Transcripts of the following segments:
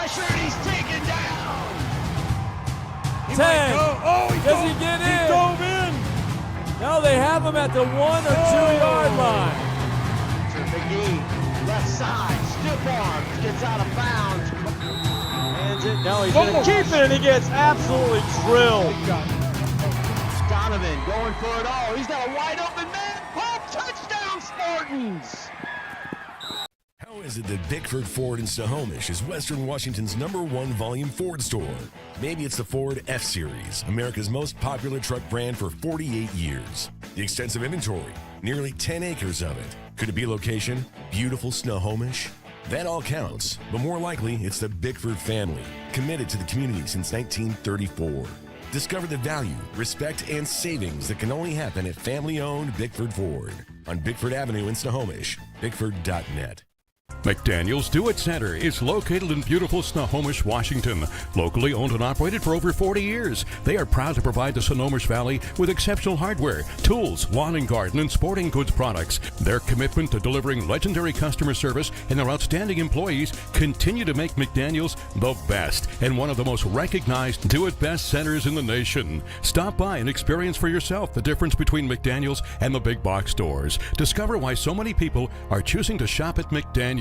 pressure, and he's taken down. 10. Does he get in? He dove in. No, they have him at the 1 or 2 yard line. McGee, left side, stiff arms, gets out of bounds. Hands it. No, he's going to keep it, and he gets absolutely drilled. Donovan going for it all. He's got a wide open man. Pope, touchdown, Spartans. How is it that Bickford Ford in Snohomish is Western Washington's #1 volume Ford store? Maybe it's the Ford F-Series, America's most popular truck brand for 48 years. The extensive inventory, nearly 10 acres of it. Could it be location? Beautiful Snohomish? That all counts, but more likely it's the Bickford family, committed to the community since 1934. Discover the value, respect, and savings that can only happen at family-owned Bickford Ford on Bickford Avenue in Snohomish, bickford.net. McDaniel's Do-It Center is located in beautiful Snohomish, Washington. Locally owned and operated for over 40 years, they are proud to provide the Snohomish Valley with exceptional hardware, tools, lawn and garden, and sporting goods products. Their commitment to delivering legendary customer service and their outstanding employees continue to make McDaniel's the best and one of the most recognized Do-It-Best centers in the nation. Stop by and experience for yourself the difference between McDaniel's and the big box stores. Discover why so many people are choosing to shop at McDaniel's.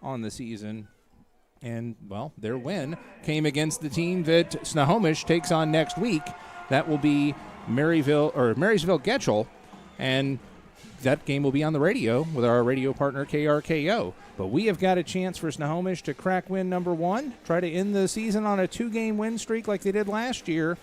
On the season, and well, their win came against the team that Snohomish takes on next week. That will be Marysville Getchell, and that game will be on the radio with our radio partner KRKO. But we have got a chance for Snohomish to crack win number 1, try to end the season on a 2-game win streak like they did last year,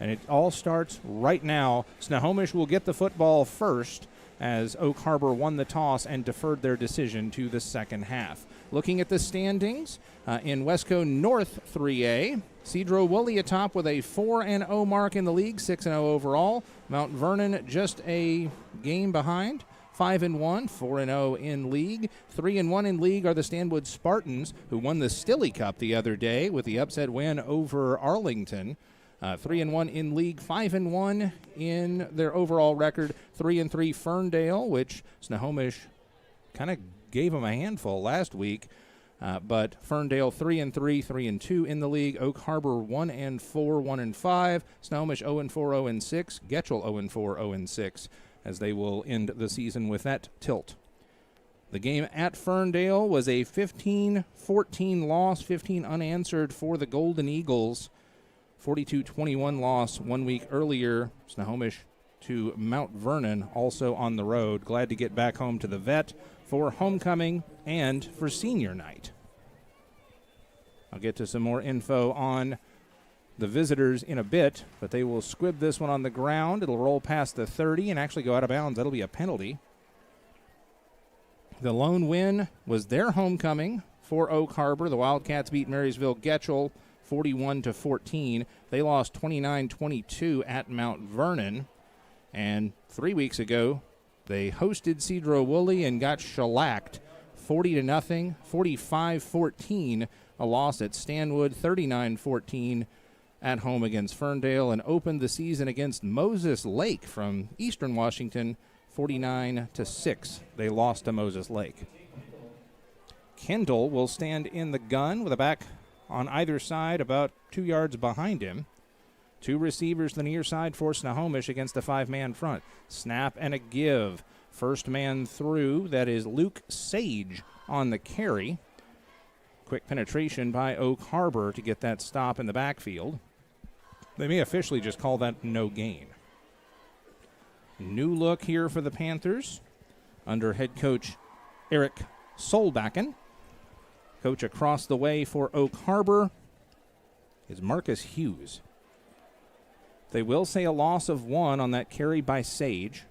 and it all starts right now. Snohomish will get the football first, as Oak Harbor won the toss and deferred their decision to the second half. Looking at the standings, in Wesco North 3A, Cedro Woolley atop with a 4-0 mark in the league, 6-0 overall. Mount Vernon just a game behind, 5-1, 4-0 in league. 3-1 in league are the Stanwood Spartans, who won the Stilly Cup the other day with the upset win over Arlington. 3-1 in league, 5-1 in their overall record. 3-3 Ferndale, which Snohomish kind of gave them a handful last week. But Ferndale 3-3, 3-2 in the league. Oak Harbor 1-4, 1-5. Snohomish 0-4, 0-6. Getchell 0-4, 0-6, as they will end the season with that tilt. The game at Ferndale was a 15-14 loss, 15 unanswered for the Golden Eagles. 42-21 loss 1 week earlier. Snohomish to Mount Vernon, also on the road. Glad to get back home to the Vet for homecoming and for senior night. I'll get to some more info on the visitors in a bit, but they will squib this one on the ground. It'll roll past the 30 and actually go out of bounds. That'll be a penalty. The lone win was their homecoming for Oak Harbor. The Wildcats beat Marysville Getchell 41-14. They lost 29-22 at Mount Vernon. And 3 weeks ago, they hosted Cedro Woolley and got shellacked 40-0, 45-14, a loss at Stanwood, 39-14 at home against Ferndale, and opened the season against Moses Lake from Eastern Washington, 49-6. They lost to Moses Lake. Kendall will stand in the gun with a back on either side, about 2 yards behind him. Two receivers to the near side for Snohomish against a five-man front. Snap and a give. First man through, that is Luke Sage on the carry. Quick penetration by Oak Harbor to get that stop in the backfield. They may officially just call that no gain. New look here for the Panthers under head coach Eric Solbakken. Coach across the way for Oak Harbor is Marcus Hughes. They will say a loss of 1 on that carry by Sage.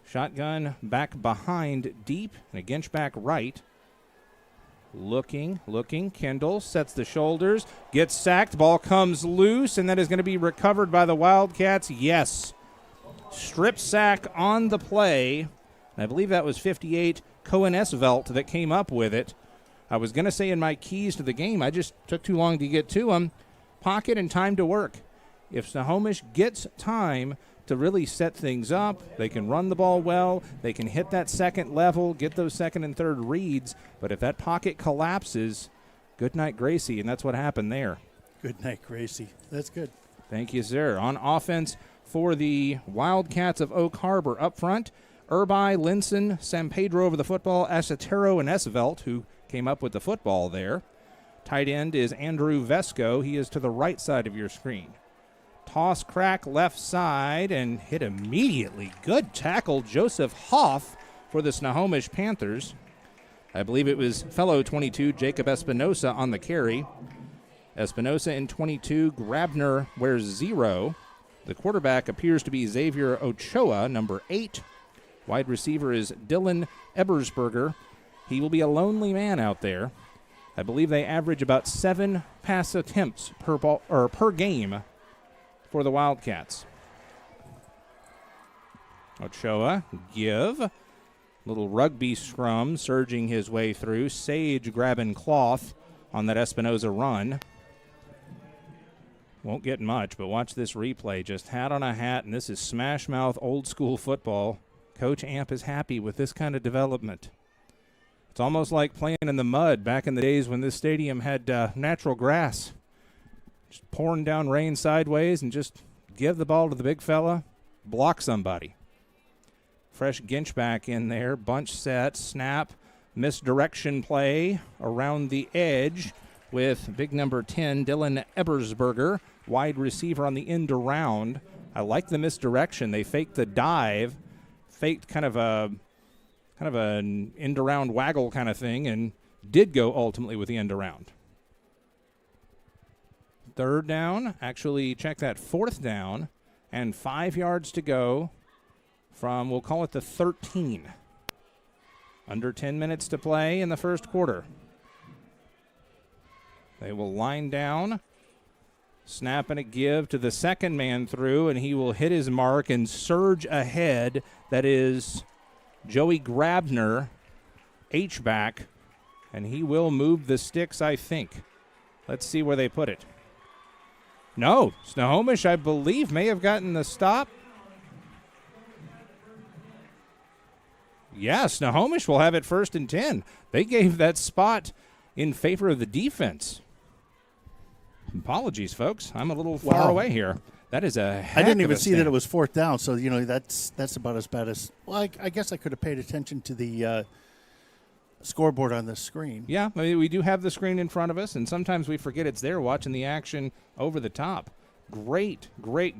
Shotgun back behind deep and against back right. Looking. Kendall sets the shoulders, gets sacked. Ball comes loose, and that is going to be recovered by the Wildcats. Yes. Strip sack on the play. I believe that was 58 Cohen Esvelt that came up with it. I was going to say in my keys to the game, I just took too long to get to him. Pocket and time to work. If Snohomish gets time to really set things up, they can run the ball well, they can hit that second level, get those second and third reads, but if that pocket collapses, good night, Gracie, and that's what happened there. Good night, Gracie. That's good. Thank you, sir. On offense for the Wildcats of Oak Harbor up front, Irby, Linson, San Pedro over the football, Asatero, and Esvelt, who came up with the football there. Tight end is Andrew Vesco. He is to the right side of your screen. Toss crack left side and hit immediately. Good tackle, Joseph Hoff for the Snohomish Panthers. I believe it was fellow 22, Jacob Espinosa on the carry. Espinosa in 22, Grabner wears 0. The quarterback appears to be Xavier Ochoa, number 8. Wide receiver is Dylan Ebersberger. He will be a lonely man out there. I believe they average about 7 pass attempts per game for the Wildcats. Ochoa, give. Little rugby scrum surging his way through. Sage grabbing cloth on that Espinoza run. Won't get much, but watch this replay. Just hat on a hat, and this is smash mouth old school football. Coach Amp is happy with this kind of development. It's almost like playing in the mud back in the days when this stadium had natural grass. Just pouring down rain sideways and just give the ball to the big fella, block somebody. Fresh Ginch back in there, bunch set, snap, misdirection play around the edge with big number 10, Dylan Ebersberger, wide receiver on the end around. I like the misdirection. They faked the dive, faked kind of an end around waggle kind of thing, and did go ultimately with the end around. Third down, actually check that, fourth down, and 5 yards to go from, we'll call it the 13. Under 10 minutes to play in the first quarter. They will line down, snap and a give to the second man through, and he will hit his mark and surge ahead. That is Joey Grabner, H-back, and he will move the sticks, I think. Let's see where they put it. No, Snohomish, I believe, may have gotten the stop. Yeah, Snohomish will have it 1st and 10. They gave that spot in favor of the defense. Apologies, folks. I'm a little far away here. That is a heck I didn't of even a see stand. that it was 4th down, so, that's about as bad as – well, I guess I could have paid attention to the scoreboard on the screen. Yeah, I mean, we do have the screen in front of us, and sometimes we forget it's there watching the action over the top. Great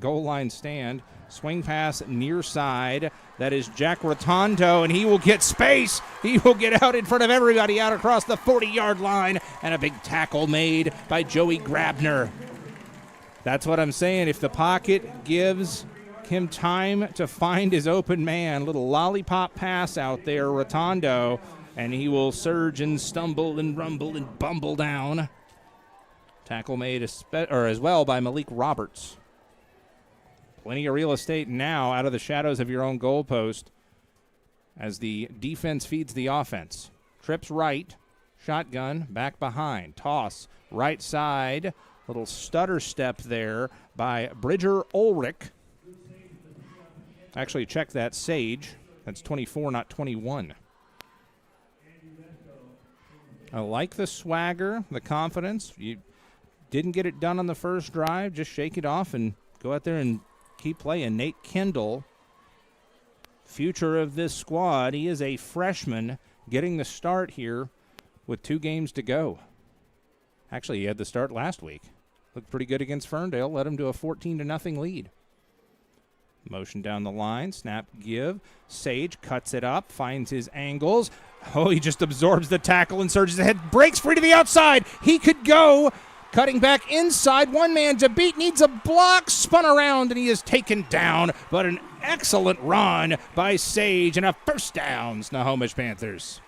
goal line stand. Swing pass near side. That is Jack Rotondo, and he will get space. He will get out in front of everybody out across the 40-yard line, and a big tackle made by Joey Grabner. That's what I'm saying. If the pocket gives him time to find his open man, little lollipop pass out there, Rotondo, and he will surge and stumble and rumble and bumble down. Tackle made as well by Malik Roberts. Plenty of real estate now out of the shadows of your own goalpost as the defense feeds the offense. Trips right, shotgun, back behind. Toss, right side, little stutter step there by Bridger Ulrich. Actually, check that, Sage. That's 24, not 21. I like the swagger, the confidence. You didn't get it done on the first drive. Just shake it off and go out there and keep playing. Nate Kendall, future of this squad. He is a freshman getting the start here with 2 games to go. Actually, he had the start last week. Looked pretty good against Ferndale. Led him to a 14-0 lead. Motion down the line. Snap, give. Sage cuts it up, finds his angles. Oh, he just absorbs the tackle and surges ahead. Breaks free to the outside. He could go. Cutting back inside, one man to beat, needs a block, spun around, and he is taken down. But an excellent run by Sage and a 1st down, Snohomish Panthers.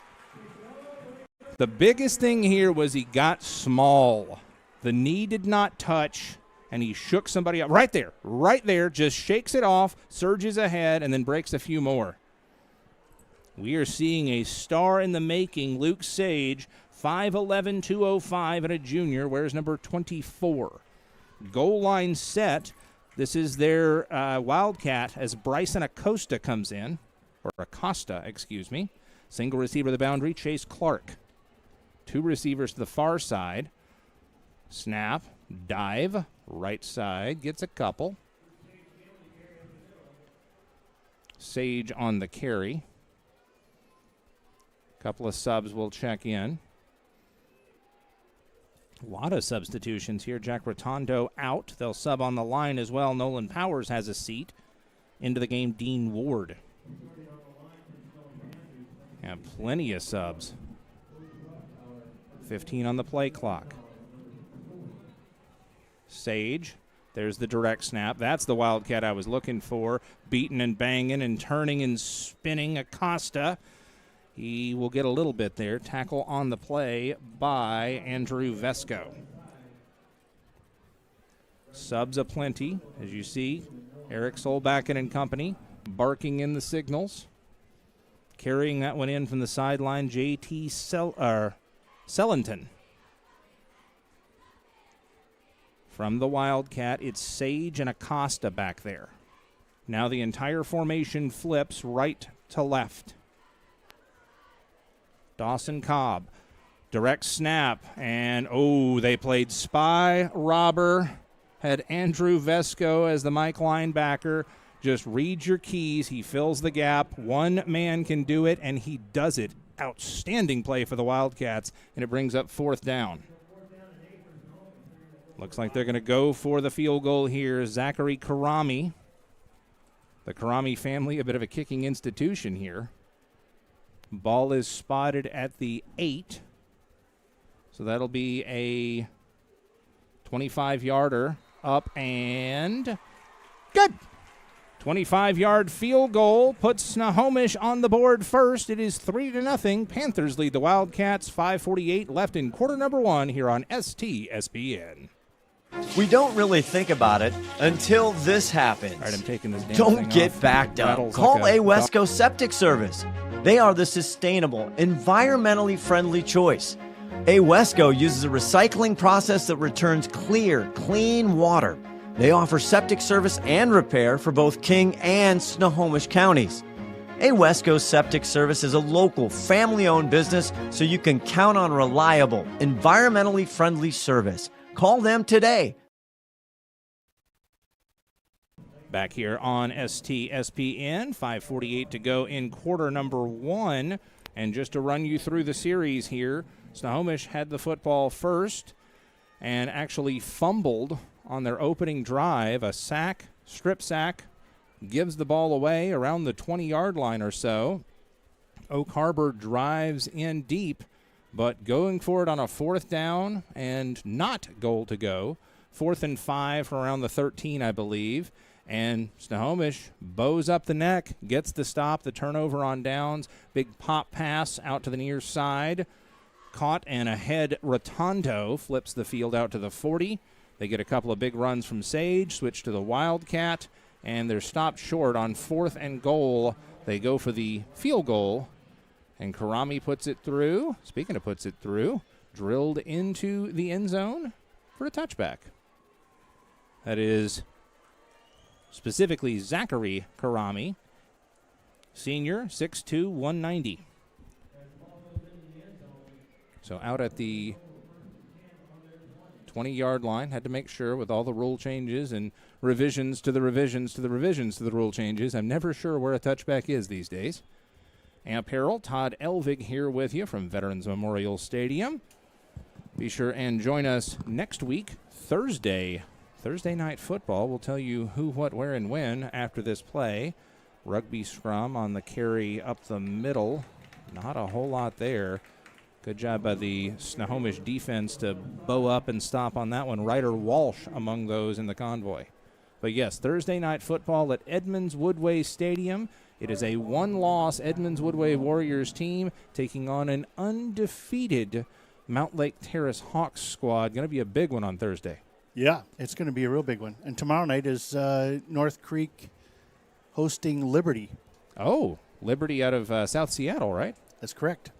The biggest thing here was he got small. The knee did not touch, and he shook somebody up. Right there, just shakes it off, surges ahead, and then breaks a few more. We are seeing a star in the making, Luke Sage, 5'11", 205, and a junior. Where's number 24? Goal line set. This is their Wildcat as Bryson Acosta comes in. Or Acosta, excuse me. Single receiver to the boundary, Chase Clark. 2 receivers to the far side. Snap, dive, right side, gets a couple. Sage on the carry. Couple of subs will check in. A lot of substitutions here. Jack Rotondo out. They'll sub on the line as well. Nolan Powers has a seat. Into the game, Dean Ward. Yeah, plenty of subs. 15 on the play clock. Sage. There's the direct snap. That's the Wildcat I was looking for. Beating and banging and turning and spinning. Acosta. He will get a little bit there. Tackle on the play by Andrew Vesco. Subs aplenty, as you see. Eric Solbakken and company barking in the signals. Carrying that one in from the sideline, J.T. Sellington. From the Wildcat, it's Sage and Acosta back there. Now the entire formation flips right to left. Dawson Cobb, direct snap, and they played spy, robber, had Andrew Vesco as the Mike linebacker. Just read your keys. He fills the gap. One man can do it, and he does it. Outstanding play for the Wildcats, and it brings up 4th down. Looks like they're going to go for the field goal here. Zachary Karami. The Karami family, a bit of a kicking institution here. Ball is spotted at the 8. So that'll be a 25-yarder up and good. 25-yard field goal puts Snohomish on the board first. It is 3-0. Panthers lead the Wildcats. 5:48 left in quarter number 1 here on STSPN. We don't really think about it until this happens. All right, I'm taking this damn Don't thing get off. backed It up. rattles Call like a Wesco Septic Service. They are the sustainable, environmentally friendly choice. Wesco uses a recycling process that returns clear, clean water. They offer septic service and repair for both King and Snohomish counties. Wesco Septic Service is a local, family-owned business, so you can count on reliable, environmentally friendly service. Call them today. Back here on STSPN, 5:48 to go in quarter number 1. And just to run you through the series here, Snohomish had the football first and actually fumbled on their opening drive. A sack, strip sack, gives the ball away around the 20-yard line or so. Oak Harbor drives in deep, but going for it on a 4th down and not goal to go. 4th and 5 from around the 13, I believe. And Snohomish bows up the neck, gets the stop, the turnover on downs. Big pop pass out to the near side. Caught and ahead Rotondo flips the field out to the 40. They get a couple of big runs from Sage, switch to the Wildcat, and they're stopped short on 4th and goal. They go for the field goal, and Karami puts it through. Speaking of puts it through, drilled into the end zone for a touchback. That is specifically Zachary Karami, senior, 6'2", 190. So out at the 20-yard line, had to make sure with all the rule changes and revisions to the revisions to the revisions to the rule changes. I'm never sure where a touchback is these days. Amp Harrell, Todd Elvig here with you from Veterans Memorial Stadium. Be sure and join us next week, Thursday Night Football. We'll tell you who, what, where, and when after this play. Rugby scrum on the carry up the middle. Not a whole lot there. Good job by the Snohomish defense to bow up and stop on that one. Ryder Walsh among those in the convoy. But yes, Thursday Night Football at Edmonds Woodway Stadium. It is a one-loss Edmonds Woodway Warriors team taking on an undefeated Mount Lake Terrace Hawks squad. Going to be a big one on Thursday. Yeah, it's going to be a real big one. And tomorrow night is North Creek hosting Liberty. Oh, Liberty out of South Seattle, right? That's correct.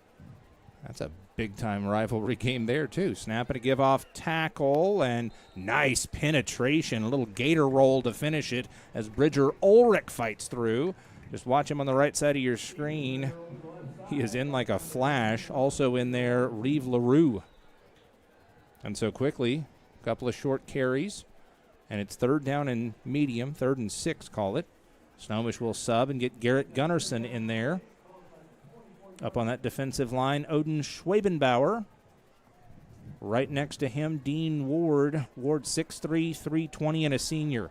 That's a big-time rivalry game there, too. Snapping to give off tackle, and nice penetration. A little gator roll to finish it as Bridger Ulrich fights through. Just watch him on the right side of your screen. He is in like a flash. Also in there, Reeve LaRue. And so quickly, a couple of short carries, and it's 3rd down and medium, 3rd and 6, call it. Snohomish will sub and get Garrett Gunnarsson in there. Up on that defensive line, Odin Schwabenbauer. Right next to him, Dean Ward. Ward 6'3", 320, and a senior.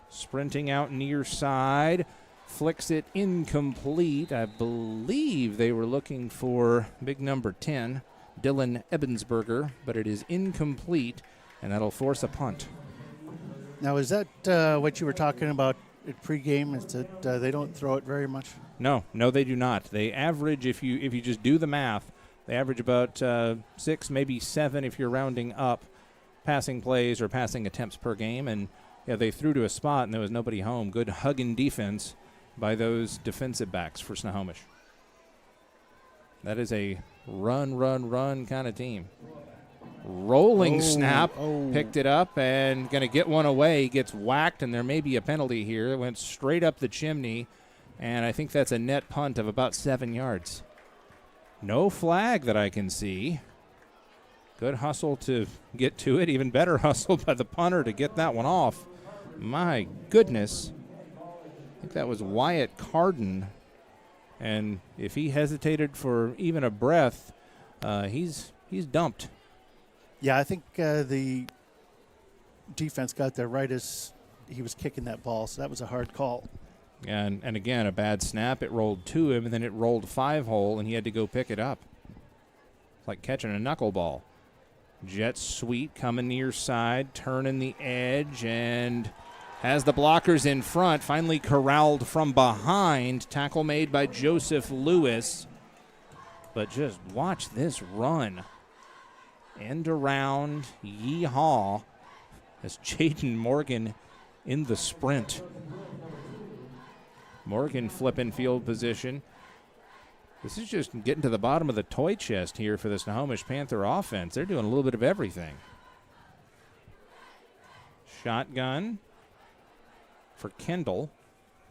Sprinting out near side. Flicks it incomplete. I believe they were looking for big number 10, Dylan Ebensberger, but it is incomplete, and that'll force a punt. Now, is that what you were talking about at pregame? Is that they don't throw it very much? No, they do not. They average, if you just do the math, they average about 6, maybe 7 if you're rounding up passing plays or passing attempts per game. And yeah, they threw to a spot and there was nobody home. Good hugging defense by those defensive backs for Snohomish. That is a run kind of team. Rolling snap, picked it up and going to get one away. Gets whacked, and there may be a penalty here. It went straight up the chimney, and I think that's a net punt of about 7 yards. No flag that I can see. Good hustle to get to it. Even better hustle by the punter to get that one off. My goodness. I think that was Wyatt Carden. And if he hesitated for even a breath, he's dumped. Yeah, I think the defense got there right as he was kicking that ball, so that was a hard call. And again, a bad snap. It rolled to him, and then it rolled 5-hole, and he had to go pick it up. It's like catching a knuckleball. Jet sweep coming near side, turning the edge, and Has the blockers in front, finally corralled from behind. Tackle made by Joseph Lewis. But just watch this run. End around, yeehaw, as Jaden Morgan in the sprint. Morgan flipping field position. This is just getting to the bottom of the toy chest here for the Snohomish Panther offense. They're doing a little bit of everything. Shotgun for Kendall.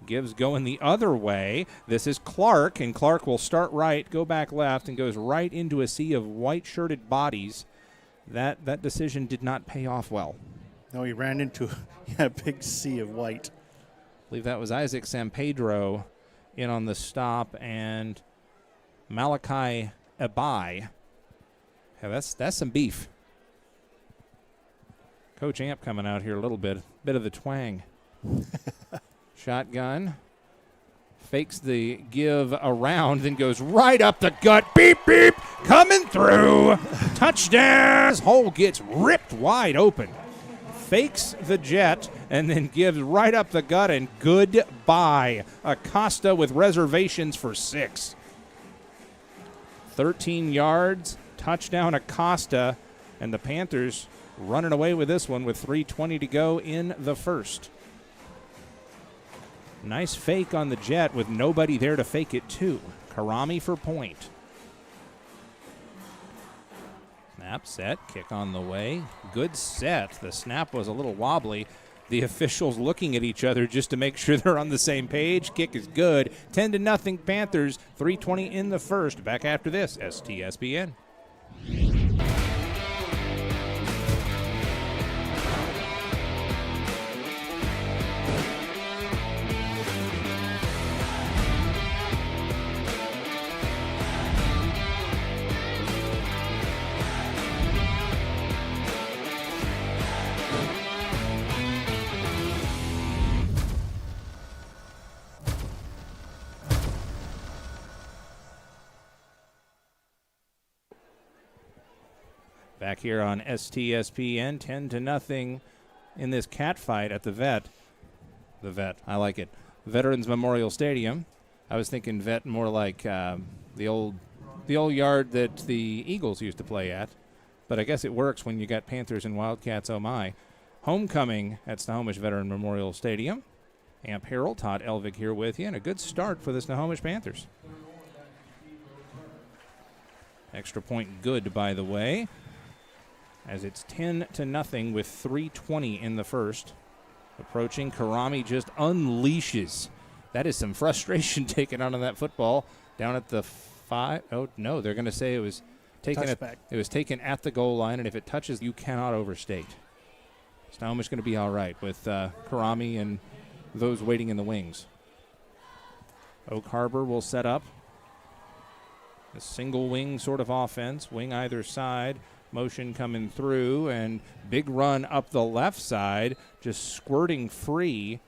Gives going the other way. This is Clark, and Clark will start right, go back left, and goes right into a sea of white-shirted bodies. That decision did not pay off well. No, he ran into a big sea of white. I believe that was Isaac San Pedro in on the stop, and Malachi Abai. Yeah, that's some beef. Coach Amp coming out here a little bit of the twang. Shotgun. Fakes the give around, then goes right up the gut. Beep, beep, coming through. Touchdown. This hole gets ripped wide open. Fakes the jet and then gives right up the gut, and goodbye. Acosta with reservations for 6. 13 yards, touchdown Acosta, and the Panthers running away with this one with 3:20 to go in the first. Nice fake on the jet with nobody there to fake it to. Karami for point. Snap, set, kick on the way. Good set. The snap was a little wobbly. The officials looking at each other just to make sure they're on the same page. Kick is good. 10-0 Panthers. 3:20 in the first. Back after this, STSPN. Back here on STSPN, 10-0 in this cat fight at the Vet. The Vet, I like it. Veterans Memorial Stadium. I was thinking Vet more like the old yard that the Eagles used to play at. But I guess it works when you got Panthers and Wildcats, oh my. Homecoming at Snohomish Veteran Memorial Stadium. Amp Harrell, Todd Elvig here with you, and a good start for the Snohomish Panthers. Extra point good, by the way, as it's 10-0 with 3:20 in the first. Approaching, Karami just unleashes. That is some frustration taken out on that football down at the 5. Oh, no, they're going to say it was taken at the goal line, and if it touches, you cannot overstate. Snohomish going to be all right with Karami and those waiting in the wings. Oak Harbor will set up a single wing sort of offense, wing either side. Motion coming through, and big run up the left side, just squirting free.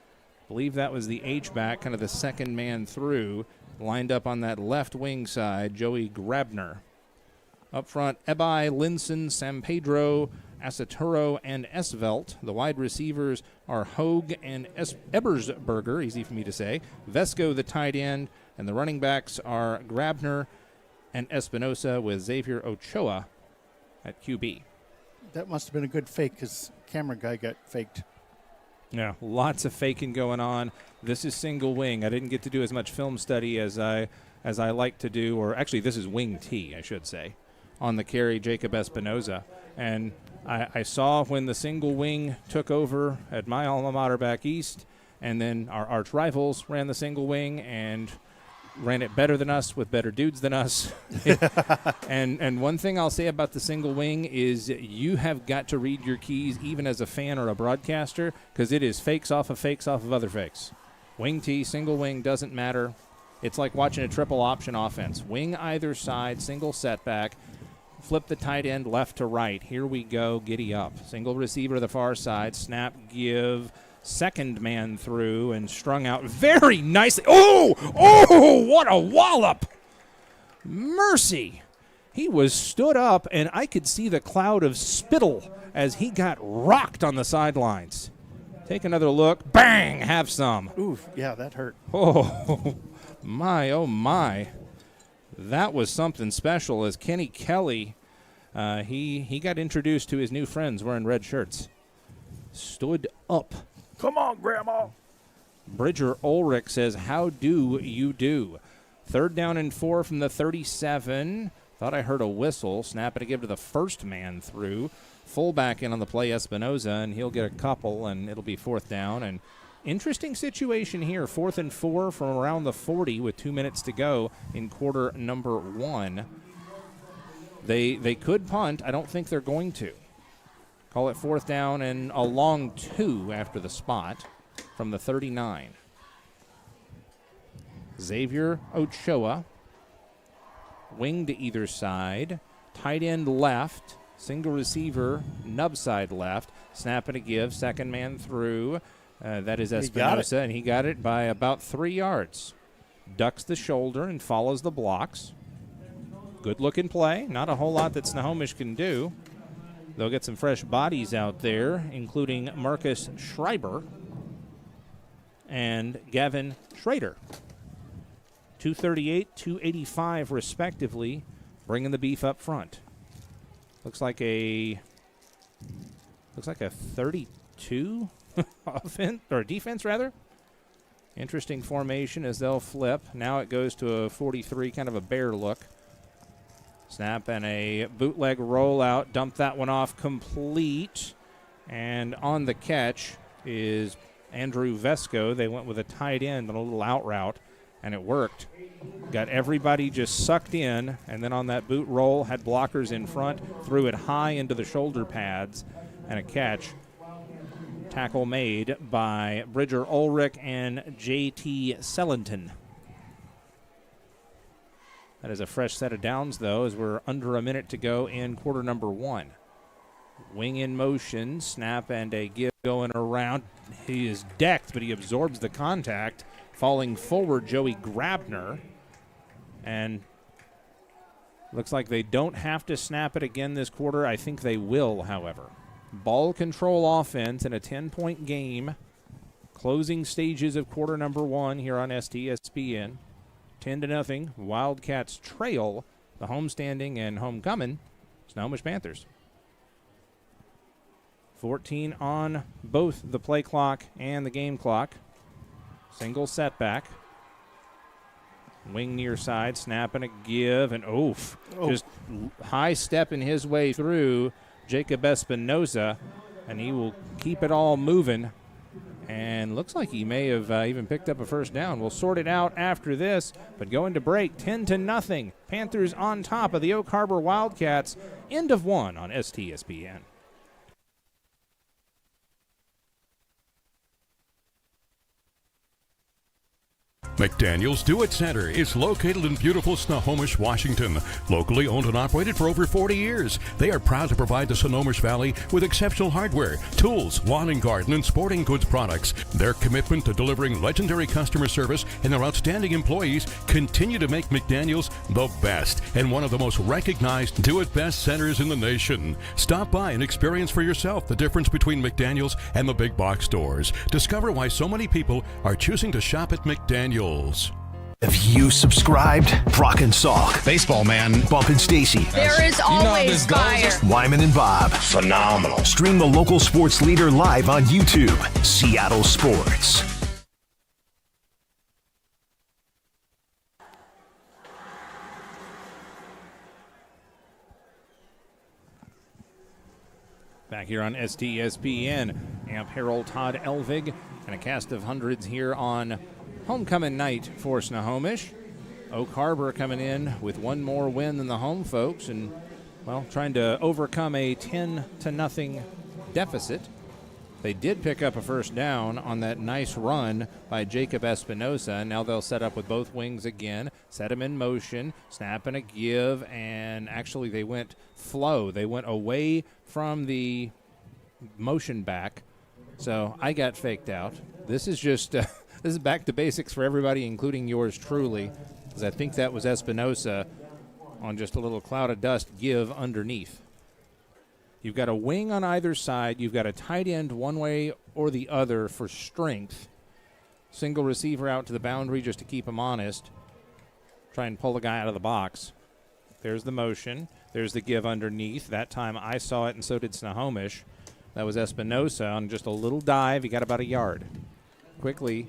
I believe that was the H-back, kind of the second man through, lined up on that left wing side, Joey Grabner. Up front, Ebai, Linson, San Pedro, Asaturo, and Esvelt. The wide receivers are Hogue and Ebersberger, easy for me to say. Vesco, the tight end, and the running backs are Grabner and Espinosa with Xavier Ochoa at QB. That must have been a good fake because camera guy got faked. Yeah, lots of faking going on. This is single wing. I didn't get to do as much film study as I like to do, or actually this is wing T, I should say, on the carry, Jacob Espinoza. And I saw when the single wing took over at my alma mater back east, and then our arch rivals ran the single wing and ran it better than us with better dudes than us. and one thing I'll say about the single wing is you have got to read your keys even as a fan or a broadcaster, because it is fakes off of other fakes. Wing T, single wing, doesn't matter. It's like watching a triple option offense. Wing either side, single setback, flip the tight end left to right. Here we go, giddy up. Single receiver to the far side, snap, give, second man through and strung out very nicely. Oh, what a wallop. Mercy. He was stood up, and I could see the cloud of spittle as he got rocked on the sidelines. Take another look. Bang! Have some. Oof, yeah, that hurt. Oh, my, oh, my. That was something special as Kenny Kelly, he got introduced to his new friends wearing red shirts. Stood up. Come on, Grandma. Bridger Ulrich says, how do you do? 3rd down and 4 from the 37. Thought I heard a whistle. Snap it to give to the first man through. Fullback in on the play, Espinoza, and he'll get a couple, and it'll be 4th down. And interesting situation here, 4th and 4 from around the 40 with 2 minutes to go in quarter number 1. They could punt. I don't think they're going to. Call it 4th down and a long 2 after the spot from the 39. Xavier Ochoa, wing to either side, tight end left, single receiver, nub side left, snap and a give, second man through. That is Espinosa, and he got it by about 3 yards. Ducks the shoulder and follows the blocks. Good-looking play. Not a whole lot that Snohomish can do. They'll get some fresh bodies out there, including Marcus Schreiber and Gavin Schrader. 238, 285 respectively, bringing the beef up front. Looks like a 32 offense or defense rather. Interesting formation as they'll flip. Now it goes to a 43, kind of a bear look. Snap and a bootleg rollout. Dump that one off complete. And on the catch is Andrew Vesco. They went with a tight end on a little out route, and it worked. Got everybody just sucked in, and then on that boot roll, had blockers in front, threw it high into the shoulder pads, and a catch. Tackle made by Bridger Ulrich and J.T. Sellington. That is a fresh set of downs, though, as we're under a minute to go in quarter number 1. Wing in motion, snap and a give going around. He is decked, but he absorbs the contact. Falling forward, Joey Grabner. And looks like they don't have to snap it again this quarter. I think they will, however. Ball control offense in a 10-point game. Closing stages of quarter number 1 here on STSPN. 10-0. Wildcats trail the homestanding and homecoming Snohomish Panthers. 14 on both the play clock and the game clock. Single setback. Wing near side, snap and a give, and just high step in his way through Jacob Espinoza, and he will keep it all moving. And looks like he may have even picked up a first down. We'll sort it out after this, but going to break 10-0. Panthers on top of the Oak Harbor Wildcats. End of 1 on STSPN. McDaniel's Do-It Center is located in beautiful Snohomish, Washington. Locally owned and operated for over 40 years, they are proud to provide the Snohomish Valley with exceptional hardware, tools, lawn and garden, and sporting goods products. Their commitment to delivering legendary customer service and their outstanding employees continue to make McDaniel's the best and one of the most recognized do-it-best centers in the nation. Stop by and experience for yourself the difference between McDaniel's and the big box stores. Discover why so many people are choosing to shop at McDaniel's. Have you subscribed? Brock and Salk. Baseball, man. Bump and Stacy. There is always fire. Wyman and Bob. Phenomenal. Stream the local sports leader live on YouTube. Seattle Sports. Back here on STSPN, Amp Harrell, Todd Elvig, and a cast of hundreds here on homecoming night for Snohomish. Oak Harbor coming in with one more win than the home folks and, well, trying to overcome a 10-0 deficit. They did pick up a first down on that nice run by Jacob Espinoza. Now they'll set up with both wings again, set them in motion, snap and a give, and actually they went flow. They went away from the motion back, so I got faked out. This is just this is back to basics for everybody, including yours truly, because I think that was Espinoza on just a little cloud of dust give underneath. You've got a wing on either side. You've got a tight end one way or the other for strength. Single receiver out to the boundary just to keep him honest. Try and pull the guy out of the box. There's the motion. There's the give underneath. That time I saw it, and so did Snohomish. That was Espinosa on just a little dive. He got about a yard. Quickly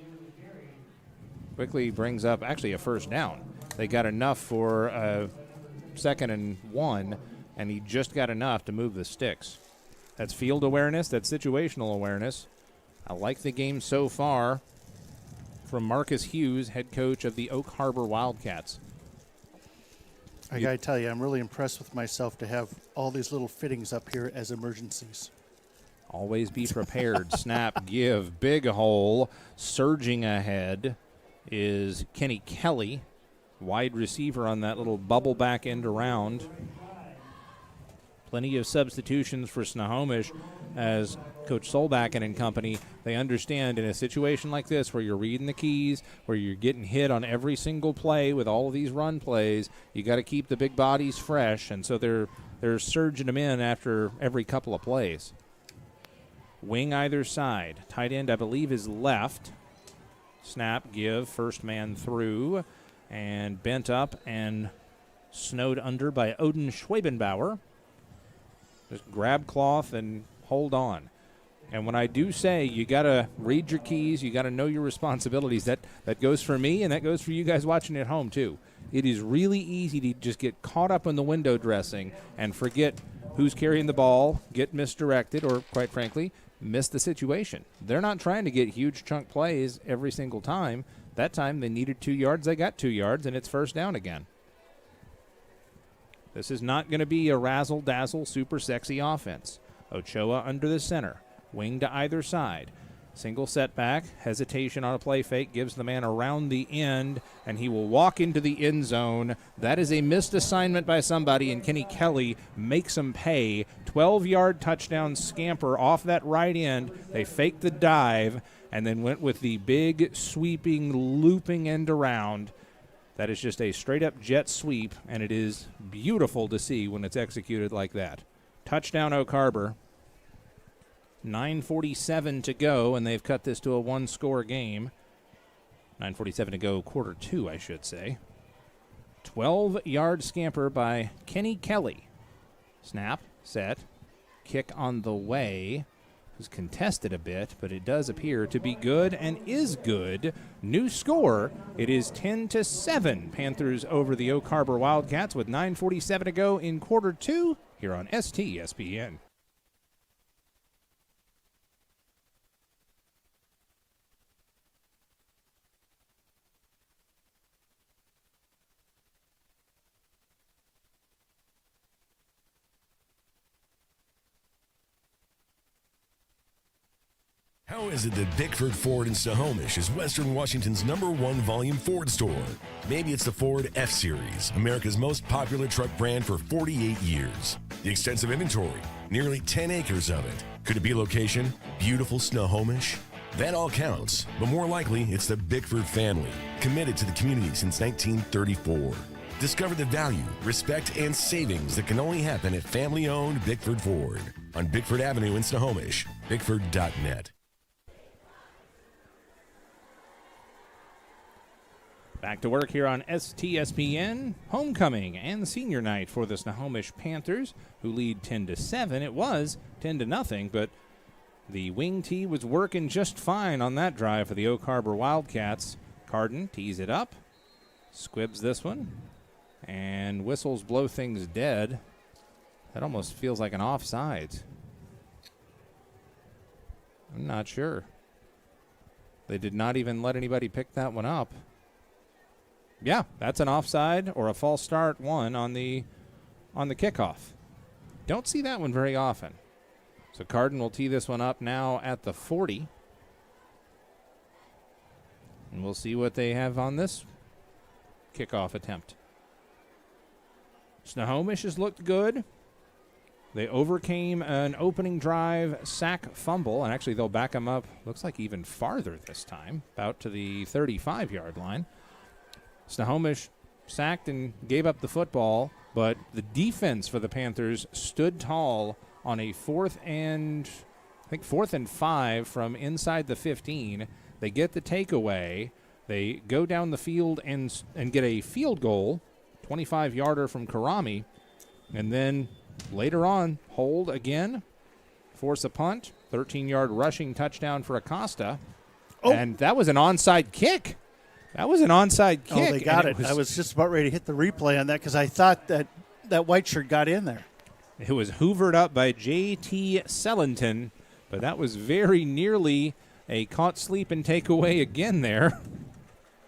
brings up actually a first down. They got enough for a 2nd and 1, and he just got enough to move the sticks. That's field awareness. That's situational awareness. I like the game so far from Marcus Hughes, head coach of the Oak Harbor Wildcats. I got to tell you, I'm really impressed with myself to have all these little fittings up here as emergencies. Always be prepared. Snap, give, big hole. Surging ahead is Kenny Kelly, wide receiver on that little bubble back end around. Plenty of substitutions for Snohomish as Coach Solbakken and company, they understand in a situation like this where you're reading the keys, where you're getting hit on every single play with all of these run plays, you got to keep the big bodies fresh, and so they're surging them in after every couple of plays. Wing either side. Tight end, I believe, is left. Snap, give, first man through, and bent up and snowed under by Odin Schwabenbauer. Just grab cloth and hold on. And when I do say you got to read your keys, you got to know your responsibilities, that goes for me and that goes for you guys watching at home too. It is really easy to just get caught up in the window dressing and forget who's carrying the ball, get misdirected, or quite frankly, miss the situation. They're not trying to get huge chunk plays every single time. That time they needed 2 yards, they got 2 yards, and it's first down again. This is not going to be a razzle-dazzle, super sexy offense. Ochoa under the center. Wing to either side. Single setback, hesitation on a play fake, gives the man around the end, and he will walk into the end zone. That is a missed assignment by somebody, and Kenny Kelly makes him pay. 12-yard touchdown scamper off that right end. They faked the dive and then went with the big, sweeping, looping end around. That is just a straight-up jet sweep, and it is beautiful to see when it's executed like that. Touchdown, Oak Harbor. 9:47 to go, and they've cut this to a one-score game. 9:47 to go, quarter 2, I should say. 12-yard scamper by Kenny Kelly. Snap, set, kick on the way. It was contested a bit, but it does appear to be good and is good. New score, it is 10-7. Panthers over the Oak Harbor Wildcats with 9:47 to go in quarter 2 here on STSPN. How is it that Bickford Ford in Snohomish is Western Washington's #1 volume Ford store? Maybe it's the Ford F-Series, America's most popular truck brand for 48 years. The extensive inventory, nearly 10 acres of it. Could it be location? Beautiful Snohomish? That all counts, but more likely it's the Bickford family, committed to the community since 1934. Discover the value, respect, and savings that can only happen at family-owned Bickford Ford on Bickford Avenue in Snohomish, bickford.net. Back to work here on STSPN. Homecoming and senior night for the Snohomish Panthers, who lead 10-7. It was 10-0, but the wing tee was working just fine on that drive for the Oak Harbor Wildcats. Carden tees it up, squibs this one, and whistles blow things dead. That almost feels like an offsides. I'm not sure. They did not even let anybody pick that one up. Yeah, that's an offside or a false start one on the kickoff. Don't see that one very often. So Carden will tee this one up now at the 40. And we'll see what they have on this kickoff attempt. Snohomish has looked good. They overcame an opening drive sack fumble, and actually they'll back them up, looks like even farther this time, about to the 35-yard line. Snohomish sacked and gave up the football, but the defense for the Panthers stood tall on a fourth and 5 from inside the 15. They get the takeaway. They go down the field and get a field goal, 25-yarder from Karami, and then later on hold again, force a punt, 13-yard rushing touchdown for Acosta, and that was an onside kick. That was an onside kick. Oh, they got it. I was just about ready to hit the replay on that because I thought that white shirt got in there. It was hoovered up by J.T. Sellington, but that was very nearly a caught sleep and takeaway again there.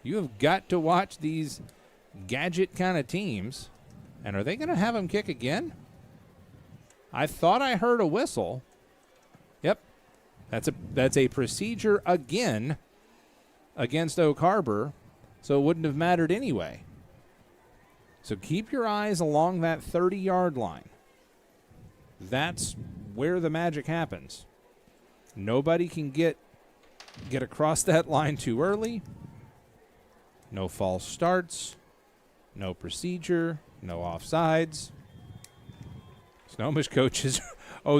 You have got to watch these gadget kind of teams. And are they going to have him kick again? I thought I heard a whistle. Yep. That's a procedure again against Oak Harbor, so it wouldn't have mattered anyway. So keep your eyes along that 30-yard line. That's where the magic happens. Nobody can get across that line too early. No false starts. No procedure. No offsides. Snohomish coaches,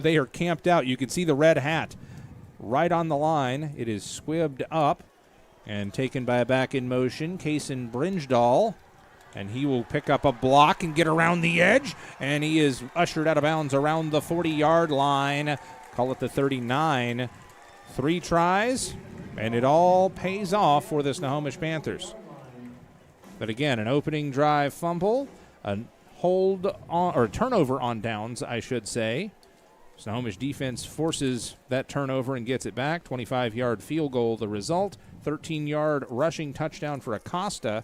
they are camped out. You can see the red hat right on the line. It is squibbed up and taken by a back in motion, Kaysen Brinjdahl. And he will pick up a block and get around the edge. And he is ushered out of bounds around the 40-yard line. Call it the 39. 3 tries, and it all pays off for the Snohomish Panthers. But again, an opening drive fumble, a turnover on downs, I should say. Snohomish defense forces that turnover and gets it back. 25-yard field goal, the result. 13-yard rushing touchdown for Acosta.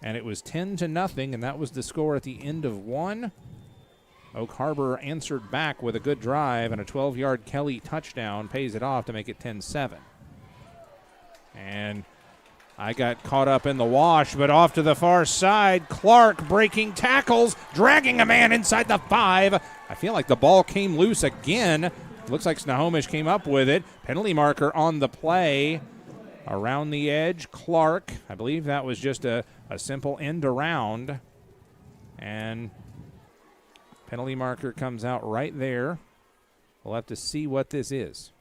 And it was 10-0, and that was the score at the end of 1. Oak Harbor answered back with a good drive, and a 12-yard Kelly touchdown pays it off to make it 10-7. And I got caught up in the wash, but off to the far side, Clark breaking tackles, dragging a man inside the 5. I feel like the ball came loose again. Looks like Snohomish came up with it. Penalty marker on the play. Around the edge, Clark. I believe that was just a simple end around. And penalty marker comes out right there. We'll have to see what this is.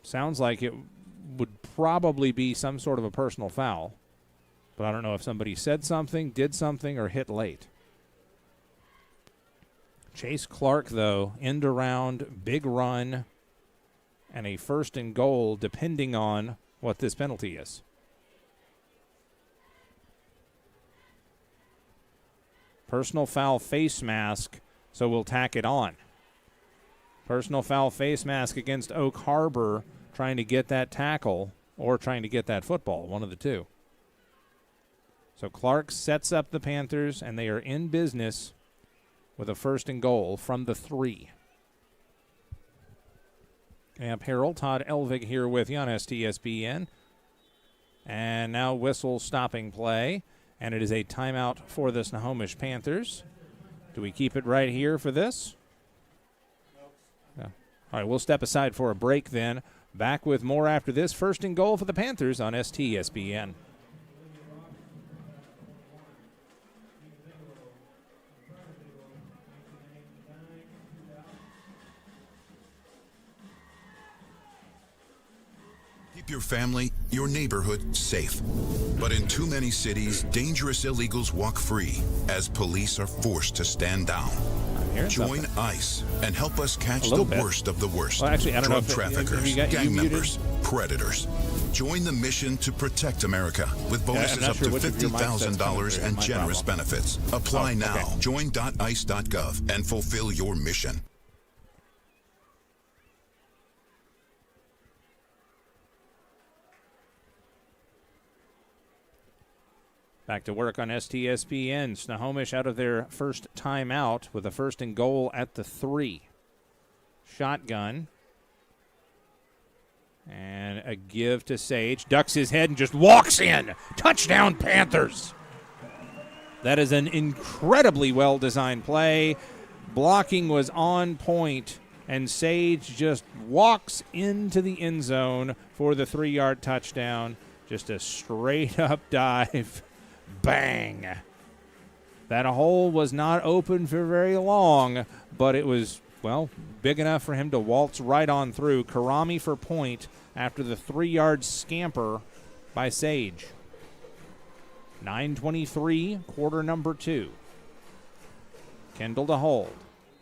Sounds like it would probably be some sort of a personal foul. But I don't know if somebody said something, did something, or hit late. Chase Clark, though, end around, big run, and a 1st and goal, depending on what this penalty is. Personal foul face mask, so we'll tack it on. Personal foul face mask against Oak Harbor, trying to get that tackle or trying to get that football, one of the two. So Clark sets up the Panthers, and they are in business with a 1st and goal from the 3. Camp Harrell, Todd Elvig here with you on STSPN. And now whistle stopping play. And it is a timeout for the Snohomish Panthers. Do we keep it right here for this? No. All right, we'll step aside for a break then. Back with more after this. 1st and goal for the Panthers on STSPN. Keep your family, your neighborhood safe. But in too many cities, dangerous illegals walk free as police are forced to stand down. Join ICE and help us catch the worst of the worst. Well, actually, I don't know Drug if traffickers, gang members, predators. Join the mission to protect America with bonuses up to $50,000 and generous benefits. Apply now. Join.ice.gov and fulfill your mission. Back to work on STSPN. Snohomish out of their first timeout with a 1st and goal at the 3. Shotgun. And a give to Sage. Ducks his head and just walks in. Touchdown, Panthers. That is an incredibly well-designed play. Blocking was on point, and Sage just walks into the end zone for the 3-yard touchdown. Just a straight-up dive. Bang. That hole was not open for very long, but it was big enough for him to waltz right on through. Karami for point after the 3-yard scamper by Sage. 9:23, quarter number 2. Kendall to hold.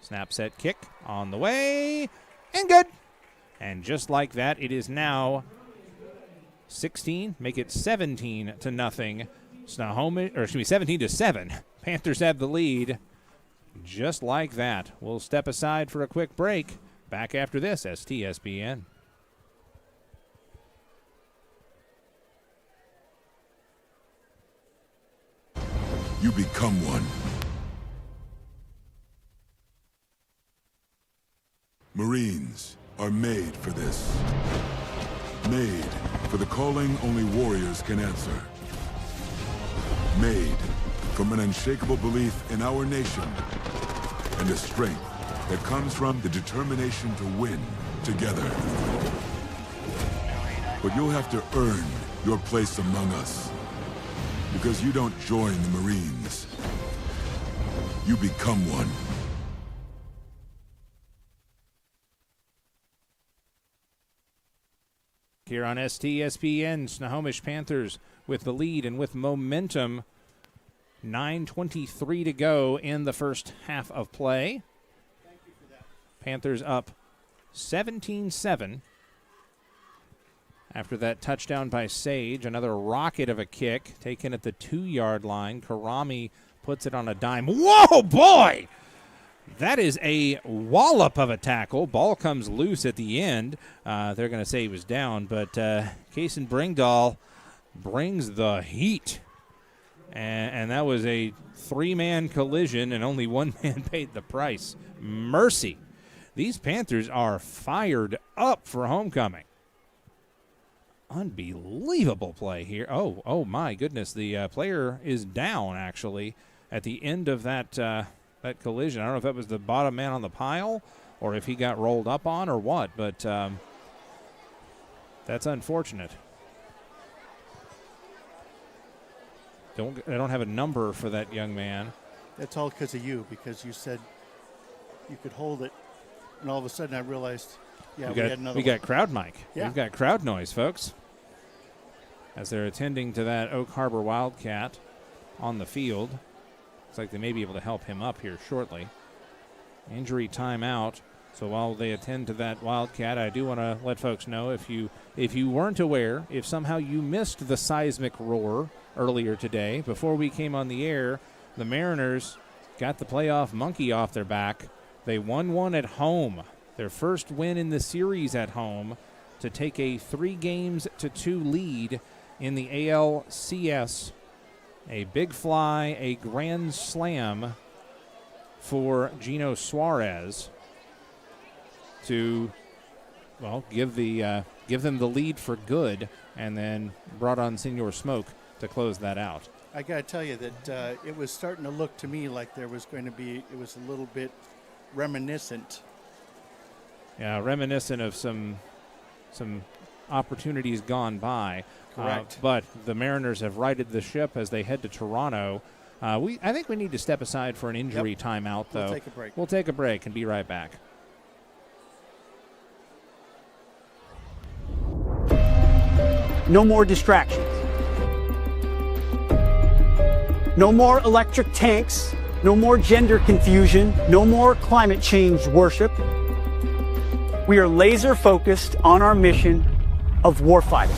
Snap, set, kick on the way, and good. And just like that, it is now 16, make it 17-0. Snohomish, 17-7. Panthers have the lead. Just like that. We'll step aside for a quick break. Back after this, STSPN. You become one. Marines are made for this. Made for the calling only warriors can answer. Made from an unshakable belief in our nation and a strength that comes from the determination to win together. But you'll have to earn your place among us, because you don't join the Marines. You become one. Here on STSPN, Snohomish Panthers with the lead and with momentum. 9:23 to go in the first half of play. Panthers up 17-7. After that touchdown by Sage, another rocket of a kick taken at the 2-yard line. Karami puts it on a dime. Whoa, boy! That is a wallop of a tackle. Ball comes loose at the end. They're going to say he was down, but Kaysen Bringdahl brings the heat. And that was a 3-man collision, and only 1 man paid the price. Mercy. These Panthers are fired up for homecoming. Unbelievable play here. Oh my goodness. The player is down, actually, at the end of that that collision. I don't know if that was the bottom man on the pile or if he got rolled up on or what, but that's unfortunate. I don't have a number for that young man. That's all because of you, because you said you could hold it, and all of a sudden I realized, yeah, we had another We got crowd mic. Yeah. We've got crowd noise, folks, as they're attending to that Oak Harbor Wildcat on the field. Looks like they may be able to help him up here shortly. Injury timeout. So while they attend to that Wildcat, I do want to let folks know, if you weren't aware, if somehow you missed the seismic roar earlier today, before we came on the air, the Mariners got the playoff monkey off their back. They won one at home, their first win in the series at home, to take a 3-2 lead in the ALCS. A big fly, a grand slam for Gino Suarez to, give them the lead for good, and then brought on Senor Smoke to close that out. I got to tell you that it was starting to look to me like there was going to be, it was a little bit reminiscent. Yeah, reminiscent of some opportunities gone by. Correct. But the Mariners have righted the ship as they head to Toronto. I think we need to step aside for an injury timeout, though. We'll take a break. We'll take a break and be right back. No more distractions. No more electric tanks. No more gender confusion. No more climate change worship. We are laser focused on our mission of warfighting.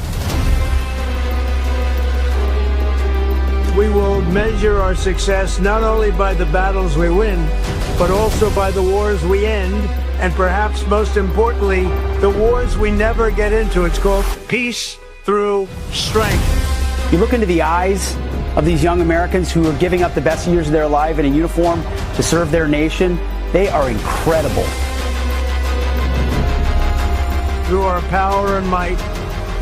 We will measure our success not only by the battles we win, but also by the wars we end, and perhaps most importantly, the wars we never get into. It's called peace through strength. You look into the eyes of these young Americans who are giving up the best years of their life in a uniform to serve their nation. They are incredible. Through our power and might,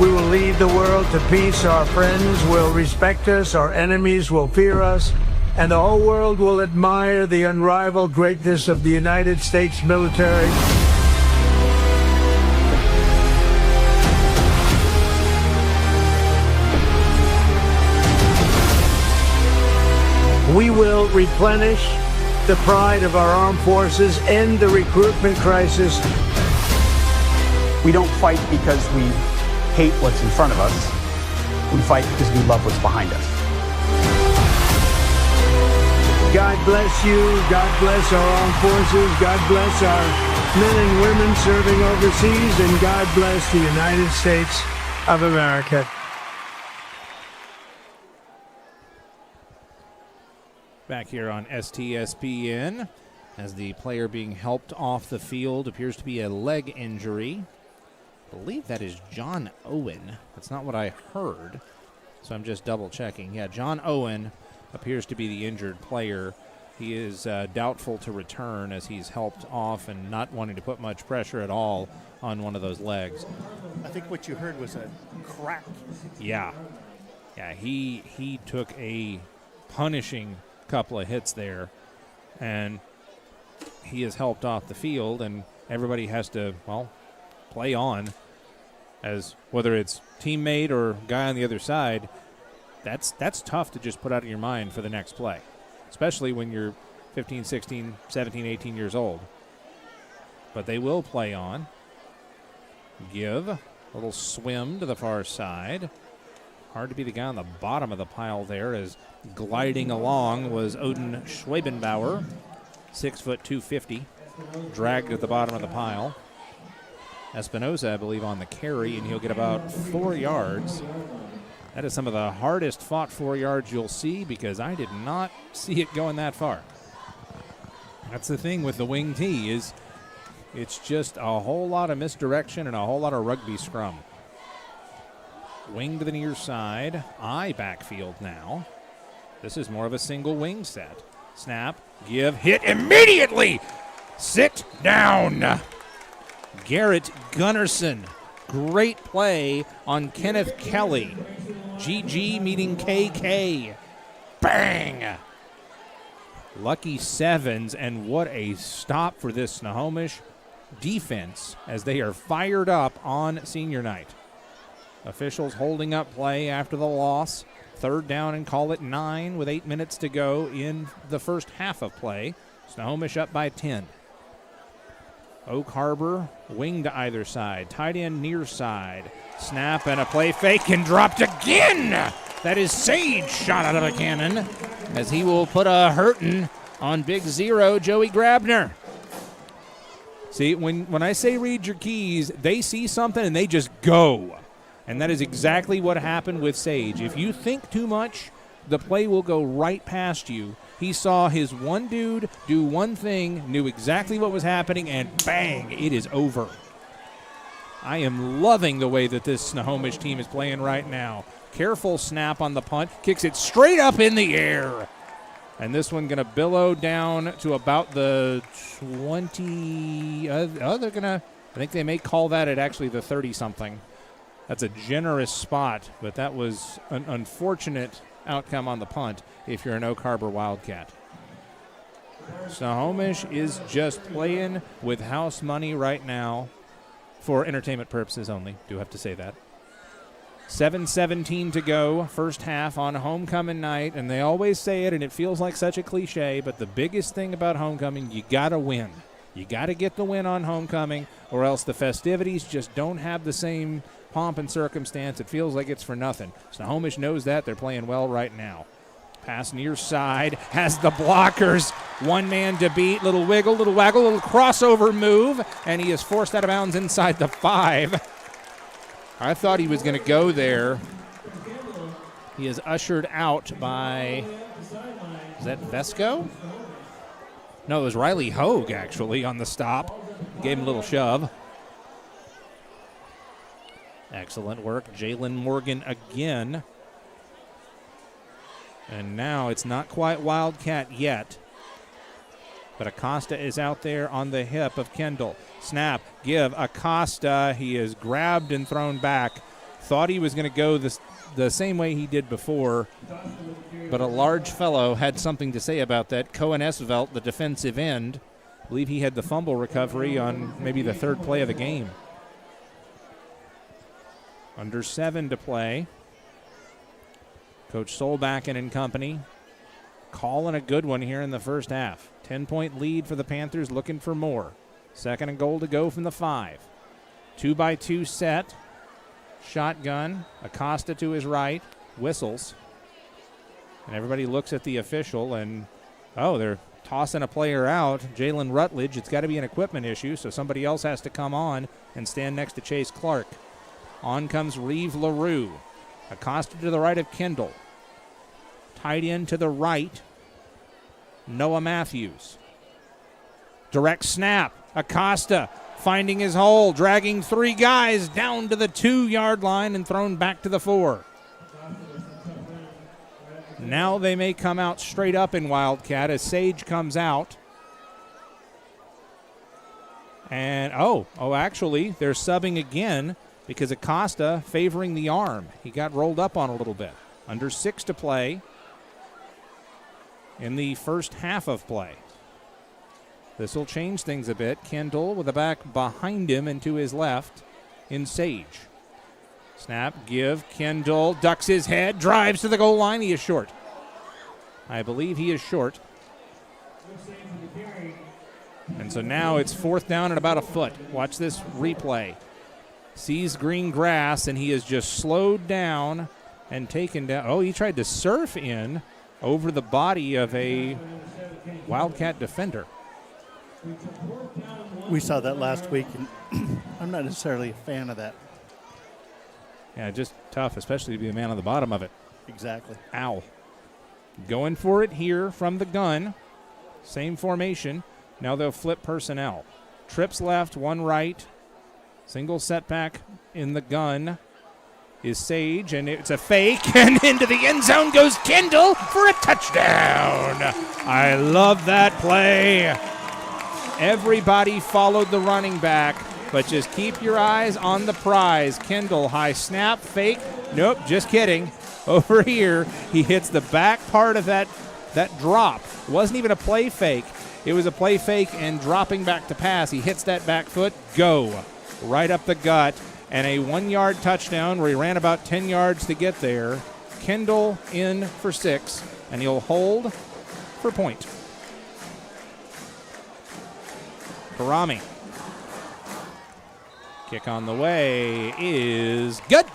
we will lead the world to peace. Our friends will respect us, our enemies will fear us, and the whole world will admire the unrivaled greatness of the United States military. We will replenish the pride of our armed forces, end the recruitment crisis. We don't fight because we hate what's in front of us. We fight because we love what's behind us. God bless you. God bless our armed forces. God bless our men and women serving overseas. And God bless the United States of America. Back here on STSPN, as the player being helped off the field appears to be a leg injury. I believe that is John Owen. That's not what I heard, so I'm just double checking. Yeah, John Owen appears to be the injured player. He is doubtful to return as he's helped off and not wanting to put much pressure at all on one of those legs. I think what you heard was a crack. Yeah, he took a punishing couple of hits there, and he is helped off the field, and everybody has to, well, play on, as whether it's teammate or guy on the other side. That's tough to just put out of your mind for the next play, especially when you're 15, 16, 17, 18 years old. But they will play on. Give a little swim to the far side. Hard to be the guy on the bottom of the pile there, as gliding along was Odin Schwabenbauer, 6 foot 250, dragged at the bottom of the pile. Espinoza, I believe, on the carry, and he'll get about 4 yards. That is some of the hardest fought 4 yards you'll see, because I did not see it going that far. That's the thing with the wing tee, is it's just a whole lot of misdirection and a whole lot of rugby scrum. Wing to the near side. I backfield now. This is more of a single wing set. Snap, give, hit immediately! Sit down! Garrett Gunnarsson. Great play on Kenneth Kelly. GG meeting KK. Bang! Lucky sevens, and what a stop for this Snohomish defense as they are fired up on senior night. Officials holding up play after the loss. 3rd down and call it 9 with 8 minutes to go in the first half of play. Snohomish up by 10. Oak Harbor, wing to either side. Tight end near side. Snap and a play fake, and dropped again. That is Sage shot out of a cannon, as he will put a hurtin' on Big Zero, Joey Grabner. See, when I say read your keys, they see something and they just go. And that is exactly what happened with Sage. If you think too much, the play will go right past you. He saw his one dude do one thing, knew exactly what was happening, and bang, it is over. I am loving the way that this Snohomish team is playing right now. Careful snap on the punt, kicks it straight up in the air. And this one going to billow down to about the 20. I think they may call that at actually the 30-something. That's a generous spot, but that was an unfortunate outcome on the punt if you're an Oak Harbor Wildcat. Snohomish is just playing with house money right now for entertainment purposes only. Do have to say that. 7:17 to go, first half on homecoming night, and they always say it, and it feels like such a cliche, but the biggest thing about homecoming, you got to win. You got to get the win on homecoming, or else the festivities just don't have the same pomp and circumstance. It feels like it's for nothing. Snohomish knows that. They're playing well right now. Pass near side, has the blockers. One man to beat, little wiggle, little waggle, little crossover move, and he is forced out of bounds inside the 5. I thought he was going to go there. He is ushered out by, is that Vesco? No, it was Riley Hogue, actually, on the stop. Gave him a little shove. Excellent work. Jalen Morgan again. And now it's not quite Wildcat yet. But Acosta is out there on the hip of Kendall. Snap, give, Acosta. He is grabbed and thrown back. Thought he was going to go the same way he did before. But a large fellow had something to say about that. Cohen Esvelt, the defensive end. I believe he had the fumble recovery on maybe the 3rd play of the game. Under 7 to play. Coach Solbakken and company calling a good one here in the first half. 10-point lead for the Panthers, looking for more. 2nd and goal to go from the 5. 2-by-2 set. Shotgun. Acosta to his right. Whistles. And everybody looks at the official, and, they're tossing a player out. Jalen Rutledge. It's got to be an equipment issue, so somebody else has to come on and stand next to Chase Clark. On comes Reeve LaRue. Acosta to the right of Kendall. Tight end to the right, Noah Matthews. Direct snap. Acosta finding his hole, dragging 3 guys down to the 2-yard line and thrown back to the 4. Now they may come out straight up in Wildcat as Sage comes out. And, actually, they're subbing again because Acosta favoring the arm. He got rolled up on a little bit. Under 6 to play in the first half of play. This will change things a bit. Kendall with the back behind him and to his left in Sage. Snap, give. Kendall ducks his head, drives to the goal line. He is short. I believe he is short. And so now it's 4th down and about a foot. Watch this replay. Sees green grass, and he is just slowed down and taken down. Oh, he tried to surf in over the body of a Wildcat defender. We saw that last week, and I'm not necessarily a fan of that. Yeah, just tough, especially to be a man on the bottom of it. Exactly. Ow. Going for it here from the gun. Same formation. Now they'll flip personnel. Trips left, 1 right. Single setback in the gun is Sage, and it's a fake, and into the end zone goes Kendall for a touchdown. I love that play. Everybody followed the running back, but just keep your eyes on the prize. Kendall, high snap, fake. Nope, just kidding. Over here, he hits the back part of that drop. It wasn't even a play fake. It was a play fake and dropping back to pass. He hits that back foot, go. Right up the gut, and a 1-yard touchdown where he ran about 10 yards to get there. Kendall in for 6, and he'll hold for point. Karami. Kick on the way is good.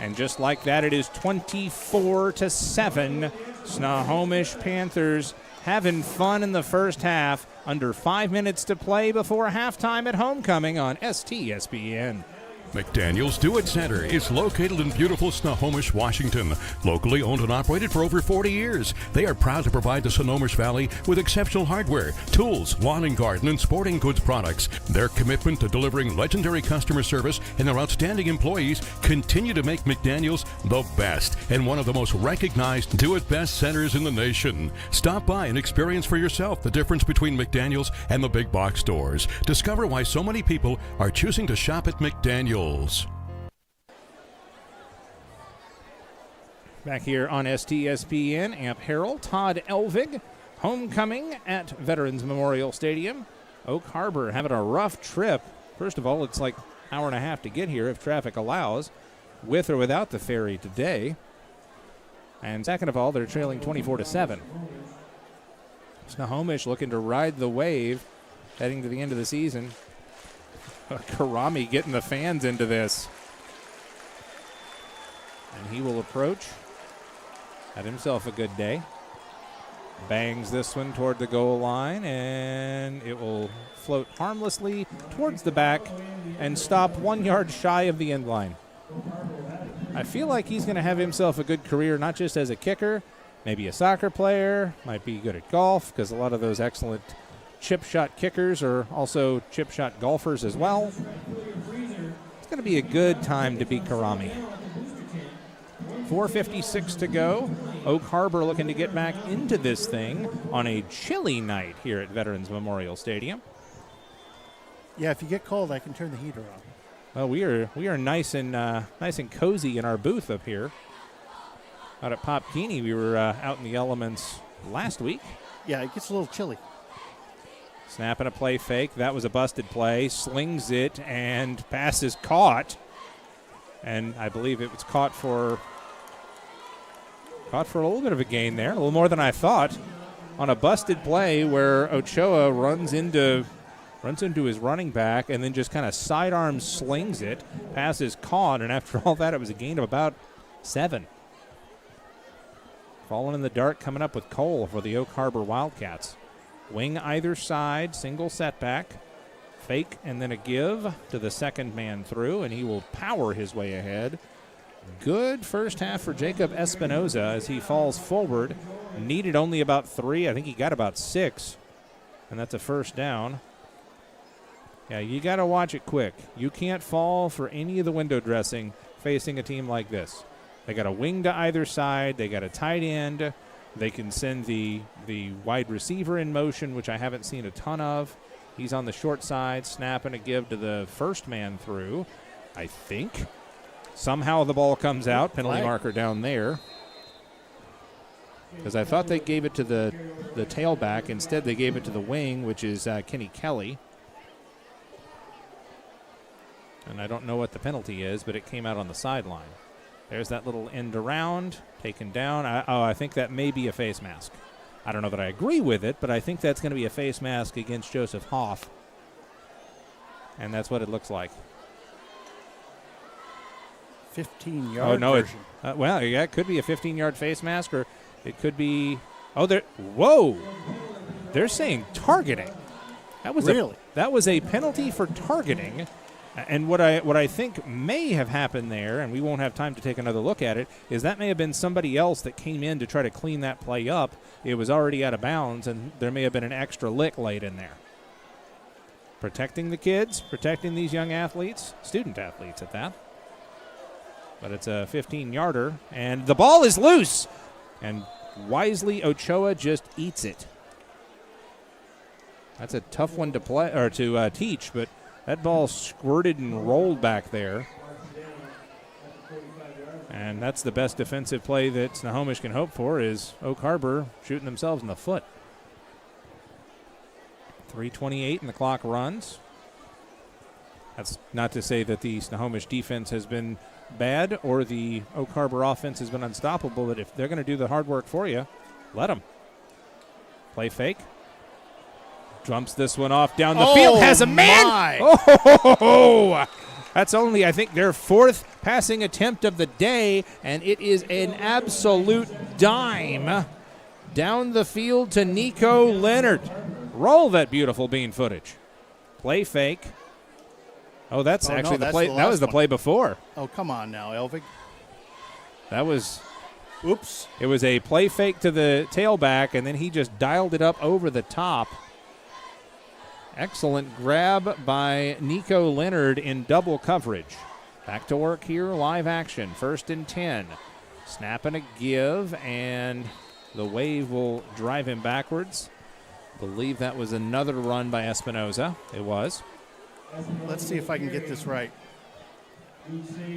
And just like that, it is 24-7. Snohomish Panthers having fun in the first half. Under 5 minutes to play before halftime at homecoming on STSPN. McDaniel's Do-It Center is located in beautiful Snohomish, Washington. Locally owned and operated for over 40 years, they are proud to provide the Snohomish Valley with exceptional hardware, tools, lawn and garden, and sporting goods products. Their commitment to delivering legendary customer service and their outstanding employees continue to make McDaniel's the best and one of the most recognized do-it-best centers in the nation. Stop by and experience for yourself the difference between McDaniel's and the big box stores. Discover why so many people are choosing to shop at McDaniel's. Back here on STSPN, Amp Harrell, Todd Elvig, homecoming at Veterans Memorial Stadium. Oak Harbor having a rough trip. First of all, it's like an hour and a half to get here if traffic allows, with or without the ferry today. And second of all, they're trailing 24-7. Snohomish looking to ride the wave heading to the end of the season. Karami getting the fans into this. And he will approach. Had himself a good day. Bangs this one toward the goal line, and it will float harmlessly towards the back and stop 1 yard shy of the end line. I feel like he's going to have himself a good career, not just as a kicker, maybe a soccer player, might be good at golf, because a lot of those excellent chip shot kickers are also chip shot golfers as well. It's going to be a good time to beat Karami. 4:56 to go. Oak Harbor looking to get back into this thing on a chilly night here at Veterans Memorial Stadium. Yeah, if you get cold, I can turn the heater on. Well, we are nice and cozy in our booth up here. Out at Pop Keeney, we were out in the elements last week. Yeah, it gets a little chilly. Snapping a play fake. That was a busted play. Slings it, and pass is caught. And I believe it was caught for Caught for a little bit of a gain there, a little more than I thought, on a busted play where Ochoa runs into his running back and then just kind of sidearm slings it. Pass is caught, and after all that, it was a gain of about 7. Falling in the dark, coming up with Cole for the Oak Harbor Wildcats. Wing either side, single setback, fake, and then a give to the second man through, and he will power his way ahead. Good first half for Jacob Espinoza as he falls forward. Needed only about 3. I think he got about 6, and that's a first down. Yeah, you got to watch it quick. You can't fall for any of the window dressing facing a team like this. They got a wing to either side. They got a tight end. They can send the wide receiver in motion, which I haven't seen a ton of. He's on the short side, snap and a give to the first man through, I think. Somehow the ball comes out. Penalty marker down there. Because I thought they gave it to the tailback. Instead, they gave it to the wing, which is Kenny Kelly. And I don't know what the penalty is, but it came out on the sideline. There's that little end around, taken down. I think that may be a face mask. I don't know that I agree with it, but I think that's going to be a face mask against Joseph Hoff. And that's what it looks like. 15-yard Oh, no. version. Well, yeah, it could be a 15-yard face mask, or it could be – whoa. They're saying targeting. That was a penalty for targeting. And what I think may have happened there, and we won't have time to take another look at it, is that may have been somebody else that came in to try to clean that play up. It was already out of bounds, and there may have been an extra lick laid in there. Protecting the kids, protecting these young athletes, student athletes at that. But it's a 15-yarder, and the ball is loose. And wisely, Ochoa just eats it. That's a tough one to play or to teach, but that ball squirted and rolled back there. And that's the best defensive play that Snohomish can hope for, is Oak Harbor shooting themselves in the foot. 3:28 and the clock runs. That's not to say that the Snohomish defense has been bad or the Oak Harbor offense has been unstoppable, but if they're going to do the hard work for you, let them. Play fake. Jumps this one off down the field. Has a man. My. Oh, that's only, I think, their 4th passing attempt of the day, and it is an absolute dime down the field to Nico Leonard. Roll that beautiful bean footage. Play fake. Oh, that's the play. That was the play before. Oh, come on now, Elvig. That was. Oops. It was a play fake to the tailback, and then he just dialed it up over the top. Excellent grab by Nico Leonard in double coverage. Back to work here, live action, 1st and 10. Snap and a give, and the wave will drive him backwards. Believe that was another run by Espinoza. It was. Let's see if I can get this right.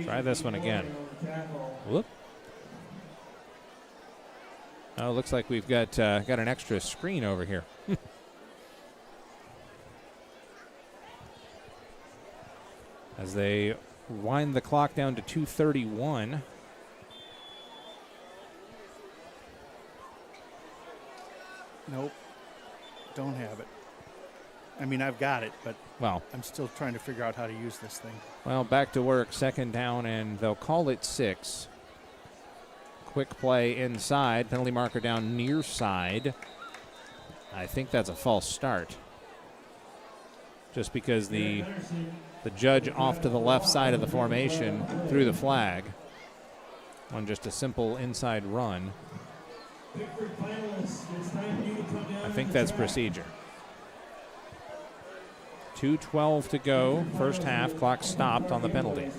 Try this one again. Whoop. Oh, looks like we've got an extra screen over here. As they wind the clock down to 2:31. Nope. Don't have it. I mean, I've got it, but I'm still trying to figure out how to use this thing. Well, back to work, 2nd down, and they'll call it 6. Quick play inside, penalty marker down near side. I think that's a false start. Just because the judge off to the left side of the formation threw the flag on just a simple inside run. I think that's procedure. 2:12 to go, first half, clock stopped on the penalty.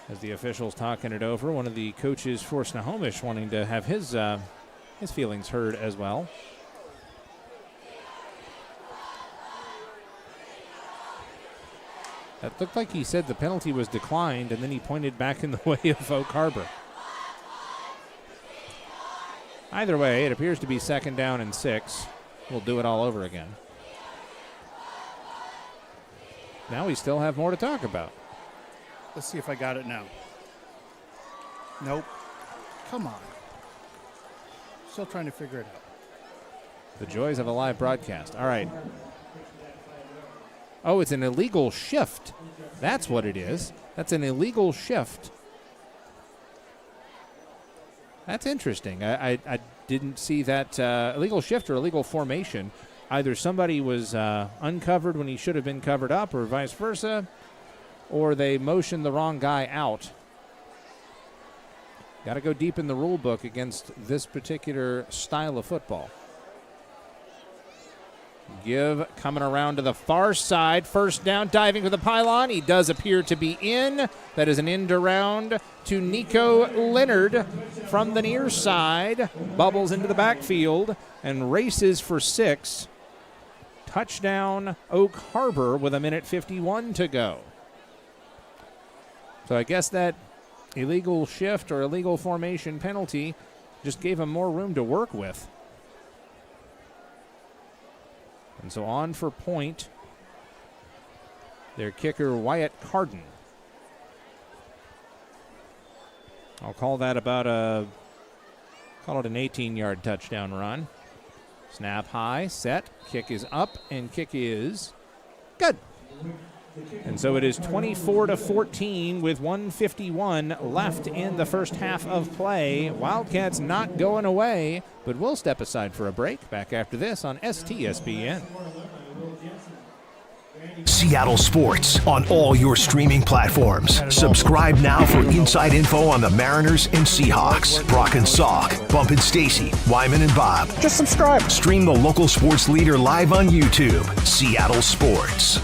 As the officials talking it over, one of the coaches for Snohomish wanting to have his feelings heard as well. That looked like he said the penalty was declined, and then he pointed back in the way of Oak Harbor. Either way, it appears to be 2nd down and 6. We'll do it all over again. Now we still have more to talk about. Let's see if I got it now. Nope. Come on. Still trying to figure it out. The joys of a live broadcast. All right. Oh, it's an illegal shift. That's what it is. That's an illegal shift. That's interesting. I didn't see that illegal shift or illegal formation. Either somebody was uncovered when he should have been covered up or vice versa, or they motioned the wrong guy out. Got to go deep in the rule book against this particular style of football. Give coming around to the far side. First down, diving for the pylon. He does appear to be in. That is an end around to Nico Leonard from the near side. Bubbles into the backfield and races for 6. Touchdown, Oak Harbor with 1:51 to go. So I guess that illegal shift or illegal formation penalty just gave him more room to work with. And so on for point, their kicker, Wyatt Carden. I'll call that about an 18-yard touchdown run. Snap high, set, kick is up, and kick is good. And so it is 24-14 with 1:51 left in the first half of play. Wildcats not going away, but we'll step aside for a break. Back after this on STSPN. Seattle Sports on all your streaming platforms. Subscribe now for inside info on the Mariners and Seahawks. Brock and Salk, Bump and Stacy, Wyman and Bob. Just subscribe. Stream the local sports leader live on YouTube. Seattle Sports.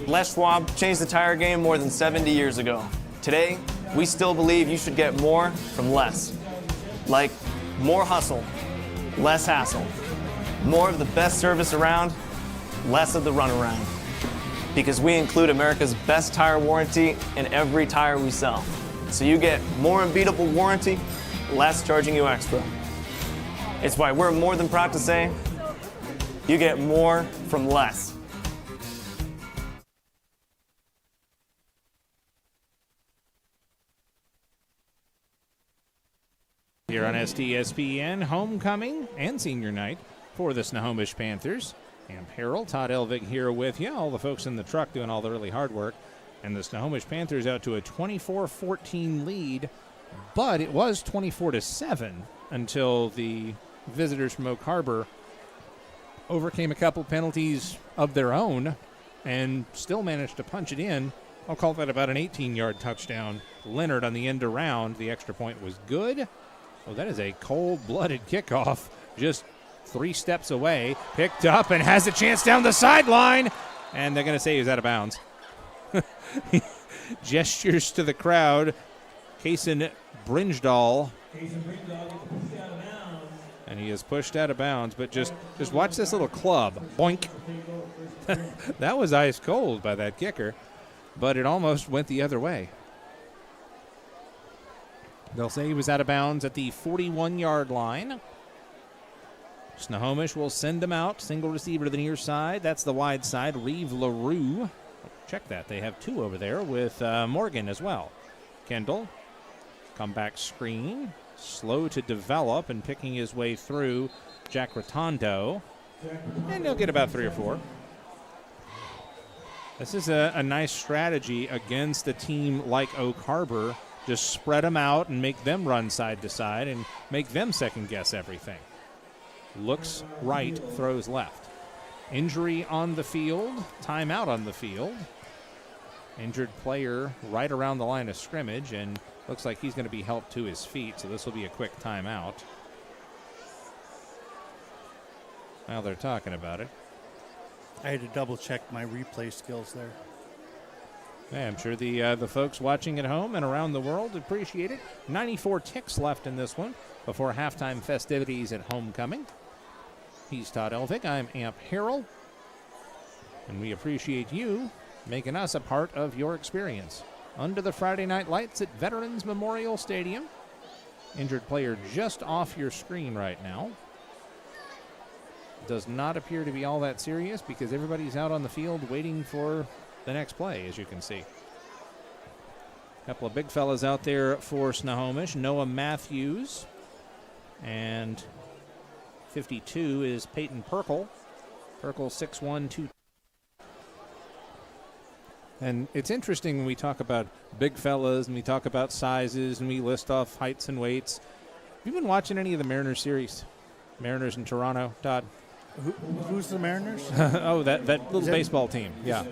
Les Schwab changed the tire game more than 70 years ago. Today, we still believe you should get more from less. Like more hustle, less hassle. More of the best service around, less of the runaround. Because we include America's best tire warranty in every tire we sell. So you get more unbeatable warranty, less charging you extra. It's why we're more than proud to say, you get more from less. Here on STSPN, homecoming and senior night for the Snohomish Panthers. Amp Harrell, Todd Elvig here with you. All the folks in the truck doing all the really hard work. And the Snohomish Panthers out to a 24-14 lead, but it was 24-7 until the visitors from Oak Harbor overcame a couple penalties of their own and still managed to punch it in. I'll call that about an 18-yard touchdown. Leonard on the end around. The extra point was good. Oh, that is a cold-blooded kickoff. Just 3 steps away. Picked up and has a chance down the sideline. And they're going to say he was out of bounds. He gestures to the crowd. Kaysen Brindahl. And he is pushed out of bounds. But just watch this little club. Boink. That was ice cold by that kicker. But it almost went the other way. They'll say he was out of bounds at the 41-yard line. Snohomish will send him out. Single receiver to the near side. That's the wide side. Reeve LaRue. Check that. They have 2 over there with Morgan as well. Kendall. Comeback screen. Slow to develop and picking his way through Jack Rotondo. And he'll get about 3 or 4. This is a nice strategy against a team like Oak Harbor. Just spread them out and make them run side to side and make them second-guess everything. Looks right, throws left. Injury on the field, timeout on the field. Injured player right around the line of scrimmage, and looks like he's going to be helped to his feet, so this will be a quick timeout. Now they're talking about it. I had to double-check my replay skills there. Yeah, I'm sure the folks watching at home and around the world appreciate it. 94 ticks left in this one before halftime festivities at homecoming. He's Todd Elvig. I'm Amp Harrell. And we appreciate you making us a part of your experience. Under the Friday night lights at Veterans Memorial Stadium. Injured player just off your screen right now. Does not appear to be all that serious because everybody's out on the field waiting for the next play, as you can see. A couple of big fellas out there for Snohomish. Noah Matthews. And 52 is Peyton Perkle. Perkle 6'1", 2. And it's interesting when we talk about big fellas and we talk about sizes and we list off heights and weights. Have you been watching any of the Mariners series? Mariners in Toronto, Todd? Who's the Mariners? Oh, that little baseball team. Yeah.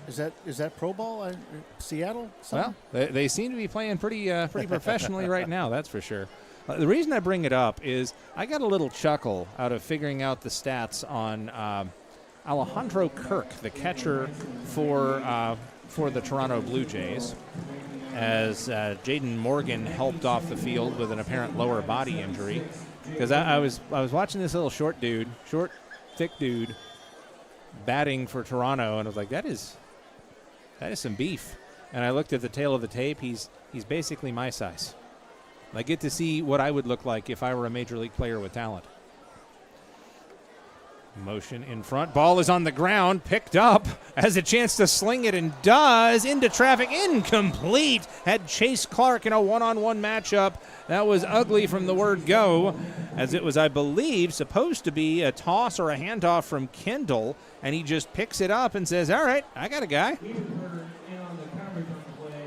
Is that pro ball? Seattle? Something? Well, they seem to be playing pretty professionally right now. That's for sure. The reason I bring it up is I got a little chuckle out of figuring out the stats on Alejandro Kirk, the catcher for the Toronto Blue Jays, as Jaden Morgan helped off the field with an apparent lower body injury. Because I was watching this little short, thick dude, batting for Toronto, and I was like, that is some beef. And I looked at the tail of the tape. He's basically my size. I get to see what I would look like if I were a major league player with talent. Motion in front. Ball is on the ground. Picked up. Has a chance to sling it and does. Into traffic. Incomplete. Had Chase Clark in a one-on-one matchup. That was ugly from the word go, as it was, I believe, supposed to be a toss or a handoff from Kendall, and he just picks it up and says, all right, I got a guy.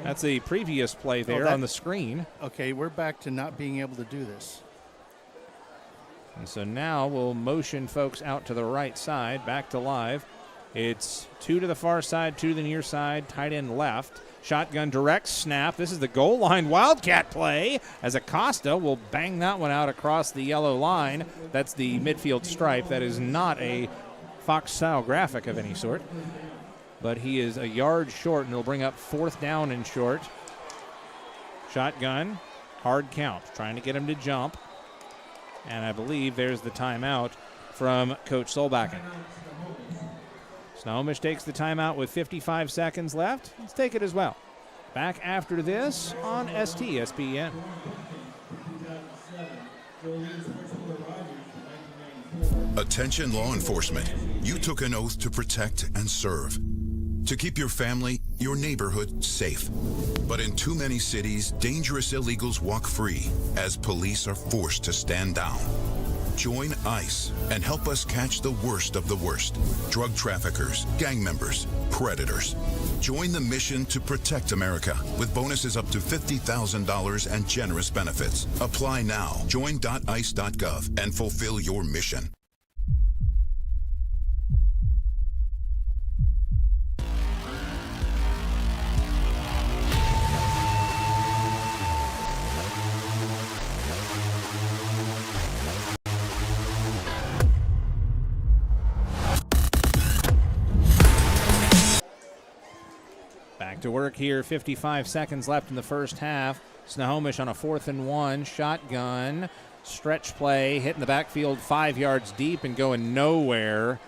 That's the previous play there on the screen. Okay, we're back to not being able to do this. And so now we'll motion folks out to the right side, back to live. It's 2 to the far side, 2 to the near side, tight end left. Shotgun direct snap. This is the goal line Wildcat play as Acosta will bang that one out across the yellow line. That's the midfield stripe. That is not a Fox-style graphic of any sort. But he is a yard short, and it'll bring up 4th down and short. Shotgun, hard count, trying to get him to jump. And I believe there's the timeout from Coach Solbakken. Snohomish takes the timeout with 55 seconds left. Let's take it as well. Back after this on STSPN. Attention law enforcement. You took an oath to protect and serve. To keep your family, your neighborhood safe. But in too many cities, dangerous illegals walk free as police are forced to stand down. Join ICE and help us catch the worst of the worst. Drug traffickers, gang members, predators. Join the mission to protect America with bonuses up to $50,000 and generous benefits. Apply now. Join.ice.gov and fulfill your mission. Back to work here, 55 seconds left in the first half. Snohomish on a 4th and 1, shotgun, stretch play, hitting the backfield 5 yards deep and going nowhere.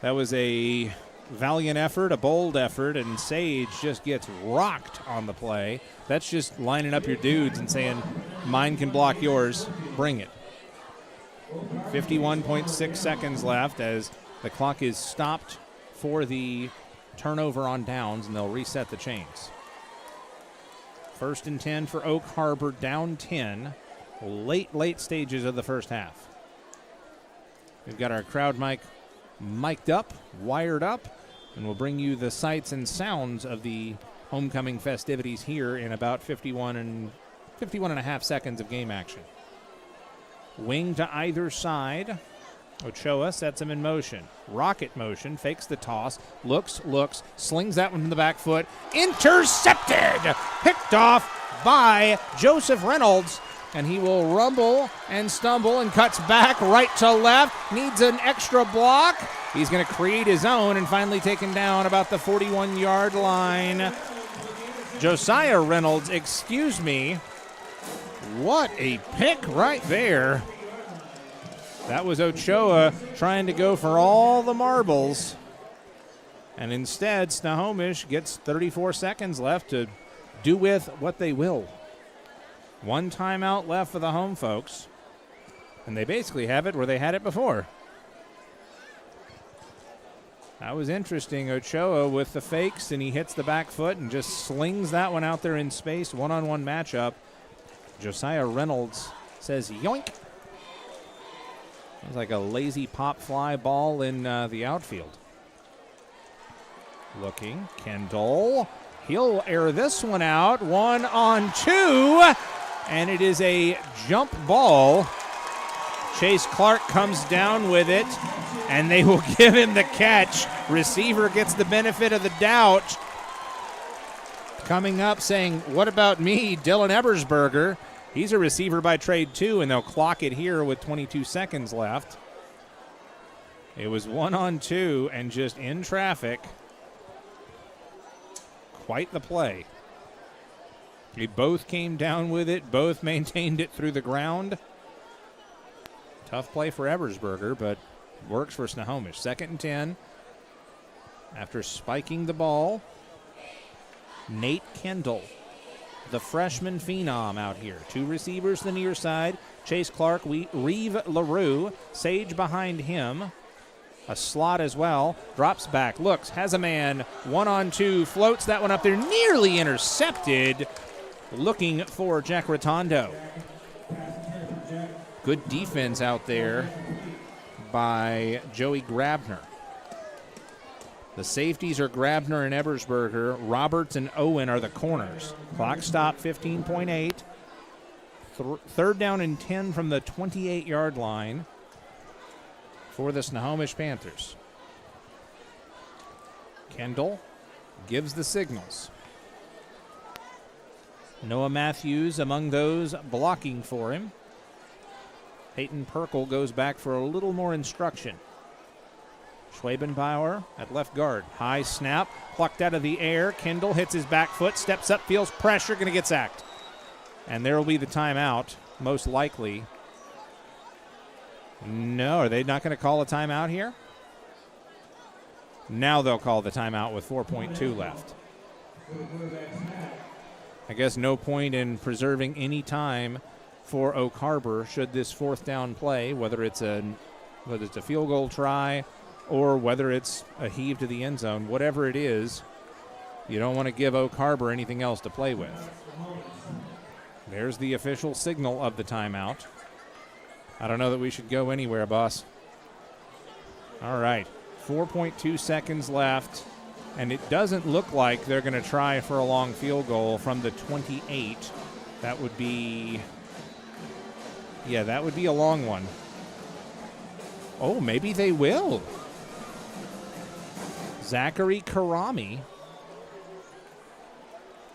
That was a valiant effort, a bold effort, and Sage just gets rocked on the play. That's just lining up your dudes and saying, mine can block yours, bring it. 51.6 seconds left as the clock is stopped for the turnover on downs, and they'll reset the chains. 1st and 10 for Oak Harbor, down 10. Late stages of the first half. We've got our crowd mic mic'd up, wired up, and we'll bring you the sights and sounds of the homecoming festivities here in about 51 and a half seconds of game action. Wing to either side. Ochoa sets him in motion. Rocket motion, fakes the toss, looks, slings that one from the back foot. Intercepted! Picked off by Joseph Reynolds. And he will rumble and stumble and cuts back right to left. Needs an extra block. He's going to create his own and finally taken down about the 41-yard line. Josiah Reynolds, excuse me. What a pick right there. That was Ochoa trying to go for all the marbles. And instead, Snohomish gets 34 seconds left to do with what they will. 1 timeout left for the home folks. And they basically have it where they had it before. That was interesting. Ochoa with the fakes, and he hits the back foot and just slings that one out there in space. One-on-one matchup. Josiah Reynolds says yoink. It's like a lazy pop fly ball in the outfield. Looking, Kendall. He'll air this one out. 1-on-2, and it is a jump ball. Chase Clark comes down with it, and they will give him the catch. Receiver gets the benefit of the doubt. Coming up saying, what about me, Dylan Ebersberger? He's a receiver by trade too, and they'll clock it here with 22 seconds left. It was 1-on-2 and just in traffic. Quite the play. They both came down with it, both maintained it through the ground. Tough play for Ebersberger, but works for Snohomish. 2nd and 10. After spiking the ball, Nate Kendall, the freshman phenom out here. 2 receivers to the near side. Chase Clark, Reeve LaRue, Sage behind him. A slot as well. Drops back, looks, has a man. 1-on-2, floats that one up there, nearly intercepted. Looking for Jack Rotondo. Good defense out there by Joey Grabner. The safeties are Grabner and Ebersberger. Roberts and Owen are the corners. Clock stop, 15.8. 3rd down and 10 from the 28-yard line for the Snohomish Panthers. Kendall gives the signals. Noah Matthews among those blocking for him. Peyton Perkle goes back for a little more instruction. Schwabenbauer at left guard. High snap, plucked out of the air. Kendall hits his back foot, steps up, feels pressure, going to get sacked. And there will be the timeout, most likely. No, are they not going to call a timeout here? Now they'll call the timeout with 4.2 left. I guess no point in preserving any time for Oak Harbor should this 4th down play, whether it's a field goal try or whether it's a heave to the end zone, whatever it is, you don't want to give Oak Harbor anything else to play with. There's the official signal of the timeout. I don't know that we should go anywhere, boss. All right, 4.2 seconds left, and it doesn't look like they're going to try for a long field goal from the 28. That would be... Yeah, that would be a long one. Oh, maybe they will. Zachary Karami.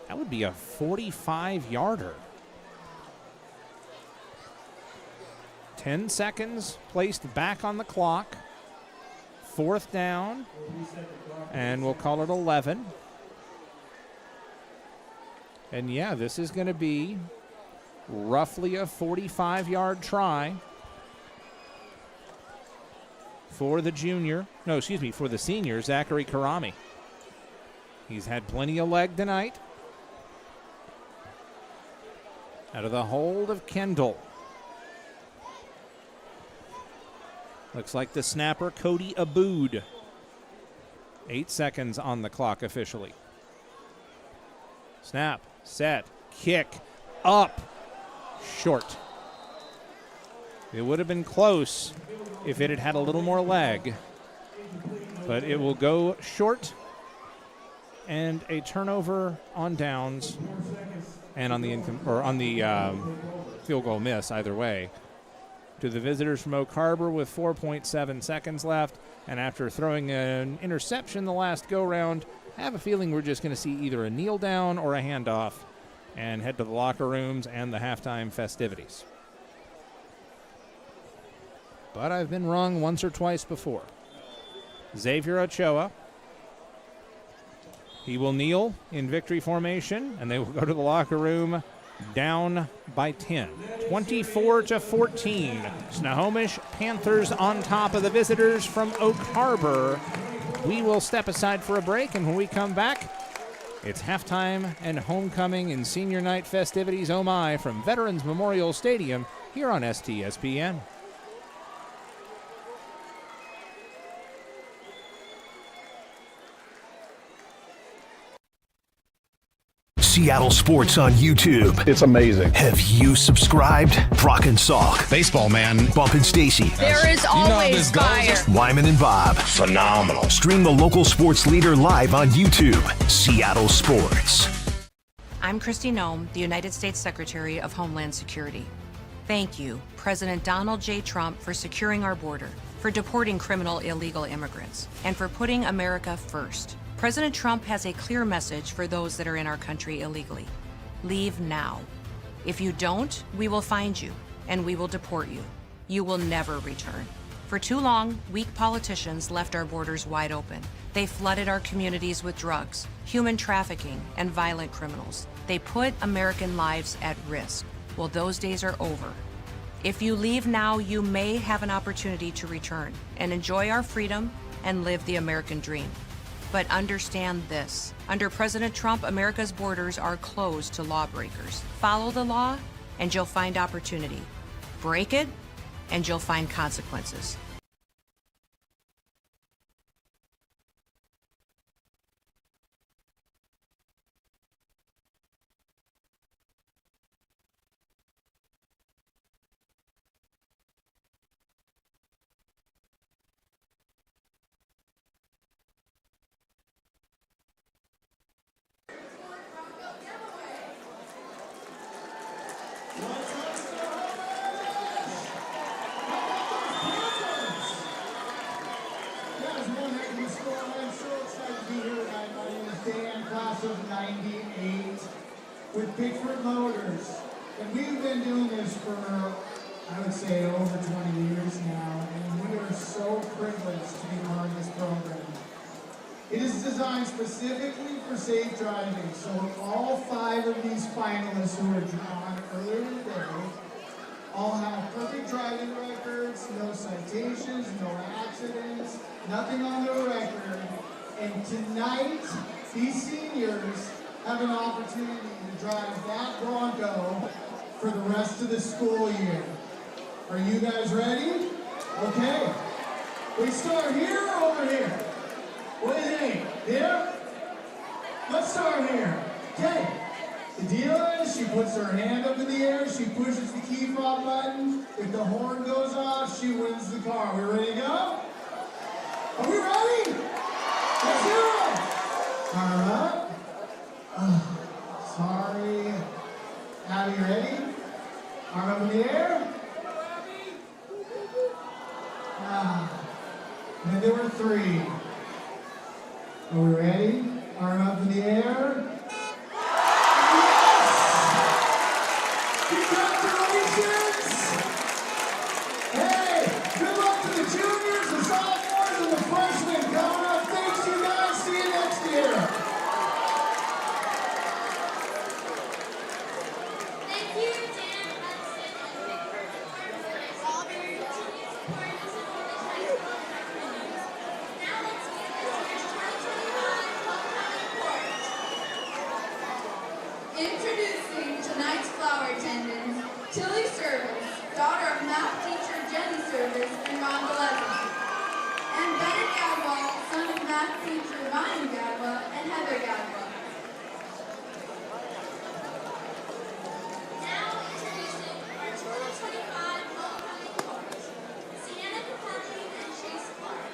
That would be a 45-yarder. 10 seconds placed back on the clock. 4th down. And we'll call it 11. And yeah, this is going to be roughly a 45-yard try for the for the senior, Zachary Karami. He's had plenty of leg tonight. Out of the hold of Kendall. Looks like the snapper, Cody Abood. 8 seconds on the clock officially. Snap, set, kick, up, short. It would have been close if it had had a little more leg, but it will go short and a turnover on downs and on the field goal miss either way to the visitors from Oak Harbor with 4.7 seconds left. And after throwing an interception the last go-round, I have a feeling we're just going to see either a kneel down or a handoff and head to the locker rooms and the halftime festivities. But I've been wrong once or twice before. Xavier Ochoa. He will kneel in victory formation, and they will go to the locker room down by 10. 24-14. Snohomish Panthers on top of the visitors from Oak Harbor. We will step aside for a break, and when we come back, it's halftime and homecoming and senior night festivities, oh my, from Veterans Memorial Stadium here on STSPN. Seattle sports on YouTube. It's amazing. Have you subscribed? Brock and Salk. Baseball, man. Bump and Stacy. There is always fire. Wyman and Bob. Phenomenal. Stream the local sports leader live on YouTube. Seattle Sports. I'm Kristi Noem, the United States Secretary of Homeland Security. Thank you, President Donald J. Trump, for securing our border, for deporting criminal illegal immigrants, and for putting America first. President Trump has a clear message for those that are in our country illegally. Leave now. If you don't, we will find you, and we will deport you. You will never return. For too long, weak politicians left our borders wide open. They flooded our communities with drugs, human trafficking, and violent criminals. They put American lives at risk. Well, those days are over. If you leave now, you may have an opportunity to return and enjoy our freedom and live the American dream. But understand this. Under President Trump, America's borders are closed to lawbreakers. Follow the law, and you'll find opportunity. Break it, and you'll find consequences. Of 98 with Bigfoot Motors, and we've been doing this for, I would say, over 20 years now, and we are so privileged to be part of this program. It is designed specifically for safe driving, so all 5 of these finalists who were drawn earlier today all have perfect driving records, no citations, no accidents, nothing on their record, and tonight, these seniors have an opportunity to drive that Bronco for the rest of the school year. Are you guys ready? Okay. We start here or over here? What do you think? Here? Let's start here. Okay. The deal is she puts her hand up in the air, she pushes the key fob button. If the horn goes off, she wins the car. We ready to go? Are we ready? Let's do it! All right. Sorry. Abby, ready? Arm up in the air. And there were 3. Are we ready? Arm up in the air. Yes! Congratulations! Hey, good luck to the juniors, the sophomores, and the freshmen coming up. Thanks, you guys. See you next year. Introducing tonight's flower attendants, Tilly Service, daughter of math teacher Jenny Service and Ron Gillespie, and Bennett Gadwa, son of math teacher Ryan Gadwa and Heather Gadwa. Now introducing our 2025 homecoming court, Sienna Capelli and Chase Clark.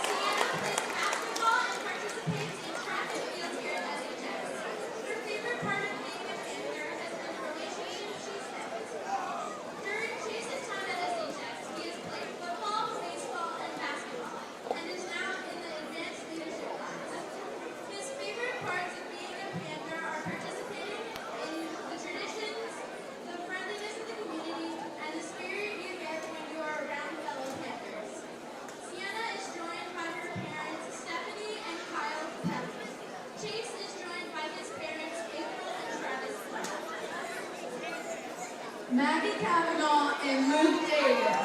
Sienna plays basketball and participates in track and field here at SHS. Her favorite part of being a Panther has been the relationship she's had. During Chase's time at SHS, he has played football, baseball, and basketball, and is now in the advanced leadership class. His favorite parts of being a Panther are participating in the traditions, the friendliness of the community, and the spirit you get when you are around fellow Panthers. Sienna is joined by her parents, Stephanie and Kyle Capelli. Chase is joined by his parents, April and Travis Clark. Maggie Kavanaugh and Luke Davis.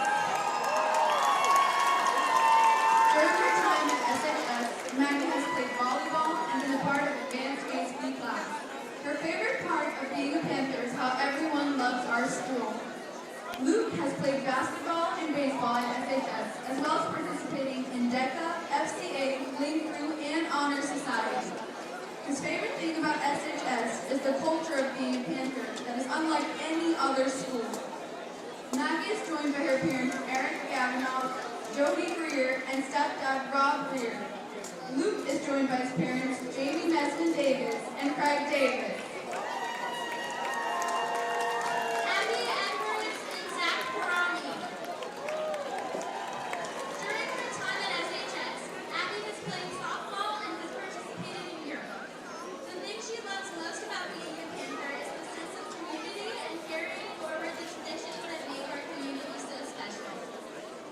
During her time at SHS, Maggie has played volleyball and been a part of advanced baseball class. Her favorite part of being a Panther is how everyone loves our school. Luke has played basketball and baseball at SHS, as well as participating in DECA, FCA, Link Crew, and Honor Society. His favorite thing about SHS is the culture of being a Panther that is unlike any other school. Maggie is joined by her parents Eric Gavinoff, Jody Greer, and stepdad Rob Greer. Luke is joined by his parents Jamie Mesman Davis and Craig Davis. Abby Edwards and Zach Karami. During her time at SHS, Abby has played softball and has participated in Europe. The thing she loves most about being a Panther is the sense of community and carrying forward the traditions that make our community so special.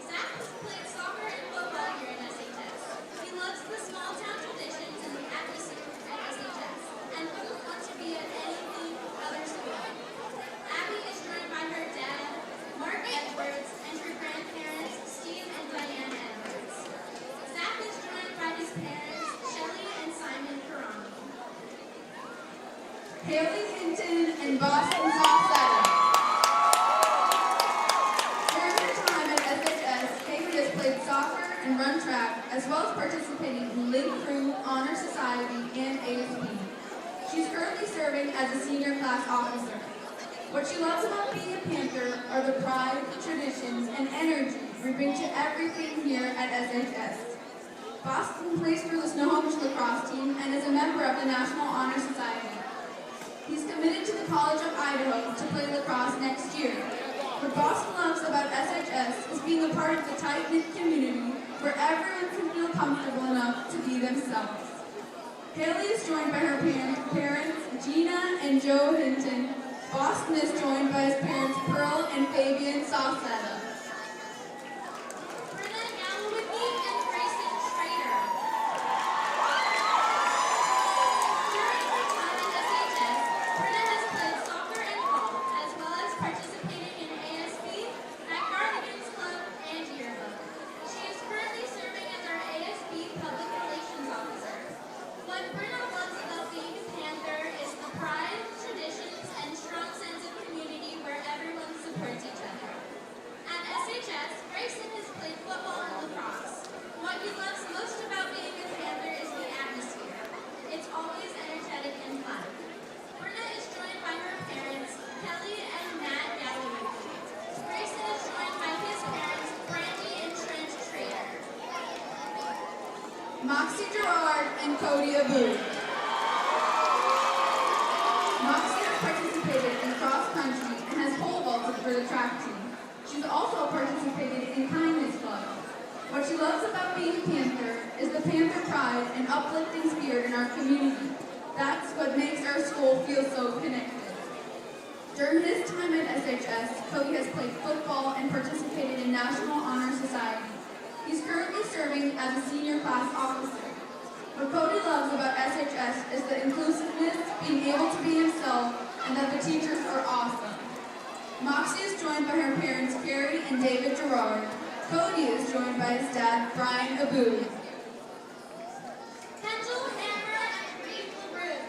Zach has played soccer and football here at SHS. He loves the small town traditions and the atmosphere at SHS, and wouldn't want to be at anything other school. Abby is joined by her dad, Mark Edwards, and her grandparents, Steve and Diane Edwards. Zach is joined by his parents, Shelley and Simon Karami. Haley Hinton and Boston Salcedo. During her time at SHS, Haley has played soccer and run track, as well as participating in Link Crew, Honor Society, and ASP. She's currently serving as a senior class officer. What she loves about being a Panther are the pride, traditions, and energy we bring to everything here at SHS. Boston plays for the Snohomish lacrosse team and is a member of the National Honor Society. He's committed to the College of Idaho to play lacrosse next year. What Boston loves about SHS is being a part of the tight-knit community where everyone can feel comfortable enough to be themselves. Haley is joined by her parents, Gina and Joe Hinton. Boston is joined by his parents, Pearl and Fabian Salcedo. Brenna Gallowicki and Grayson Schrader. During her time at SHS, Brenna has played soccer and golf, as well as participating in ASB, Guardians Club, and Yearbook. She is currently serving as our ASB Public Relations Officer. What Brenna loves about being a Panther is the pride, traditions, and strong sense of community where everyone supports each other. At SHS, Grayson has played football and lacrosse. What he loves most about being a Panther is the atmosphere. It's always energetic and fun. Brenna is joined by her parents, Kelly and Matt Gallowicki. Grayson is joined by his parents, Brandy and Trent Trader. Moxie Gerard and Cody Abu. Moxie has participated in cross country and has pole vaulted for the track team. She's also participated in Kindness Club. What she loves about being a Panther is the Panther pride and uplifting spirit in our community. That's what makes our school feel so connected. During his time at SHS, Cody has played football and participated in National Honor Society. He's currently serving as a senior class officer. What Cody loves about SHS is the inclusiveness, being able to be himself, and that the teachers are awesome. Moxie is joined by her parents, Carrie and David Gerard. Cody is joined by his dad, Brian Abu. Kendall Hammer and Reeve LaRue.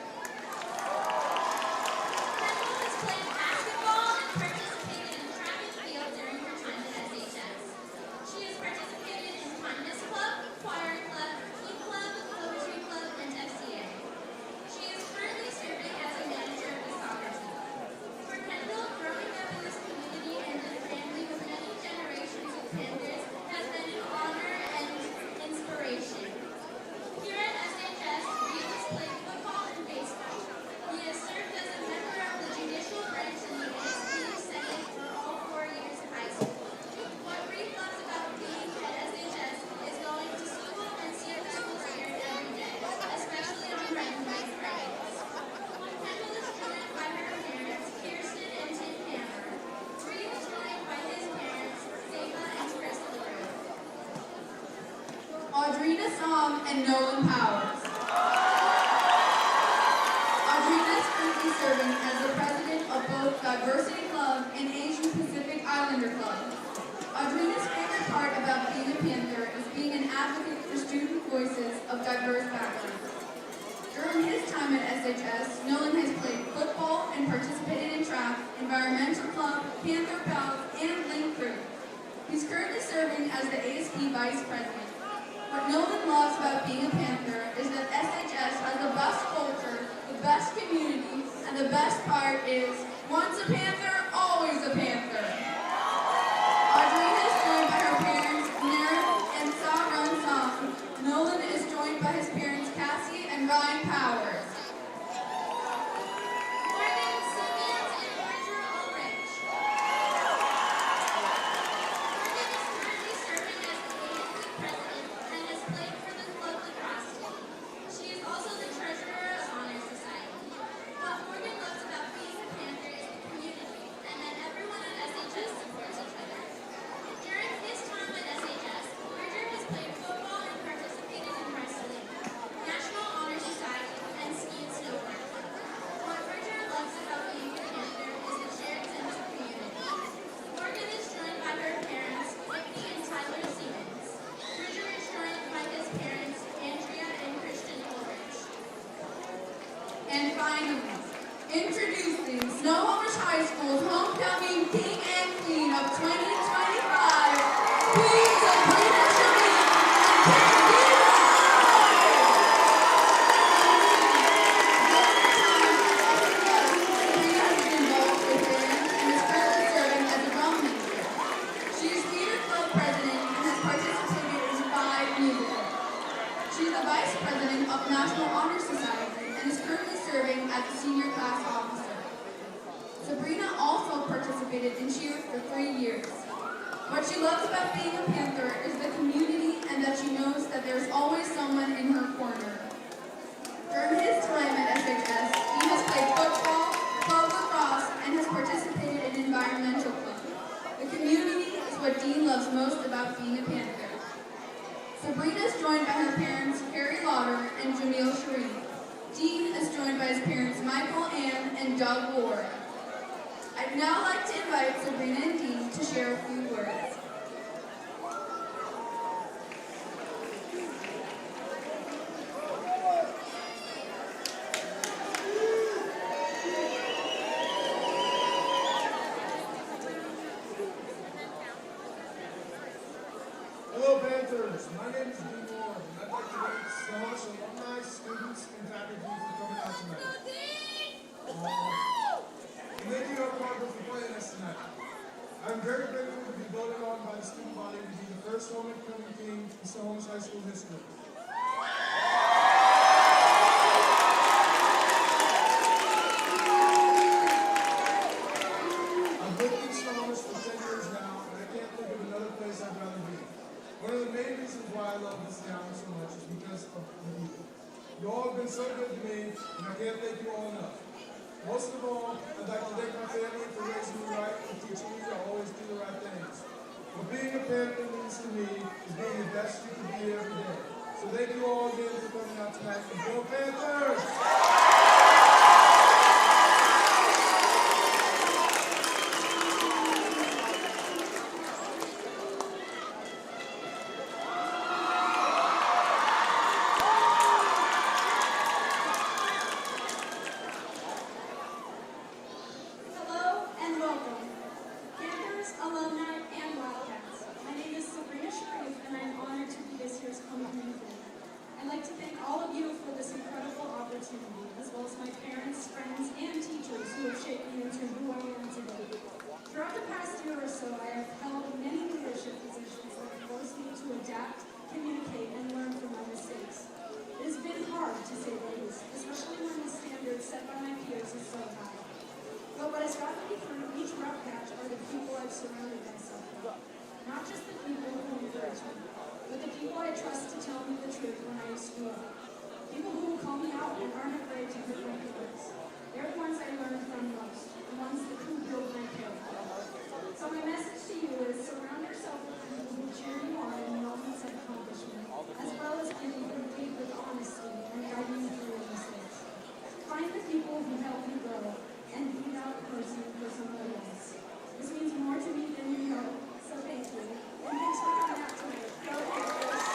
Kendall has played basketball and participated in track and field during her time at SHS. She has participated in Kindness Club, Choir Club, Key Club, Poetry Club, and FCA. She is currently serving as a manager of the soccer team. For Kendall, growing up in this community and in a family with many generations of Panthers has been an honor and inspiration. Here at SHS, Reeve has played football and baseball. He has served as a member of the judicial branch in the ASB Senate for all 4 years of high school. What Reeve loves about being at SHS is going to school and seeing the school spirit every day, especially on recognized Fridays. Kendall is joined by her parents, Kirsten and Tim Hammer. Reeve is joined by his parents, Zeba and Chris LaRue. Audrina Song and Nolan Powers. Audrina is currently serving as the president of both Diversity Club and Asian Pacific Islander Club. Audrina's favorite part about being a Panther is being an advocate for student voices of diverse backgrounds. During his time at SHS, Nolan has played football and participated in track, environmental club, Panther Pals, and Link Crew. He's currently serving as the ASP vice president. What no one loves about being a Panther is that SHS has the best culture, the best community, and the best part is, once a Panther, always a Panther. Audrina is joined by her parents, Nerd and Sa-Run Song. Nolan is joined by his parents, Cassie and Ryan Powers. And finally, introducing Snohomish High School's homecoming king and queen of 2025, Queen Sabrina Sharif Sabrina has been involved with bands and is currently serving as a drum major. She is theater club president and has participated in 5 musicals. She is the vice president of National Honor Society and is currently serving as a senior class officer. Sabrina also participated in cheer for 3 years. What she loves about being a Panther is the community and that she knows that there's always someone in her corner. During his time at SHS, he has played football, club lacrosse, and has participated in environmental club. The community is what Dean loves most about being a Panther. Sabrina is joined by her parents, Carrie Lauder and Jamil Sharif. Dean is joined by his parents, Michael Ann and Doug Ward. I'd now like to invite Sabrina and Dean to share a few words. Hello, Panthers. My name is Dean Ward, and I'd like to thank Snohomish alumni, students, and faculty for coming out tonight. And thank you, our partners, for playing us tonight. I'm very grateful to be voted on by the student body to be the first homecoming king in Snohomish High School history. I've lived in Snohomish for 10 years now, and I can't think of another place I'd rather be. One of the main reasons why I love this town so much is because of the people. You all have been so good to me, and I can't thank you all enough. Most of all, I'd like to thank my family for raising me right and teaching me to always do the right things. What being a Panther means to me is being the best you can be every day. So thank you all again for coming out tonight, and go Panthers! Hello and welcome, Panthers, alumni, and Wildcats. My name is Sabrina Sharif, and I'm honored to be this year's homecoming queen. I'd like to thank all of you for this incredible opportunity, as well as my parents, friends, and teachers who have shaped me into who I am today. Throughout the past year or so, I have held many leadership positions that have forced me to adapt, communicate, and learn from my mistakes. It has been hard, to say the least, especially when the standard set by my peers is so high. But what has gotten me through each rough patch are the people I've surrounded myself with. Not just the people who encourage me, but the people I trust to tell me the truth when I screw up. People who will call me out and aren't afraid to hurt my feelings. They're the ones I learn from most, the ones who build my character. So my message to you is surround yourself with people who cheer you on in moments of accomplishment, as well as people who lead with honesty and guide you through your mistakes. Find the people who help you grow and be that person for somebody else. This means more to me than you know, so thank you. And thanks for coming out tonight. Go Panthers!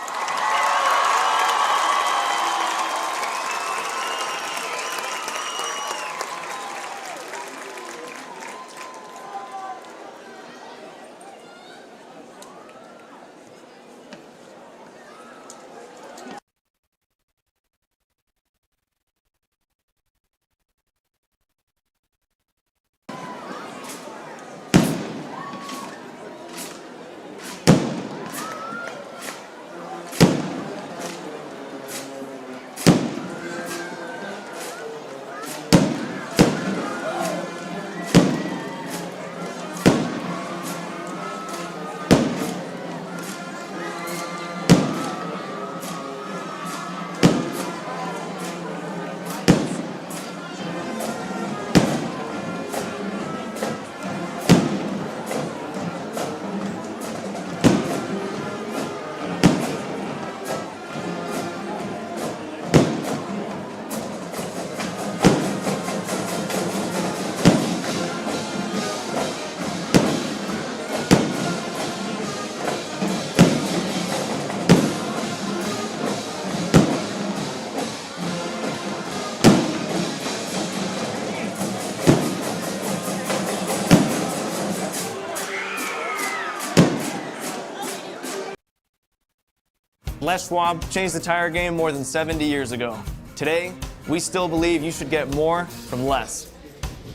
Les Schwab changed the tire game more than 70 years ago. Today, we still believe you should get more from less.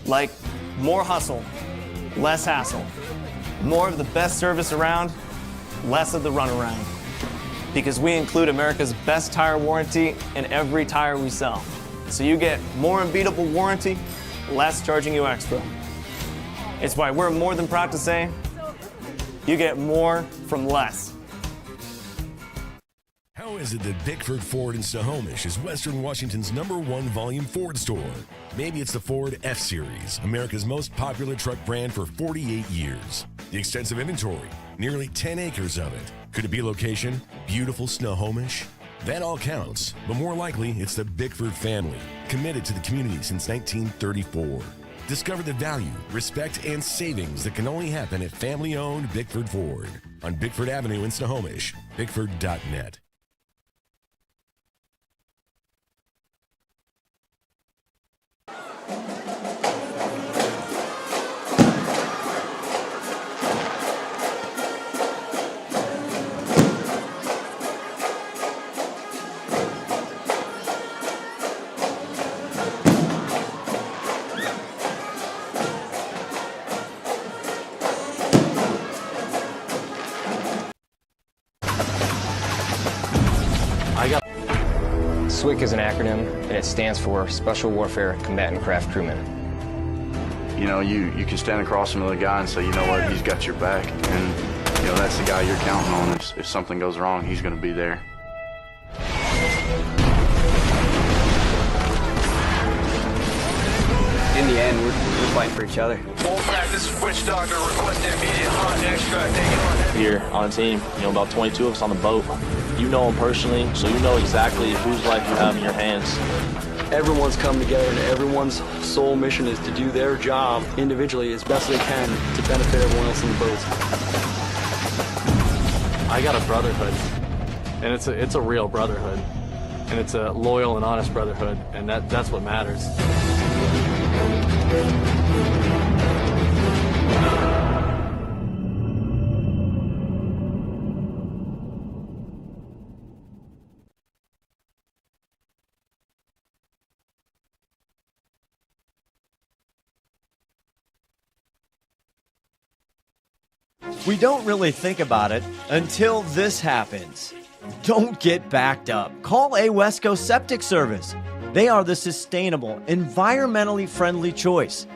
Like more hustle, less hassle. More of the best service around, less of the runaround. Because we include America's best tire warranty in every tire we sell. So you get more unbeatable warranty, less charging you extra. It's why we're more than proud to say, you get more from less. How is it that Bickford Ford in Snohomish is Western Washington's #1 volume Ford store? Maybe it's the Ford F-Series, America's most popular truck brand for 48 years. The extensive inventory, nearly 10 acres of it. Could it be location? Beautiful Snohomish? That all counts, but more likely it's the Bickford family, committed to the community since 1934. Discover the value, respect, and savings that can only happen at family-owned Bickford Ford on Bickford Avenue in Snohomish, bickford.net. SWCC is an acronym, and it stands for Special Warfare Combatant Craft Crewman. You know, you can stand across from the guy and say, you know what, he's got your back, and you know that's the guy you're counting on. If something goes wrong, he's going to be there. In the end, we're fighting for each other. Full practice, Witch Doctor, requesting immediate hot extract, take it on. Here on the team, about 22 of us on the boat. You know them personally, so you know exactly whose life you have in your hands. Everyone's come together, and everyone's sole mission is to do their job individually as best they can to benefit everyone else in the boat. I got a brotherhood, and it's a real brotherhood, and it's a loyal and honest brotherhood, and that's what matters. We don't really think about it until this happens. Don't get backed up. Call a Wesco Septic Service. They are the sustainable, environmentally friendly choice.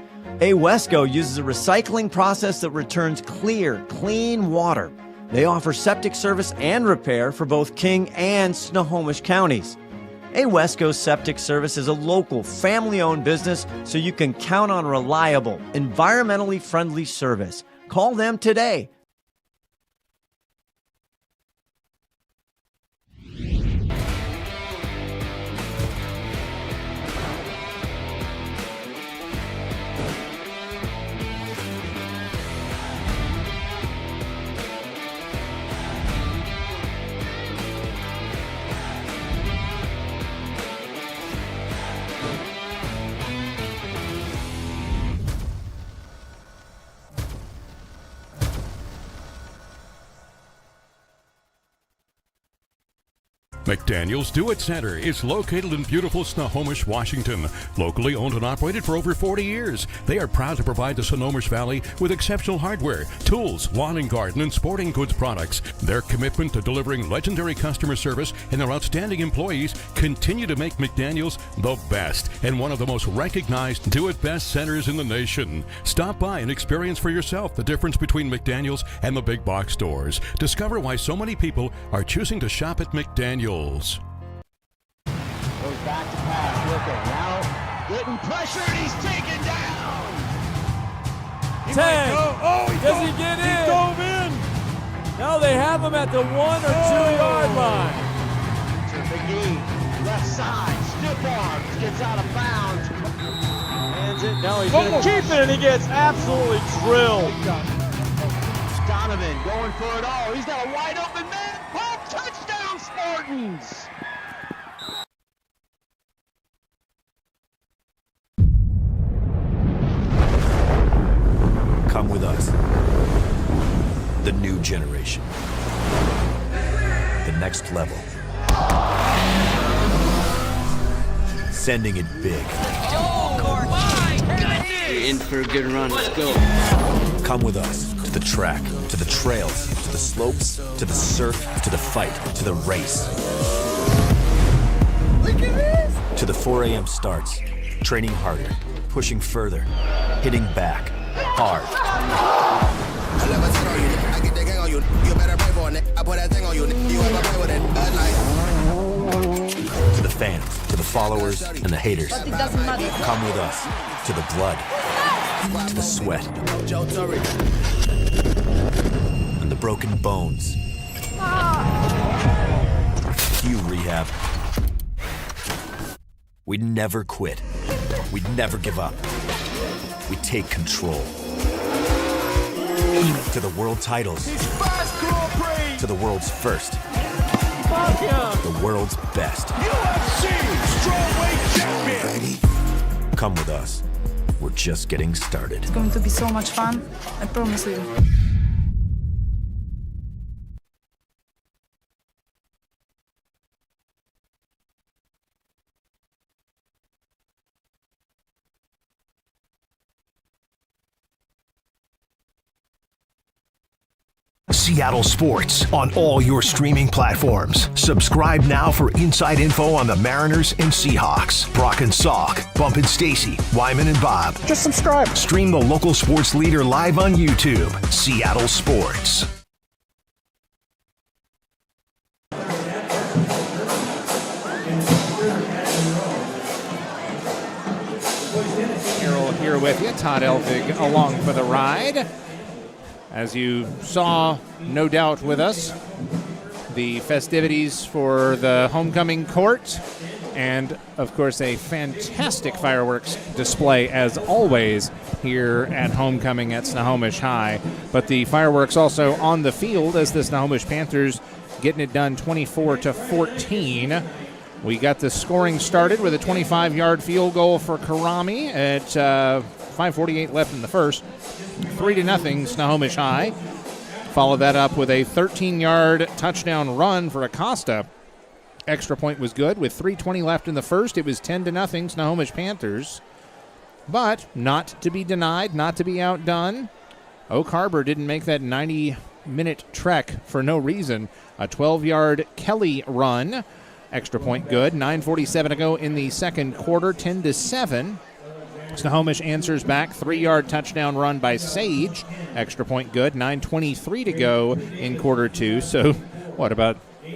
A Wesco uses a recycling process that returns clear, clean water. They offer septic service and repair for both King and Snohomish counties. A Wesco Septic Service is a local, family-owned business, so you can count on reliable, environmentally friendly service. Call them today. McDaniel's Do-It Center is located in beautiful Snohomish, Washington. Locally owned and operated for over 40 years, they are proud to provide the Snohomish Valley with exceptional hardware, tools, lawn and garden, and sporting goods products. Their commitment to delivering legendary customer service and their outstanding employees continue to make McDaniel's the best and one of the most recognized Do-It-Best centers in the nation. Stop by and experience for yourself the difference between McDaniel's and the big box stores. Discover why so many people are choosing to shop at McDaniel's. Goes back to pass, looking, now getting pressure, and he's taken down. 10. Does he get in? He dove in. Now they have him at the 1 or 2 yard line. To McGee, left side, stiff arms, gets out of bounds. Hands it. Now he's going to keep it, and he gets absolutely drilled. Donovan going for it all. He's got a wide open man. Pump, touchdown, Spartans. Come with us. The new generation. The next level. Sending it big. You're in for a good run. Let's go. Come with us to the track, to the trails, to the slopes, to the surf, to the fight, to the race. Look at this. To the 4 a.m. starts, training harder, pushing further, hitting back, hard. To the fans, to the followers, and the haters. But it doesn't matter. Come with us to the blood, to the sweat, and the broken bones. You rehab. We'd never quit. We'd never give up. We take control. To the world titles. To the world's first. The world's best. UFC strawweight champion. Come with us. We're just getting started. It's going to be so much fun. I promise you. Seattle Sports on all your streaming platforms. Subscribe now for inside info on the Mariners and Seahawks. Brock and Salk, Bump and Stacy, Wyman and Bob. Just subscribe. Stream the local sports leader live on YouTube. Seattle Sports. Harrell here with you. Todd Elvig along for the ride. As you saw, no doubt with us, the festivities for the homecoming court, and of course a fantastic fireworks display as always here at homecoming at Snohomish High. But the fireworks also on the field as the Snohomish Panthers getting it done 24-14. We got the scoring started with a 25-yard field goal for Karami at 5:48 left in the first. 3-0 Snohomish High. Follow that up with a 13-yard touchdown run for Acosta. Extra point was good. With 3:20 left in the first, it was 10-0 Snohomish Panthers. But not to be denied, not to be outdone. Oak Harbor didn't make that 90-minute trek for no reason. A 12-yard Kelly run. Extra point good. 9:47 to go in the second quarter, 10-7. Snohomish answers back. 3-yard touchdown run by Sage. Extra point good. 9:23 to go in quarter two. So, what, about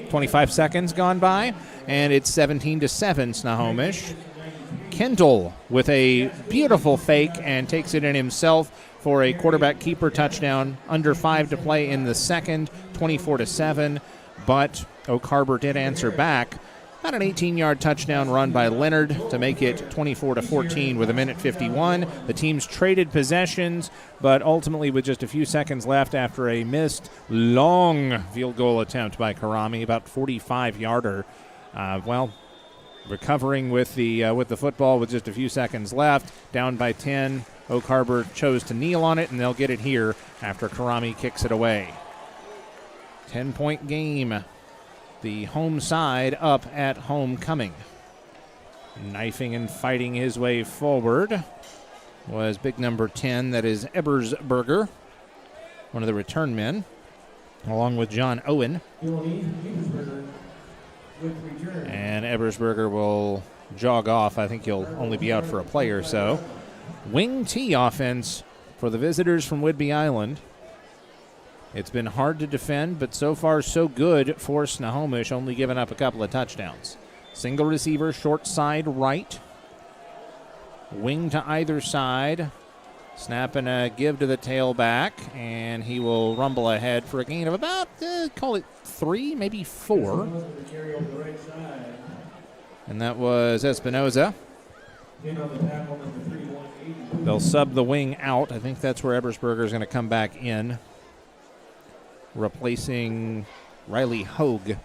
25 seconds gone by? And it's 17-7 Snohomish. Kendall with a beautiful fake and takes it in himself for a quarterback keeper touchdown. Under 5 to play in the second. 24-7. But Oak Harbor did answer back. About an 18-yard touchdown run by Leonard to make it 24-14 with 1:51. The teams traded possessions, but ultimately with just a few seconds left after a missed long field goal attempt by Karami, about 45-yarder. Recovering with the football with just a few seconds left, down by 10. Oak Harbor chose to kneel on it, and they'll get it here after Karami kicks it away. 10-point game. The home side up at homecoming. Knifing and fighting his way forward was big number 10, that is Ebersberger, one of the return men, along with John Owen. And Ebersberger will jog off. I think he'll only be out for a play or so. Wing T offense for the visitors from Whidbey Island. It's been hard to defend, but so far so good for Snohomish, only giving up a couple of touchdowns. Single receiver, short side right. Wing to either side. Snap and a give to the tailback, and he will rumble ahead for a gain of about, call it 3, maybe 4. And that was Espinoza. They'll sub the wing out. I think that's where Ebersberger is going to come back in, replacing Riley Hogue.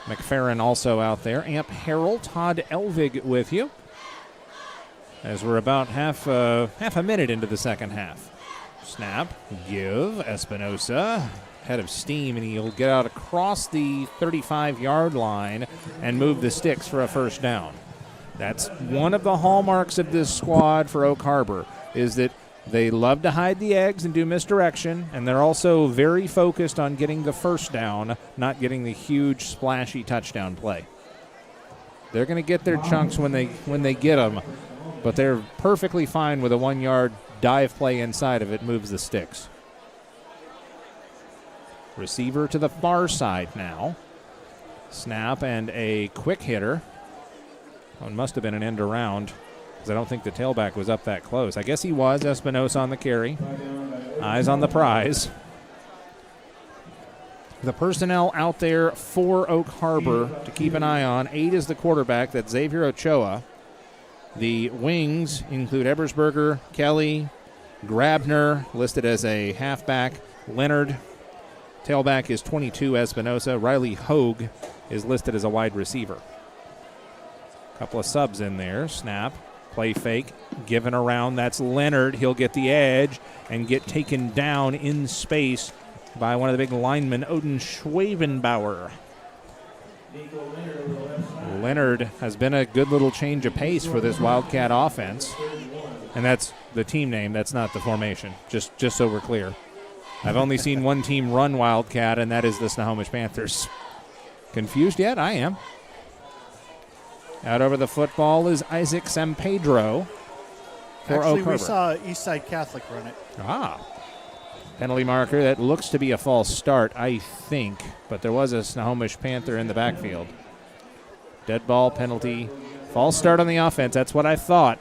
McFerrin also out there. Amp Harrell, Todd Elvig with you, as we're about half a minute into the second half. Snap, give, Espinosa, head of steam, and he'll get out across the 35-yard line and move the sticks for a first down. That's one of the hallmarks of this squad for Oak Harbor, is that they love to hide the eggs and do misdirection, and they're also very focused on getting the first down, not getting the huge, splashy touchdown play. They're going to get their chunks when they get them, but they're perfectly fine with a 1-yard dive play inside of it, moves the sticks. Receiver to the far side now. Snap and a quick hitter. One must have been an end around, because I don't think the tailback was up that close. I guess he was. Espinosa on the carry. Eyes on the prize. The personnel out there for Oak Harbor to keep an eye on. 8 is the quarterback. That's Xavier Ochoa. The wings include Ebersberger, Kelly, Grabner, listed as a halfback, Leonard. Tailback is 22, Espinosa. Riley Hogue is listed as a wide receiver. Couple of subs in there. Snap, play fake, given around. That's Leonard. He'll get the edge and get taken down in space by one of the big linemen, Odin Schwabenbauer. Leonard has been a good little change of pace for this Wildcat offense. And that's the team name. That's not the formation, just so we're clear. I've only seen one team run Wildcat, and that is the Snohomish Panthers. Confused yet? I am. Out over the football is Isaac Sampedro for Actually, Oak Harbor. we saw Eastside Catholic run it. Penalty marker. That looks to be a false start, I think, but there was a Snohomish Panther in the backfield. Dead ball, penalty, false start on the offense. That's what I thought.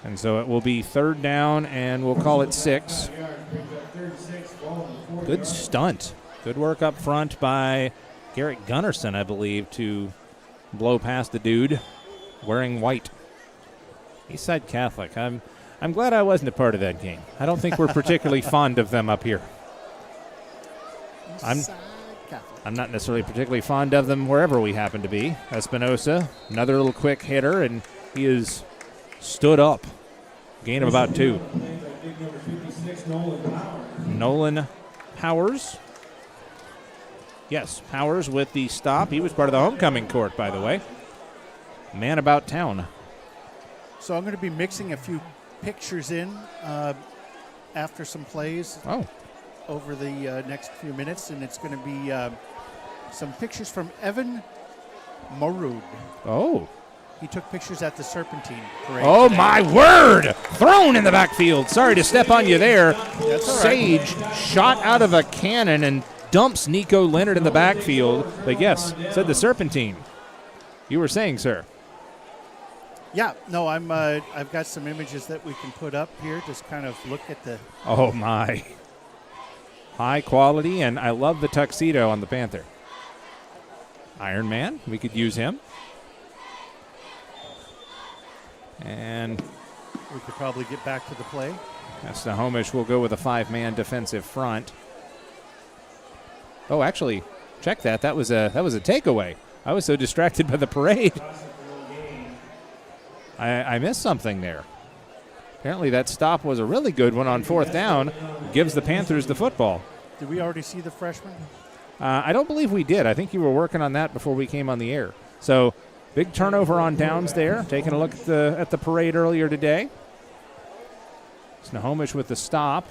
And so it will be third down, and we'll call it 6. Good stunt. Good work up front by Garrett Gunnarsson, I believe, to blow past the dude wearing white. Eastside Catholic. I'm glad I wasn't a part of that game. I don't think we're particularly fond of them up here. I'm not necessarily particularly fond of them wherever we happen to be. Espinosa, another little quick hitter, and he is stood up. Gain of about 2. Nolan Powers. Yes, Powers with the stop. He was part of the homecoming court, by the way. Man about town. So I'm going to be mixing a few pictures in after some plays over the next few minutes, and it's going to be some pictures from Evan Marud. Oh. He took pictures at the Serpentine Parade. Oh, today. my word! Thrown in the backfield. Sorry to step on you there. That's all right. Sage shot out of a cannon and dumps Nico Leonard in the backfield. But yes, said the Serpentine. You were saying, sir. Yeah, no, I've got some images that we can put up here. Just kind of look at the. Oh, my. High quality, and I love the tuxedo on the Panther. Iron Man, we could use him. And we could probably get back to the play. Snohomish will go with a 5-man defensive front. Oh, actually, check that. That was a takeaway. I was so distracted by the parade. I missed something there. Apparently that stop was a really good one on 4th down. Gives the Panthers the football. Did we already see the freshman? I don't believe we did. I think you were working on that before we came on the air. So big turnover on downs there. Taking a look at the parade earlier today. Snohomish with the stop.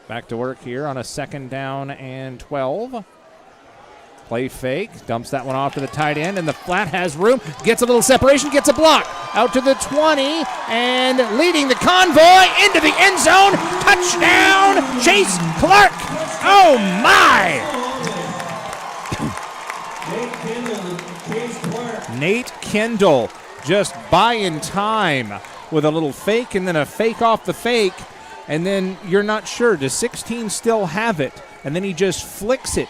Back to work here on a 2nd down and 12. Play fake, dumps that one off to the tight end, and the flat has room. Gets a little separation, gets a block. Out to the 20, and leading the convoy into the end zone. Touchdown, Chase Clark. Oh, my. Nate Kendall just buying time with a little fake and then a fake off the fake, and then you're not sure. Does 16 still have it? And then he just flicks it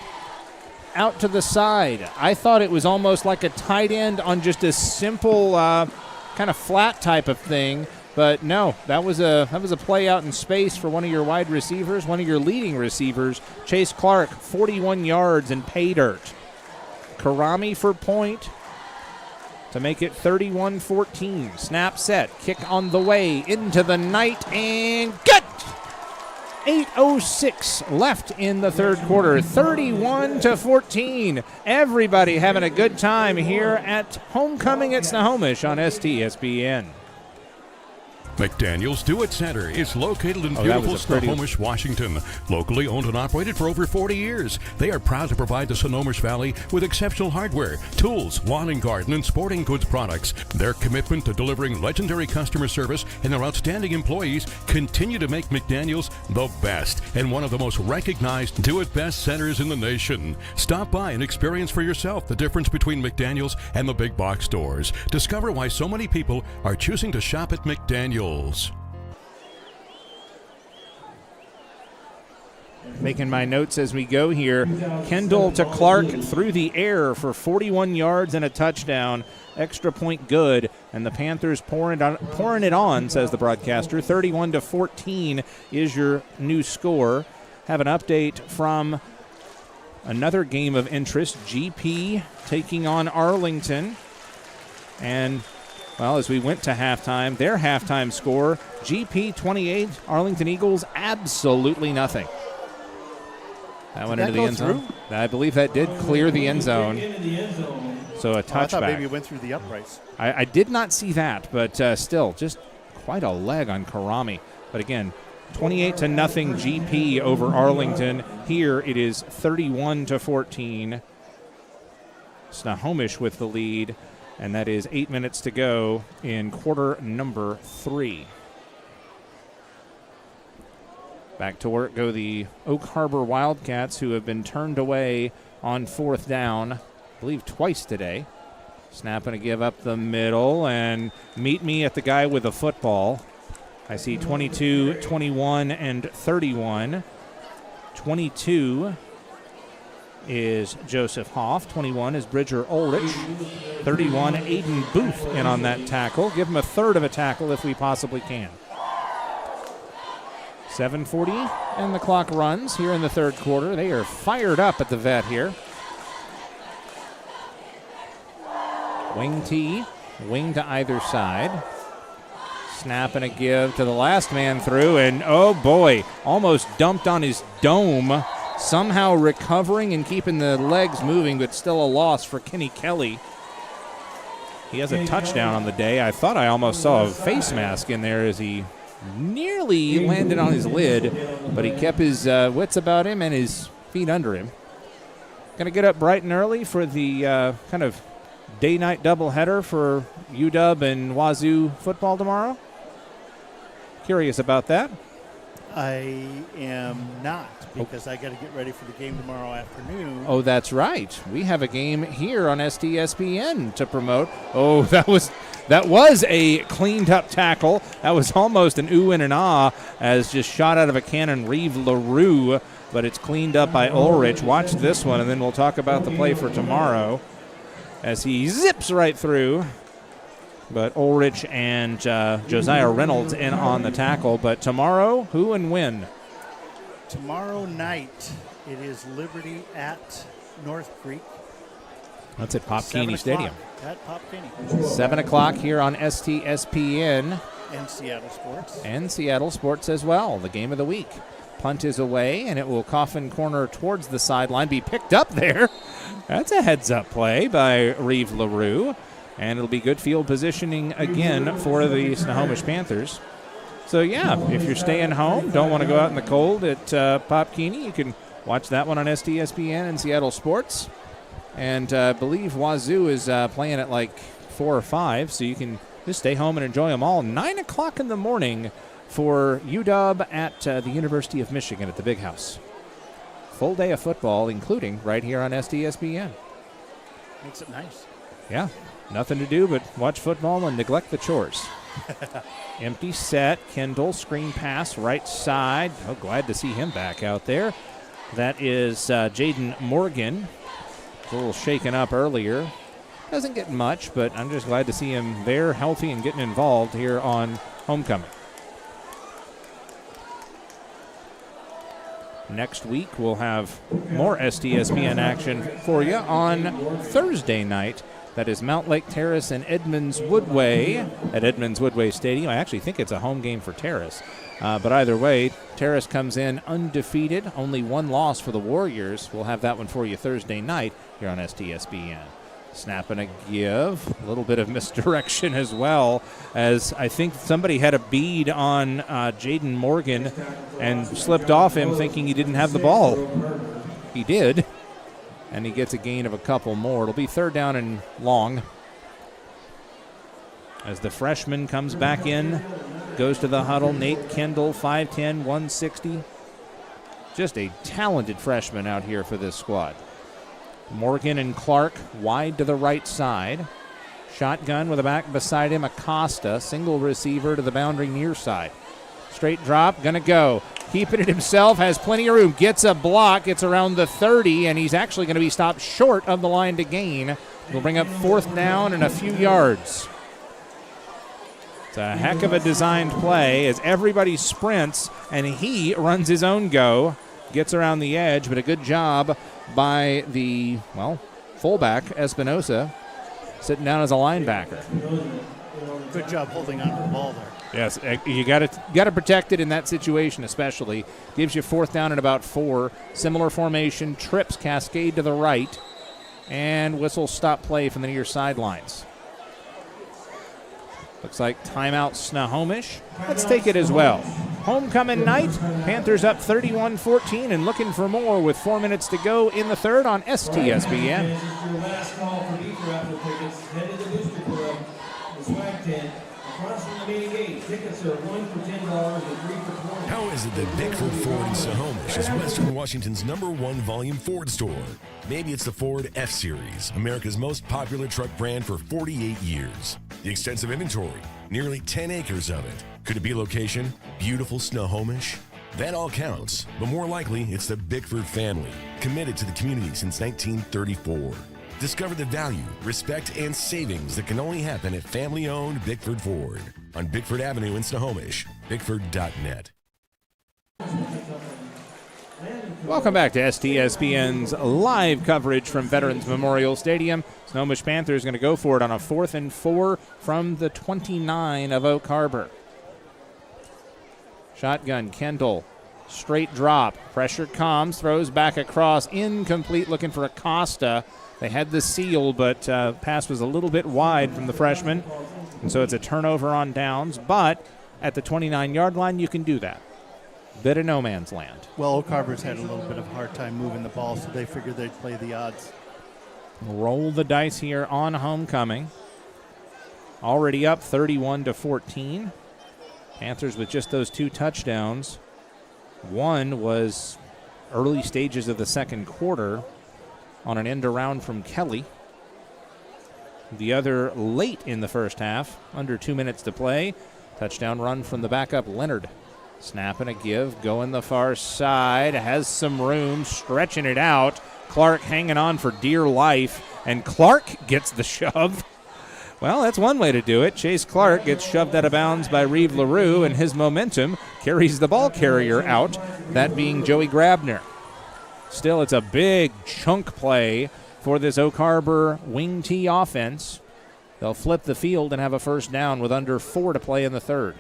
out to the side. I thought it was almost like a tight end on just a simple kind of flat type of thing, but no, that was a play out in space for one of your wide receivers, one of your leading receivers, Chase Clark, 41 yards in pay dirt. Karami for point. to make it 31-14. Snap set, kick on the way into the night, and good! 8:06 left in the third quarter, 31-14. Everybody having a good time here at Homecoming at Snohomish on STSPN. McDaniel's Do-It Center is located in beautiful Snohomish, Washington. Locally owned and operated for over 40 years, they are proud to provide the Snohomish Valley with exceptional hardware, tools, lawn and garden, and sporting goods products. Their commitment to delivering legendary customer service and their outstanding employees continue to make McDaniel's the best and one of the most recognized do-it-best centers in the nation. Stop by and experience for yourself the difference between McDaniel's and the big box stores. Discover why so many people are choosing to shop at McDaniel's. Making my notes as we go here. Kendall to Clark through the air for 41 yards and a touchdown. Extra point good, and the Panthers pouring it on, says the broadcaster. 31-14 is your new score. Have an update from another game of interest. GP taking on Arlington. And well, as we went to halftime, their halftime score, GP 28, Arlington Eagles absolutely nothing. That went into the end zone. I believe that did clear the end zone. So a touchback. I thought maybe it went through the uprights. I did not see that, but still, just quite a leg on Karami. But again, 28-0 GP over Arlington. Here it is 31-14. Snohomish with the lead. And that is 8 minutes to go in quarter number 3. Back to work go the Oak Harbor Wildcats, who have been turned away on fourth down, I believe twice today. Snapping to give up the middle, and meet me at the guy with the football. I see 22, 21, and 31. 22 is Joseph Hoff. 21 is Bridger Ulrich. 31, Aiden Booth in on that tackle. Give him a third of a tackle if we possibly can. 7:40 and the clock runs here in the third quarter. They are fired up at the vet here. Wing T, wing to either side. Snap and a give to the last man through, and oh boy, almost dumped on his dome. Somehow recovering and keeping the legs moving, but still a loss for Kenny Kelly. He has a touchdown on the day. I thought I almost saw a face mask in there as he nearly landed on his lid, but he kept his wits about him and his feet under him. Going to get up bright and early for the kind of day-night doubleheader for UW and Wazoo football tomorrow. Curious about that. I am not, because I got to get ready for the game tomorrow afternoon. Oh, that's right. We have a game here on STSPN to promote. Oh, that was a cleaned-up tackle. That was almost an ooh and an ah, as just shot out of a cannon, Reeve LaRue, but it's cleaned up by Ulrich. Watch this one, and then we'll talk about the play for tomorrow as he zips right through. But Ulrich and Josiah Reynolds in on the tackle. But tomorrow, who and when? Tomorrow night, it is Liberty at North Creek. That's at Pop Keeney Stadium. At Pop Keeney. 7 o'clock here on STSPN. And Seattle Sports. And Seattle Sports as well, the game of the week. Punt is away, and it will coffin corner towards the sideline, be picked up there. That's a heads-up play by Reeve LaRue. And it'll be good field positioning again for the Snohomish Panthers. So, yeah, if you're staying home, don't want to go out in the cold at Pop Keeney, you can watch that one on STSPN and Seattle Sports. And I believe Wazoo is playing at like 4 or 5, so you can just stay home and enjoy them all. 9 o'clock in the morning for UW at the University of Michigan at the Big House. Full day of football, including right here on STSPN. Makes it nice. Yeah. Nothing to do but watch football and neglect the chores. Empty set. Kendall, screen pass, right side. Oh, glad to see him back out there. That is Jaden Morgan. A little shaken up earlier. Doesn't get much, but I'm just glad to see him there, healthy and getting involved here on homecoming. Next week, we'll have more STSPN action for you on Thursday night That is Mount Lake Terrace and Edmonds Woodway at Edmonds Woodway Stadium. I actually think it's a home game for Terrace. But either way, Terrace comes in undefeated. Only one loss for the Warriors. We'll have that one for you Thursday night here on STSPN. Snap and a give. A little bit of misdirection as well, as I think somebody had a bead on Jaden Morgan and slipped off him thinking he didn't have the ball. He did, and he gets a gain of a couple more. It'll be third down and long. As the freshman comes back in, goes to the huddle. Nate Kendall, 5'10", 160. Just a talented freshman out here for this squad. Morgan and Clark wide to the right side. Shotgun with a back beside him, Acosta. Single receiver to the boundary near side. Straight drop, gonna go. Keeping it himself, has plenty of room. Gets a block, gets around the 30, and he's actually gonna be stopped short of the line to gain. Will bring up fourth down and a few yards. It's a heck of a designed play as everybody sprints, and he runs his own go. Gets around the edge, but a good job by the, fullback, Espinosa, sitting down as a linebacker. Good job holding on to the ball there. Yes, you got to protect it in that situation especially. Gives you fourth down at about 4. Similar formation, trips cascade to the right, and whistle stop play from the near sidelines. Looks like timeout Snohomish. Let's take it as well. Homecoming night. Panthers up 31-14 and looking for more with 4 minutes to go in the third on STSPN. How is it that Bickford Ford in Snohomish is Western Washington's #1 volume Ford store? Maybe it's the Ford F-Series, America's most popular truck brand for 48 years. The extensive inventory, nearly 10 acres of it. Could it be location? Beautiful Snohomish? That all counts, but more likely it's the Bickford family, committed to the community since 1934. Discover the value, respect, and savings that can only happen at family-owned Bickford Ford on Bickford Avenue in Snohomish, bickford.net. Welcome back to STSPN's live coverage from Veterans Memorial Stadium. Snohomish Panthers going to go for it on a 4th and 4 from the 29 of Oak Harbor. Shotgun, Kendall, straight drop. Pressure comes, throws back across, incomplete, looking for Acosta. They had the seal, but pass was a little bit wide from the freshman, and so it's a turnover on downs. But at the 29-yard line, you can do that. Bit of no man's land. Well, Oak Harbor's had a little bit of a hard time moving the ball, so they figured they'd play the odds. Roll the dice here on homecoming. Already up 31-14. Panthers with just those 2 touchdowns. One was early stages of the second quarter on an end around from Kelly. The other late in the first half, under 2 minutes to play. Touchdown run from the backup Leonard. Snap and a give, going the far side, has some room, stretching it out. Clark hanging on for dear life, and Clark gets the shove. Well, that's one way to do it. Chase Clark gets shoved out of bounds by Reeve LaRue, and his momentum carries the ball carrier out, that being Joey Grabner. Still, it's a big chunk play for this Oak Harbor wing T offense. They'll flip the field and have a first down with under 4 to play in the third.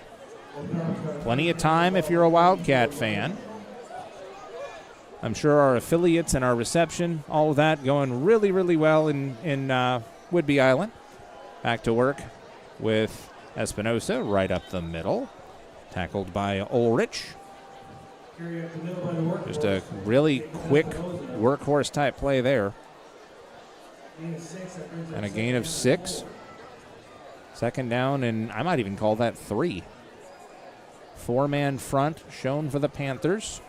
Plenty of time if you're a Wildcat fan. I'm sure our affiliates and our reception, all of that going really, really well in Whidbey Island. Back to work with Espinosa right up the middle. Tackled by Ulrich. Just a really quick workhorse type play there. And a gain of 6. Second down, and I might even call that 3. 4-man front shown for the Panthers.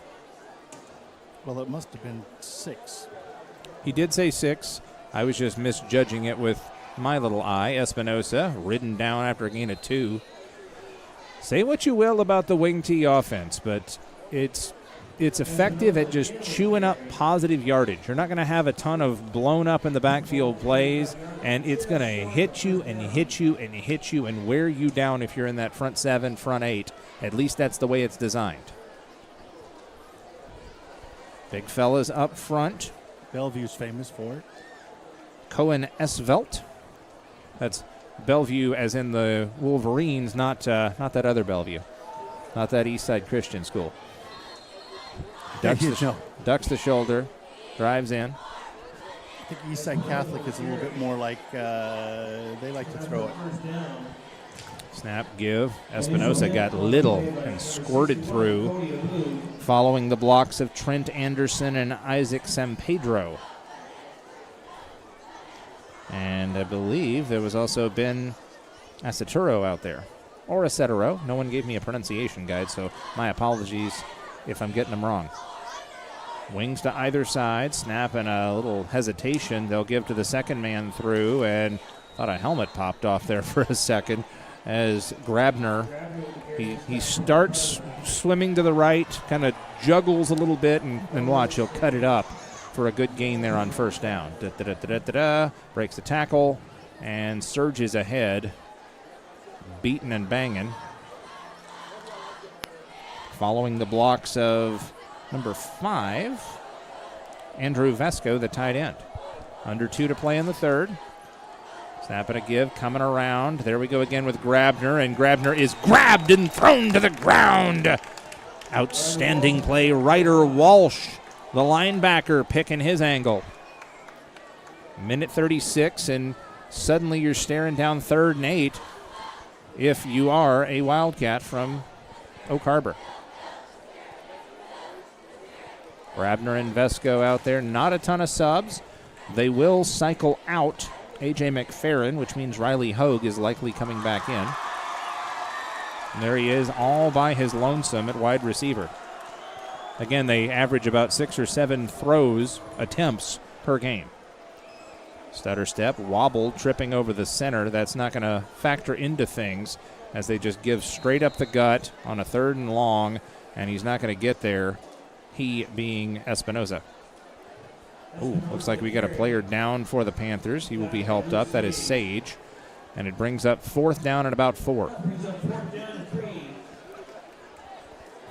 Well, it must have been 6. He did say 6. I was just misjudging it with my little eye. Espinosa ridden down after a gain of 2. Say what you will about the wing T offense, but it's effective at just chewing up positive yardage. You're not going to have a ton of blown up in the backfield plays, and it's going to hit you and hit you and hit you and wear you down if you're in that front 7, front 8. At least that's the way it's designed. Big fellas up front. Bellevue's famous for it. Cohen Esvelt That's Bellevue as in the Wolverines, not that other Bellevue. Not that Eastside Christian school. Ducks the shoulder, drives in. I think Eastside Catholic is a little bit more like they like to throw it. Snap, give. Espinosa got little and squirted through, following the blocks of Trent Anderson and Isaac Sampedro. And I believe there was also Ben Aceturo out there. Or Acetero. No one gave me a pronunciation guide, so my apologies if I'm getting them wrong. Wings to either side. Snap and a little hesitation. They'll give to the second man through, and thought a helmet popped off there for a second as Grabner, he starts swimming to the right, kind of juggles a little bit, and watch, he'll cut it up for a good gain there on first down. Breaks the tackle and surges ahead, beating and banging. Following the blocks of number 5, Andrew Vesco, the tight end. Under 2 to play in the third. Snap and a give, coming around. There we go again with Grabner, and Grabner is grabbed and thrown to the ground. Outstanding play. Ryder Walsh, the linebacker, picking his angle. Minute 36, and suddenly you're staring down 3rd and 8 if you are a Wildcat from Oak Harbor. Grabner and Vesco out there. Not a ton of subs. They will cycle out A.J. McFerrin, which means Riley Hogue is likely coming back in. And there he is all by his lonesome at wide receiver. Again, they average about 6 or 7 attempts per game. Stutter step, wobble, tripping over the center. That's not going to factor into things as they just give straight up the gut on a 3rd and long, and he's not going to get there, he being Espinoza. Ooh, looks like we got a player down for the Panthers. He will be helped up. That is Sage. And it brings up 4th down and about 4.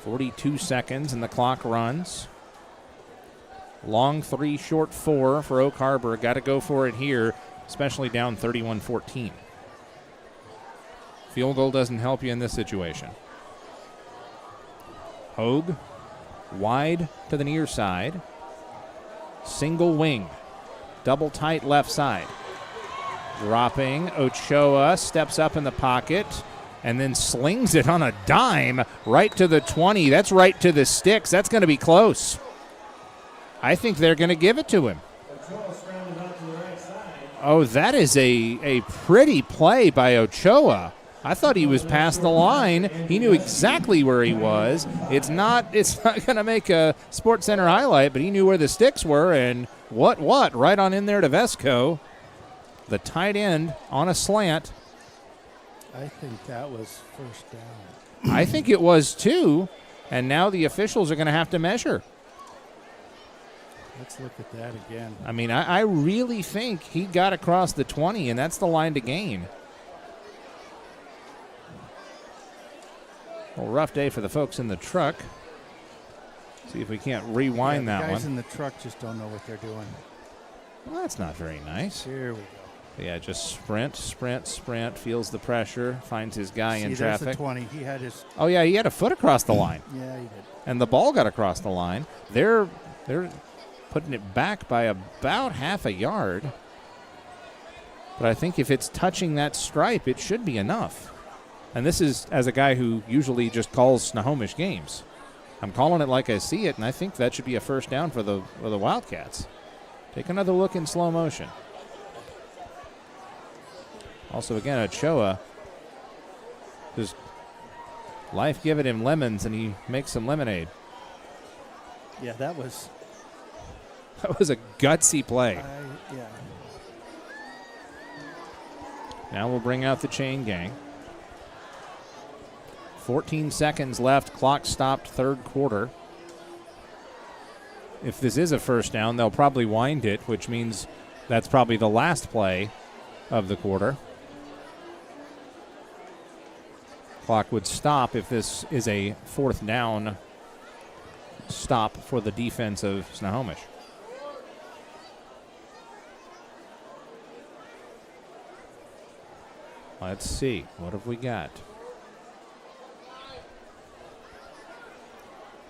42 seconds and the clock runs. Long 3, short 4 for Oak Harbor. Got to go for it here, especially down 31-14. Field goal doesn't help you in this situation. Hogue, wide to the near side. Single wing, double tight left side. Dropping, Ochoa steps up in the pocket and then slings it on a dime right to the 20. That's right to the sticks. That's going to be close. I think they're going to give it to him. Oh, that is a pretty play by Ochoa. I thought he was past the line. He knew exactly where he was. It's not going to make a Sports Center highlight, but he knew where the sticks were, and what? Right on in there to Vesco. The tight end on a slant. I think that was first down. I think it was too, and now the officials are going to have to measure. Let's look at that again. I mean, I really think he got across the 20, and that's the line to gain. Well, rough day for the folks in the truck. See if we can't rewind that one. The guys in the truck just don't know what they're doing. Well, that's not very nice. Here we go. Yeah, just sprint, feels the pressure, finds his guy in traffic. There's the 20. He had his... Oh, yeah, he had a foot across the line. Yeah, he did. And the ball got across the line. They're putting it back by about half a yard. But I think if it's touching that stripe, it should be enough. And this is as a guy who usually just calls Snohomish games. I'm calling it like I see it, and I think that should be a first down for the Wildcats. Take another look in slow motion. Also, again, Ochoa, just life giving him lemons, and he makes some lemonade. Yeah, that was a gutsy play. Yeah. Now we'll bring out the chain gang. 14 seconds left. Clock stopped, 3rd quarter. If this is a first down, they'll probably wind it, which means that's probably the last play of the quarter. Clock would stop if this is a 4th down stop for the defense of Snohomish. Let's see. What have we got?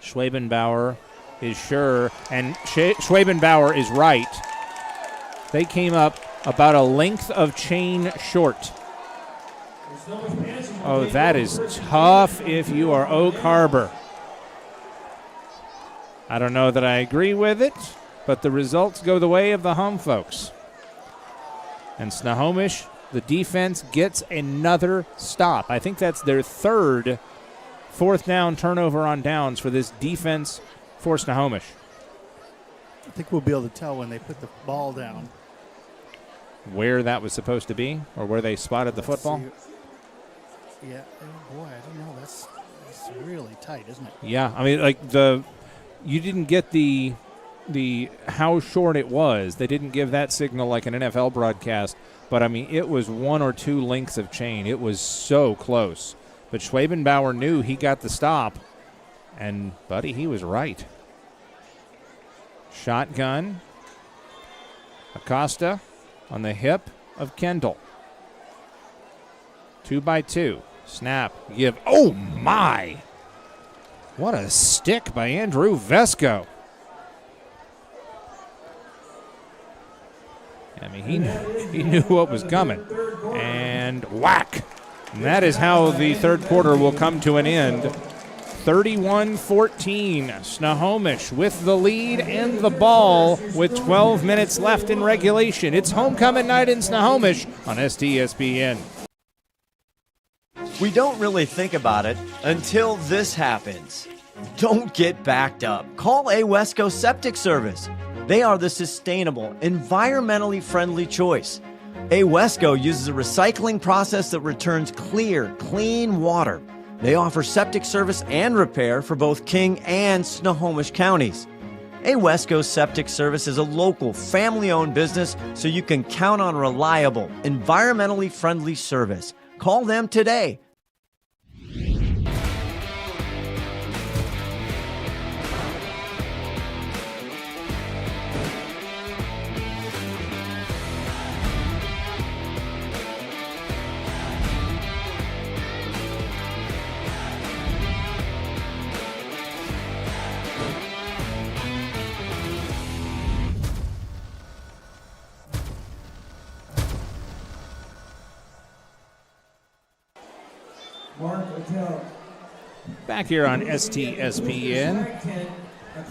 Schwabenbauer is sure, and Schwabenbauer is right. They came up about a length of chain short. Oh, that is tough if you are Oak Harbor. I don't know that I agree with it, but the results go the way of the home folks. And Snohomish, the defense, gets another stop. I think that's their third fourth down turnover on downs for this defense for Snohomish. I think we'll be able to tell when they put the ball down. Where that was supposed to be, or where they spotted the football? Yeah, oh boy, I don't know. That's really tight, isn't it? Yeah, I mean, like you didn't get the how short it was. They didn't give that signal like an NFL broadcast, but I mean, it was 1 or 2 lengths of chain. It was so close. But Schwabenbauer knew he got the stop, and buddy, he was right. Shotgun. Acosta on the hip of Kendall. 2-by-2. Snap. Give. Oh, my. What a stick by Andrew Vesco. I mean, he knew what was coming. And whack. And that is how the third quarter will come to an end. 31-14. Snohomish with the lead and the ball with 12 minutes left in regulation. It's homecoming night in Snohomish on STSPN. We don't really think about it until this happens. Don't get backed up. Call A. Wesco Septic Service. They are the sustainable, environmentally friendly choice. A. Wesco uses a recycling process that returns clear, clean water. They offer septic service and repair for both King and Snohomish counties. A. Wesco Septic Service is a local, family-owned business, so you can count on reliable, environmentally friendly service. Call them today. Back here on STSPN.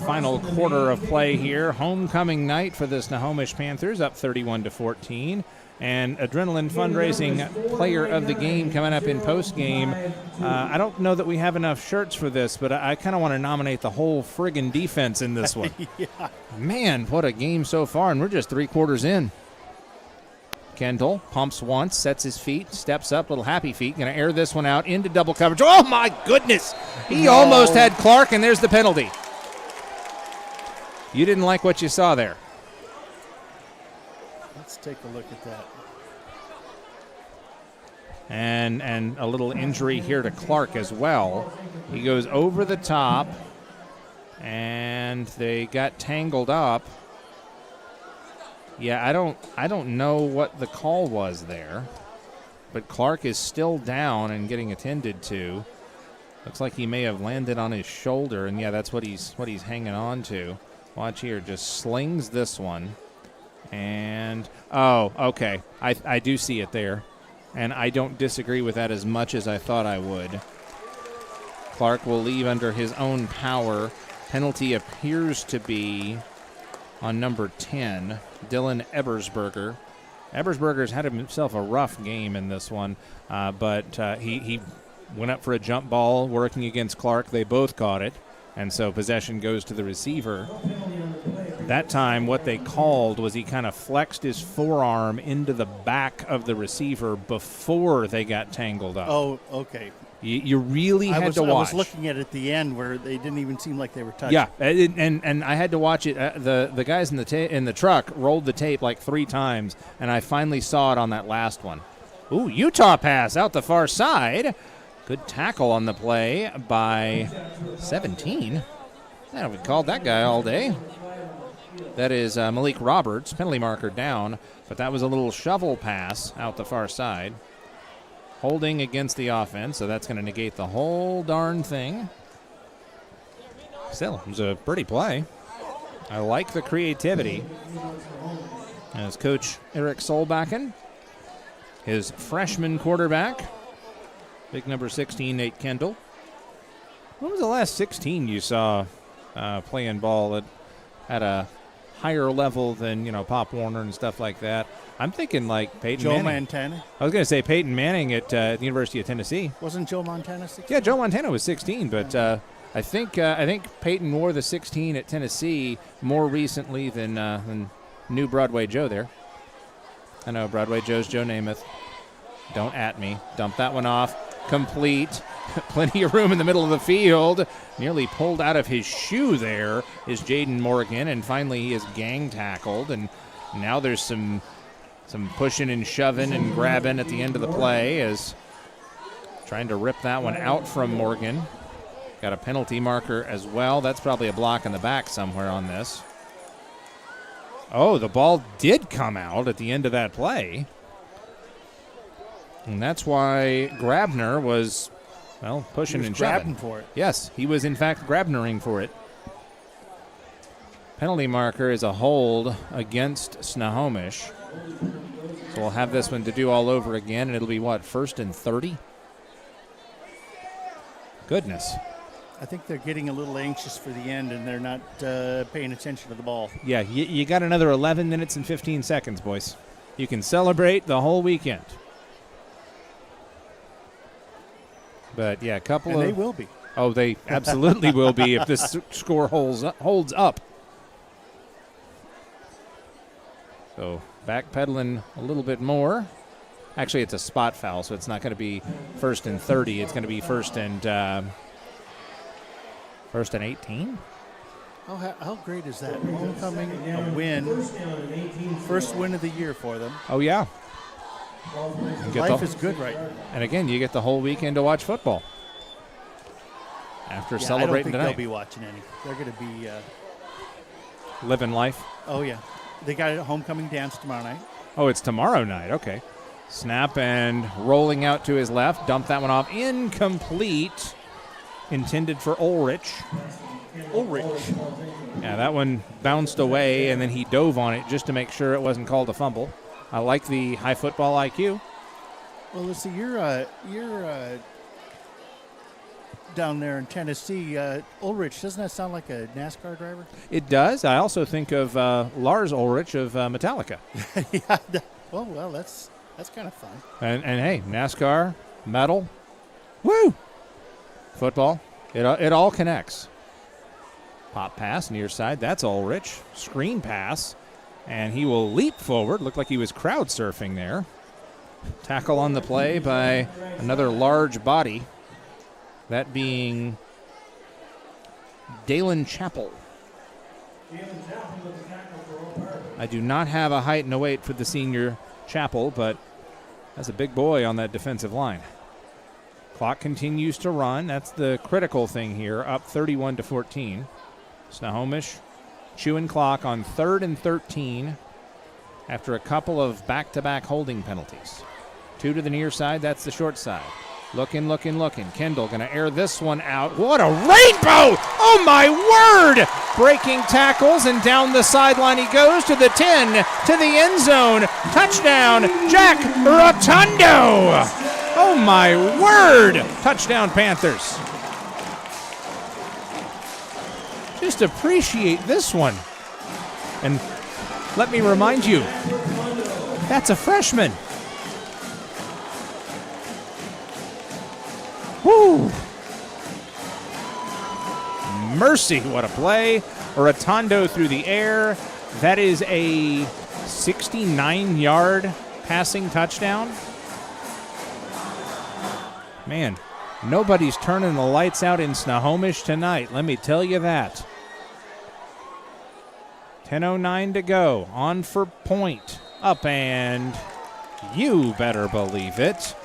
Final quarter of play here. Homecoming night for the Snohomish Panthers, up 31-14. And Adrenaline Fundraising Player of the Game coming up in post-game. I don't know that we have enough shirts for this, but I kind of want to nominate the whole friggin' defense in this one. Yeah. Man, what a game so far, and we're just 3 quarters in. Kendall pumps once, sets his feet, steps up, little happy feet. Going to air this one out into double coverage. Oh, my goodness. He almost had Clark, and there's the penalty. You didn't like what you saw there. Let's take a look at that. And a little injury here to Clark as well. He goes over the top, and they got tangled up. Yeah, I don't know what the call was there, but Clark is still down and getting attended to. Looks like he may have landed on his shoulder, and yeah, that's what he's hanging on to. Watch here, just slings this one, and oh, okay, I do see it there, and I don't disagree with that as much as I thought I would. Clark will leave under his own power. Penalty appears to be on number 10, Dylan Ebersberger. Ebersberger's had himself a rough game in this one, but he went up for a jump ball working against Clark. They both caught it, and so possession goes to the receiver. That time what they called was he kind of flexed his forearm into the back of the receiver before they got tangled up. Oh, okay. You really had to watch. I was looking at it at the end where they didn't even seem like they were touching. Yeah, and I had to watch it. The guys in the truck rolled the tape like 3 times, and I finally saw it on that last one. Ooh, Utah pass out the far side. Good tackle on the play by 17. Yeah, we called that guy all day. That is Malik Roberts, penalty marker down, but that was a little shovel pass out the far side. holding against the offense, so that's going to negate the whole darn thing. Still, it was a pretty play. I like the creativity. As Coach Eric Solbakken, his freshman quarterback, big number 16, Nate Kendall. When was the last 16 you saw playing ball at a higher level than, Pop Warner and stuff like that? I'm thinking like Peyton Joe Manning. Montana. I was going to say Peyton Manning at the University of Tennessee. Wasn't Joe Montana 16? Yeah, Joe Montana was 16, but I think Peyton wore the 16 at Tennessee more recently than New Broadway Joe there. I know Broadway Joe's Joe Namath. Don't at me. Dump that one off. Complete. Plenty of room in the middle of the field. Nearly pulled out of his shoe there is Jaden Morgan, and finally he is gang tackled, and now there's some pushing and shoving and grabbing at the end of the play as trying to rip that one out from Morgan. Got a penalty marker as well. That's probably a block in the back somewhere on this. Oh, the ball did come out at the end of that play. And that's why Grabner was, pushing and shoving. Grabbing for it. Yes, he was in fact Grabnering for it. Penalty marker is a hold against Snohomish. So we'll have this one to do all over again, and it'll be what, 1st and 30? Goodness. I think they're getting a little anxious for the end, and they're not paying attention to the ball. Yeah, you got another 11 minutes and 15 seconds, boys. You can celebrate the whole weekend. But, yeah, And they will be. Oh, they absolutely will be if this score holds up. So, backpedaling a little bit more. Actually, it's a spot foul, so it's not going to be 1st and 30. It's going to be 1st and 18. How great is that? Homecoming, a win. First win of the year for them. Oh, yeah. Life is good right now. And again, you get the whole weekend to watch football. After celebrating I don't think tonight. they'll be watching any. They're going to be living life. Oh, yeah. They got a homecoming dance tomorrow night. Oh, it's tomorrow night. Okay. Snap and rolling out to his left. Dump that one off. Incomplete. Intended for Ulrich. Yeah, that one bounced away, and then he dove on it just to make sure it wasn't called a fumble. I like the high football IQ. Well, let's see. You're down there in Tennessee. Ulrich, doesn't that sound like a NASCAR driver? It does. I also think of Lars Ulrich of Metallica. Yeah. Well, that's kind of fun. And hey, NASCAR, metal, woo! Football, it all connects. Pop pass near side. That's Ulrich. Screen pass. And he will leap forward. Looked like he was crowd surfing there. Tackle on the play by another large body. That being Dalen Chappell. I do not have a height and a weight for the senior Chappell, but that's a big boy on that defensive line. Clock continues to run. That's the critical thing here. Up 31-14. Snohomish chewing clock on 3rd and 13 after a couple of back-to-back holding penalties. 2 to the near side. That's the short side. Looking. Kendall going to air this one out. What a rainbow! Oh, my word! Breaking tackles, and down the sideline he goes to the 10, to the end zone. Touchdown, Jack Rotundo! Oh, my word! Touchdown, Panthers. Just appreciate this one. And let me remind you, that's a freshman. Woo! Mercy, what a play. Rotundo through the air. That is a 69-yard passing touchdown. Man, nobody's turning the lights out in Snohomish tonight, let me tell you that. 10:09 to go. On for point. Up, and you better believe it.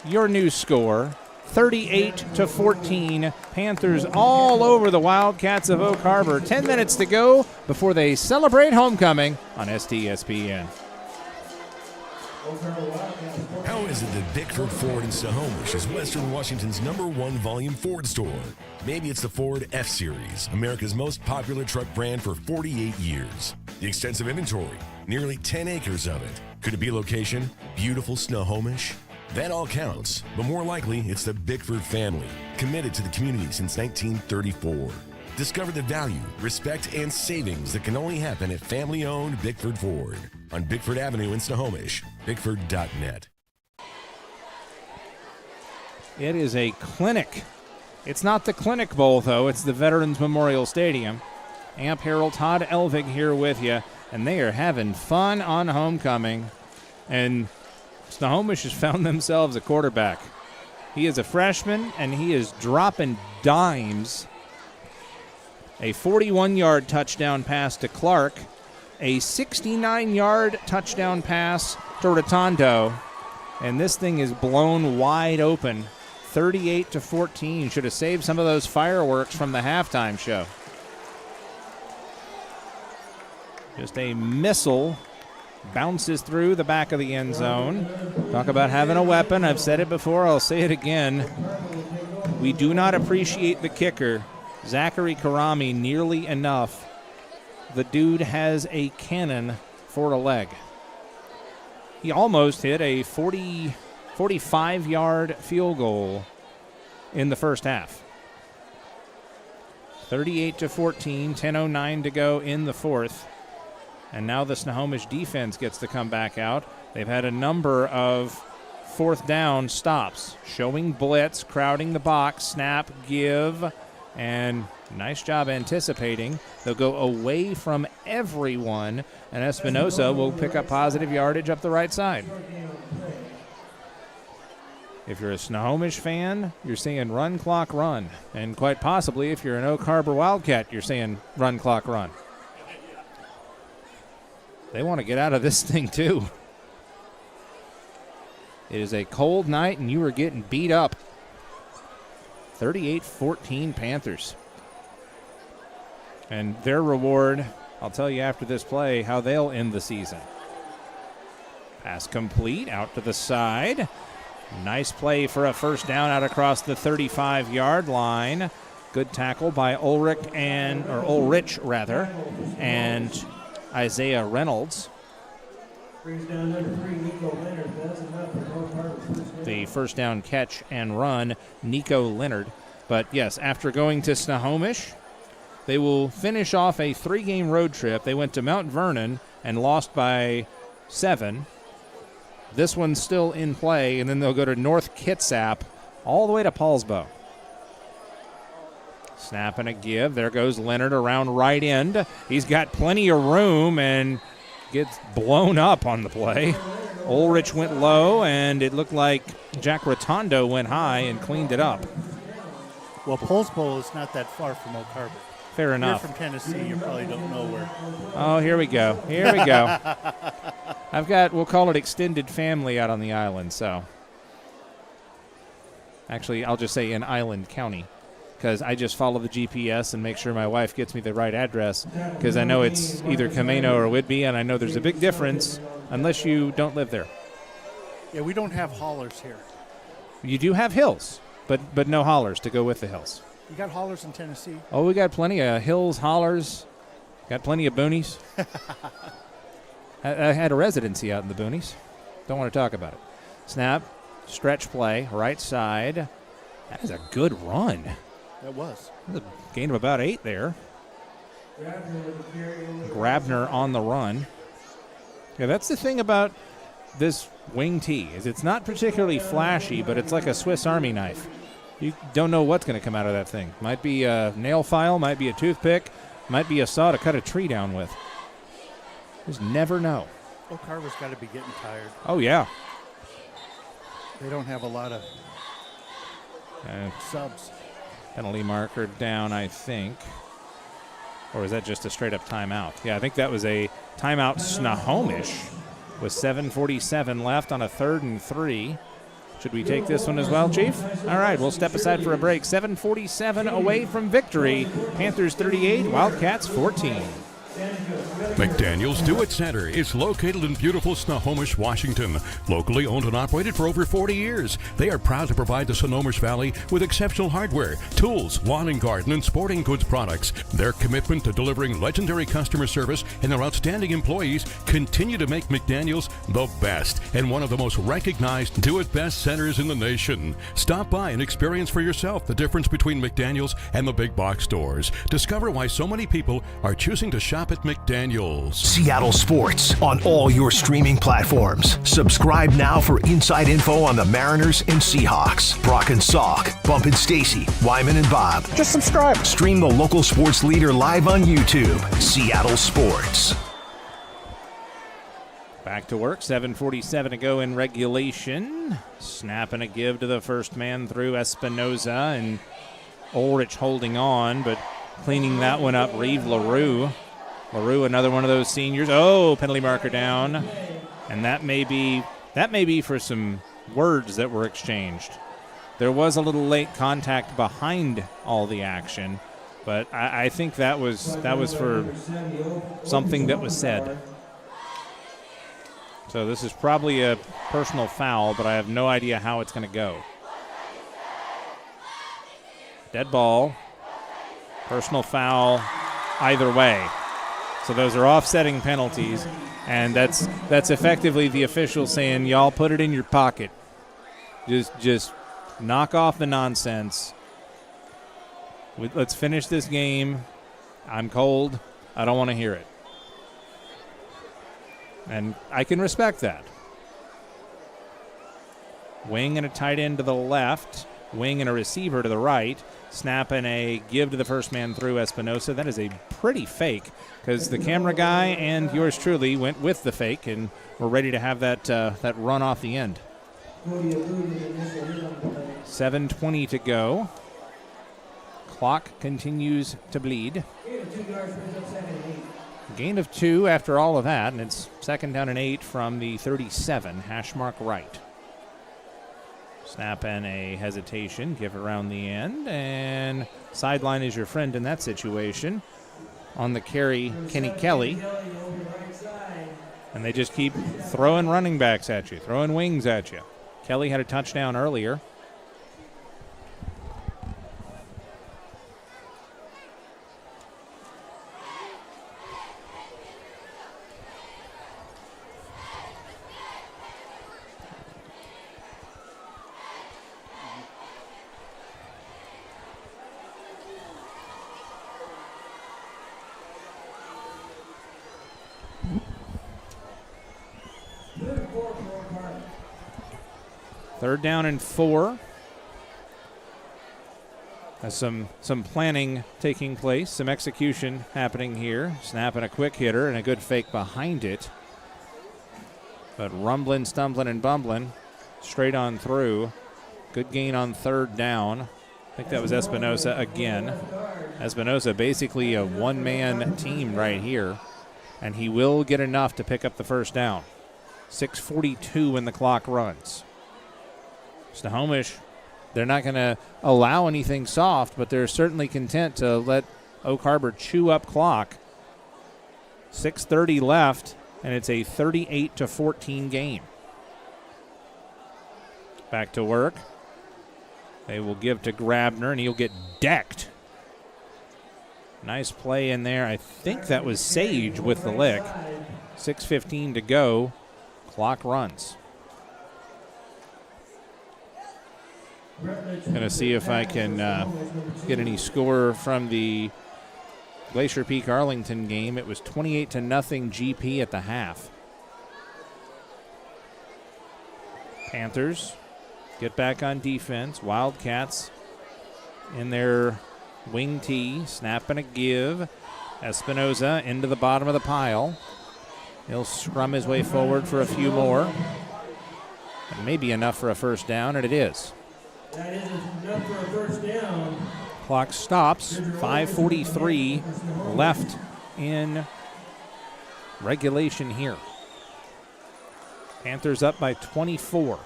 Your new score, 38-14. Panthers all over the Wildcats of Oak Harbor. 10 minutes to go before they celebrate homecoming on STSPN. How is it that Bickford Ford in Snohomish is Western Washington's #1 volume Ford store? Maybe it's the Ford F-Series, America's most popular truck brand for 48 years. The extensive inventory, nearly 10 acres of it. Could it be location? Beautiful Snohomish? That all counts, but more likely it's the Bickford family, committed to the community since 1934. Discover the value, respect, and savings that can only happen at family-owned Bickford Ford on Bickford Avenue in Snohomish, bickford.net. It is a clinic. It's not the Clinic Bowl, though. It's the Veterans Memorial Stadium. Amp Harrell, Todd Elvig here with you, and they are having fun on homecoming. And Snohomish has found themselves a quarterback. He is a freshman, and he is dropping dimes. A 41-yard touchdown pass to Clark, a 69-yard touchdown pass to Rotondo, and this thing is blown wide open. 38-14. Should have saved some of those fireworks from the halftime show. Just a missile bounces through the back of the end zone. Talk about having a weapon. I've said it before. I'll say it again. We do not appreciate the kicker, Zachary Karami, nearly enough. The dude has a cannon for a leg. He almost hit a 45-yard field goal in the first half. 38-14, 10:09 to go in the fourth. And now the Snohomish defense gets to come back out. They've had a number of fourth down stops, showing blitz, crowding the box, snap, give, and nice job anticipating. They'll go away from everyone, and Espinosa will pick up positive yardage up the right side. If you're a Snohomish fan, you're saying run, clock, run. And quite possibly, if you're an Oak Harbor Wildcat, you're saying run, clock, run. They want to get out of this thing, too. It is a cold night, and you are getting beat up. 38-14 Panthers. And their reward, I'll tell you after this play how they'll end the season. Pass complete, out to the side. Nice play for a first down out across the 35-yard line. Good tackle by Ulrich, and Isaiah Reynolds. The first down catch and run, Nico Leonard. But yes, after going to Snohomish, they will finish off a 3-game road trip. They went to Mount Vernon and lost by 7. This one's still in play, and then they'll go to North Kitsap all the way to Paulsbo. Snap and a give. There goes Leonard around right end. He's got plenty of room and gets blown up on the play. Ulrich went low, and it looked like Jack Rotondo went high and cleaned it up. Well, Paulsbo is not that far from Oak Harbor. Fair enough. You're from Tennessee. You probably don't know where. Oh, here we go. Here we go. I've got, we'll call it extended family out on the island, so. Actually, I'll just say in Island County, because I just follow the GPS and make sure my wife gets me the right address, because I know it's either Camino or Whitby, and I know there's a big difference unless you don't live there. Yeah, we don't have haulers here. You do have hills, but no hollers to go with the hills. You got haulers in Tennessee? Oh, we got plenty of hills, hollers, got plenty of boonies. I had a residency out in the boonies. Don't want to talk about it. Snap, stretch play, right side. That is a good run. That was. That's a gain of about 8 there. Grabner on the run. Yeah, that's the thing about this wing tee, is it's not particularly flashy, but it's like a Swiss Army knife. You don't know what's going to come out of that thing. Might be a nail file, might be a toothpick, might be a saw to cut a tree down with. Just never know. Oak Harbor's got to be getting tired. Oh, yeah. They don't have a lot of subs. Penalty marker down, I think. Or is that just a straight-up timeout? Yeah, I think that was a timeout Snohomish with 7:47 left on a 3rd and 3. Should we take this one as well, Chief? All right, we'll step aside for a break. 7:47 away from victory. Panthers 38, Wildcats 14. McDaniel's Do It Center is located in beautiful Snohomish, Washington. Locally owned and operated for over 40 years, they are proud to provide the Snohomish Valley with exceptional hardware, tools, lawn and garden, and sporting goods products. Their commitment to delivering legendary customer service and their outstanding employees continue to make McDaniel's the best and one of the most recognized Do It Best centers in the nation. Stop by and experience for yourself the difference between McDaniel's and the big box stores. Discover why so many people are choosing to shop at McDaniel's. Seattle Sports on all your streaming platforms. Subscribe now for inside info on the Mariners and Seahawks. Brock and Salk, Bump and Stacy, Wyman and Bob. Just subscribe. Stream the local sports leader live on YouTube. Seattle Sports. Back to work, 7:47 to go in regulation. Snap and a give to the first man through Espinoza, and Ulrich holding on, but cleaning that one up, Reeve LaRue. LaRue, another one of those seniors. Oh, penalty marker down. And that may be for some words that were exchanged. There was a little late contact behind all the action, but I think that was for something that was said. So this is probably a personal foul, but I have no idea how it's going to go. Dead ball. Personal foul either way. So those are offsetting penalties, and that's effectively the official saying, y'all put it in your pocket. Just knock off the nonsense. Let's finish this game. I'm cold. I don't want to hear it. And I can respect that. Wing and a tight end to the left. Wing and a receiver to the right. Snap and a give to the first man through Espinoza. That is a pretty fake, because the camera guy and yours truly went with the fake, and we're ready to have that run off the end. 7:20 to go. Clock continues to bleed. Gain of 2 after all of that, and it's 2nd down and 8 from the 37, hash mark right. Snap and a hesitation, give around the end, and sideline is your friend in that situation. On the carry, Kenny Kelly. And they just keep throwing running backs at you, throwing wings at you. Kelly had a touchdown earlier. Third down and 4. Some planning taking place, some execution happening here. Snap and a quick hitter and a good fake behind it. But rumbling, stumbling, and bumbling straight on through. Good gain on 3rd down. I think that was Espinoza again. Espinoza basically a one-man team right here, and he will get enough to pick up the first down. 6:42 when the clock runs. Snohomish, they're not going to allow anything soft, but they're certainly content to let Oak Harbor chew up clock. 6:30 left, and it's a 38-14 game. Back to work. They will give to Grabner, and he'll get decked. Nice play in there. I think that was Sage with the lick. 6:15 to go. Clock runs. Going to see if I can get any score from the Glacier Peak Arlington game. It was 28-0 GP at the half. Panthers get back on defense. Wildcats in their wing tee. Snap and a give. Espinoza into the bottom of the pile. He'll scrum his way forward for a few more. And maybe enough for a first down, and it is. That is enough for a first down. Clock stops. 5:43 left in regulation here. Panthers up by 24.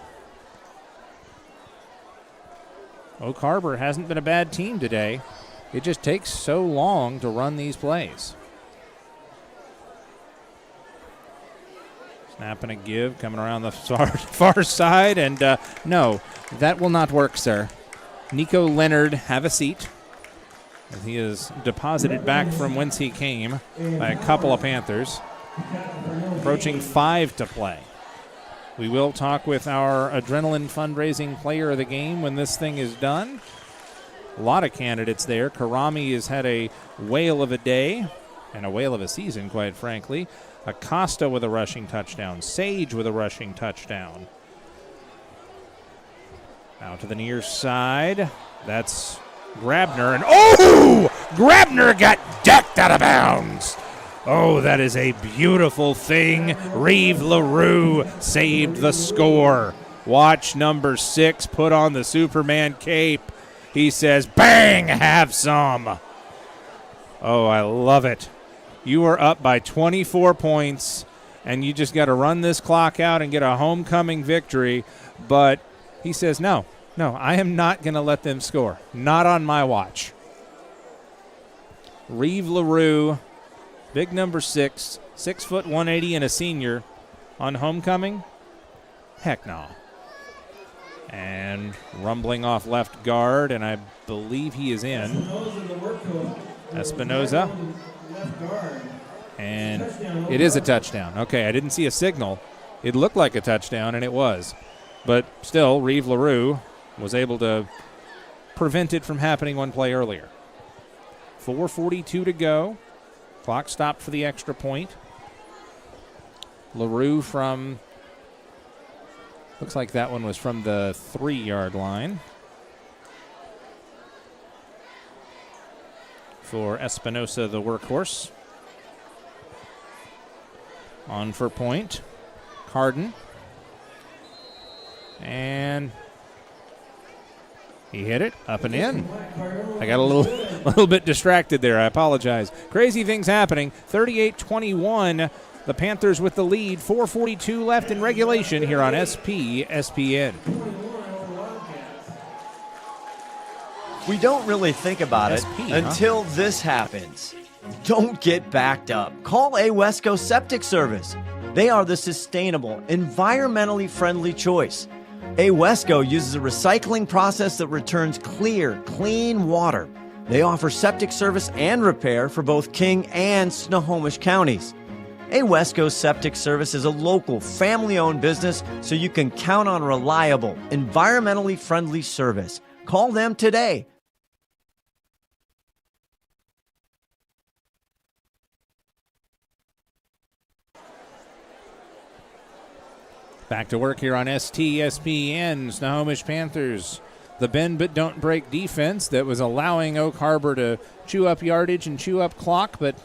Oak Harbor hasn't been a bad team today. It just takes so long to run these plays. Snap and a give coming around the far side, and no, that will not work, sir. Nico Leonard, have a seat. As he is deposited back from whence he came by a couple of Panthers. Approaching 5 to play. We will talk with our adrenaline fundraising player of the game when this thing is done. A lot of candidates there. Karami has had a whale of a day and a whale of a season, quite frankly. Acosta with a rushing touchdown. Sage with a rushing touchdown. Out to the near side. That's Grabner. And Grabner got decked out of bounds. Oh, that is a beautiful thing. Reeve LaRue saved the score. Watch number 6 put on the Superman cape. He says, bang, have some. Oh, I love it. You are up by 24 points, and you just got to run this clock out and get a homecoming victory. But he says, no, I am not going to let them score. Not on my watch. Reeve LaRue, big number 6, 6 foot 180 and a senior on homecoming? Heck no. And rumbling off left guard, and I believe he is in. Espinoza. And it is a touchdown. Okay, I didn't see a signal. It looked like a touchdown, and it was. But still, Reeve LaRue was able to prevent it from happening one play earlier. 4:42 to go. Clock stopped for the extra point. LaRue from, looks like that one was from the 3-yard line. For Espinosa, the workhorse. On for point. Carden. And he hit it up and in. I got a little bit distracted there. I apologize. Crazy things happening. 38-21. The Panthers with the lead. 4:42 left in regulation here on STSPN. We don't really think about it until this happens. Don't get backed up. Call a Wesco Septic Service. They are the sustainable, environmentally friendly choice. A Wesco uses a recycling process that returns clear, clean water. They offer septic service and repair for both King and Snohomish counties. A Wesco Septic Service is a local, family-owned business, so you can count on reliable, environmentally friendly service. Call them today. Back to work here on STSPN. Snohomish Panthers, the bend but don't break defense that was allowing Oak Harbor to chew up yardage and chew up clock, but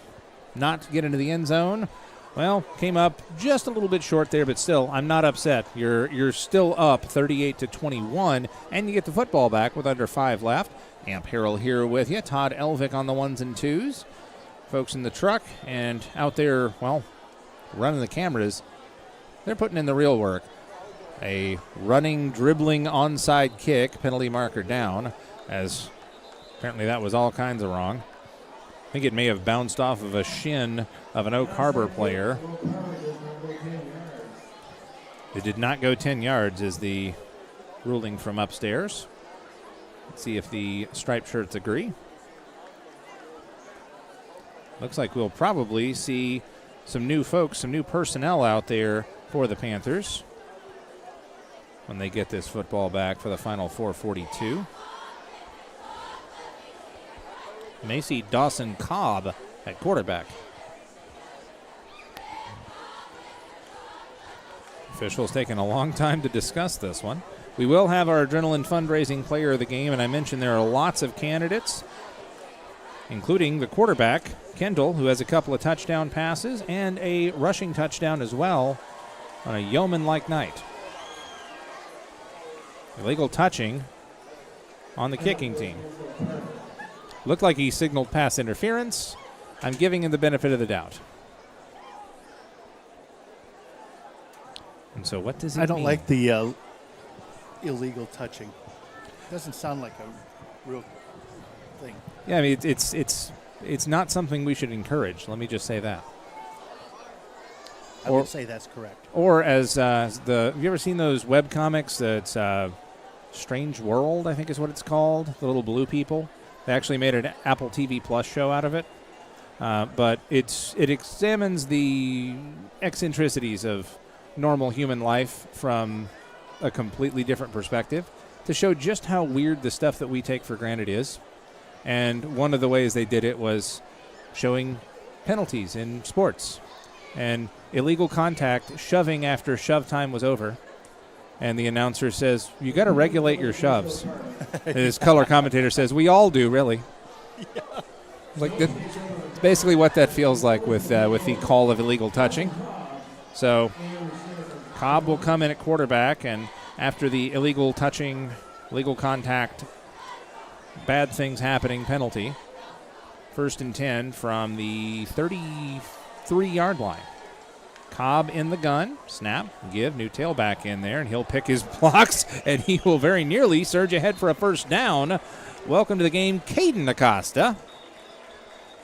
not get into the end zone. Well, came up just a little bit short there, but still, I'm not upset. You're still up 38-21, and you get the football back with under 5 left. Amp Harrell here with you. Todd Elvick on the 1s and 2s. Folks in the truck and out there, well, running the cameras. They're putting in the real work. A running, dribbling onside kick, penalty marker down, as apparently that was all kinds of wrong. I think it may have bounced off of a shin of an Oak Harbor player. It did not go 10 yards is the ruling from upstairs. Let's see if the striped shirts agree. Looks like we'll probably see some new folks, some new personnel out there for the Panthers when they get this football back for the final 4:42. May see Dawson Cobb at quarterback. Officials taking a long time to discuss this one. We will have our adrenaline fundraising player of the game, and I mentioned there are lots of candidates, including the quarterback, Kendall, who has a couple of touchdown passes and a rushing touchdown as well on a yeoman-like night. Illegal touching on the kicking team. Looked like he signaled pass interference. I'm giving him the benefit of the doubt. And so what does it mean? I don't like the illegal touching. Doesn't sound like a real thing. Yeah, I mean, it's not something we should encourage. Let me just say that. I would say that's correct. Or as have you ever seen those web comics that's Strange World, I think is what it's called, the little blue people? They actually made an Apple TV Plus show out of it. But it examines the eccentricities of normal human life from a completely different perspective to show just how weird the stuff that we take for granted is. And one of the ways they did it was showing penalties in sports and illegal contact, shoving after shove time was over. And the announcer says, you got to regulate your shoves. And his color commentator says, we all do, really. Yeah. Like it's basically what that feels like with the call of illegal touching. So Cobb will come in at quarterback, and after the illegal touching, illegal contact, bad things happening penalty, 1st and 10 from the 33-yard line. Cobb in the gun, snap, give, new tailback in there, and he'll pick his blocks, and he will very nearly surge ahead for a first down. Welcome to the game, Caden Acosta.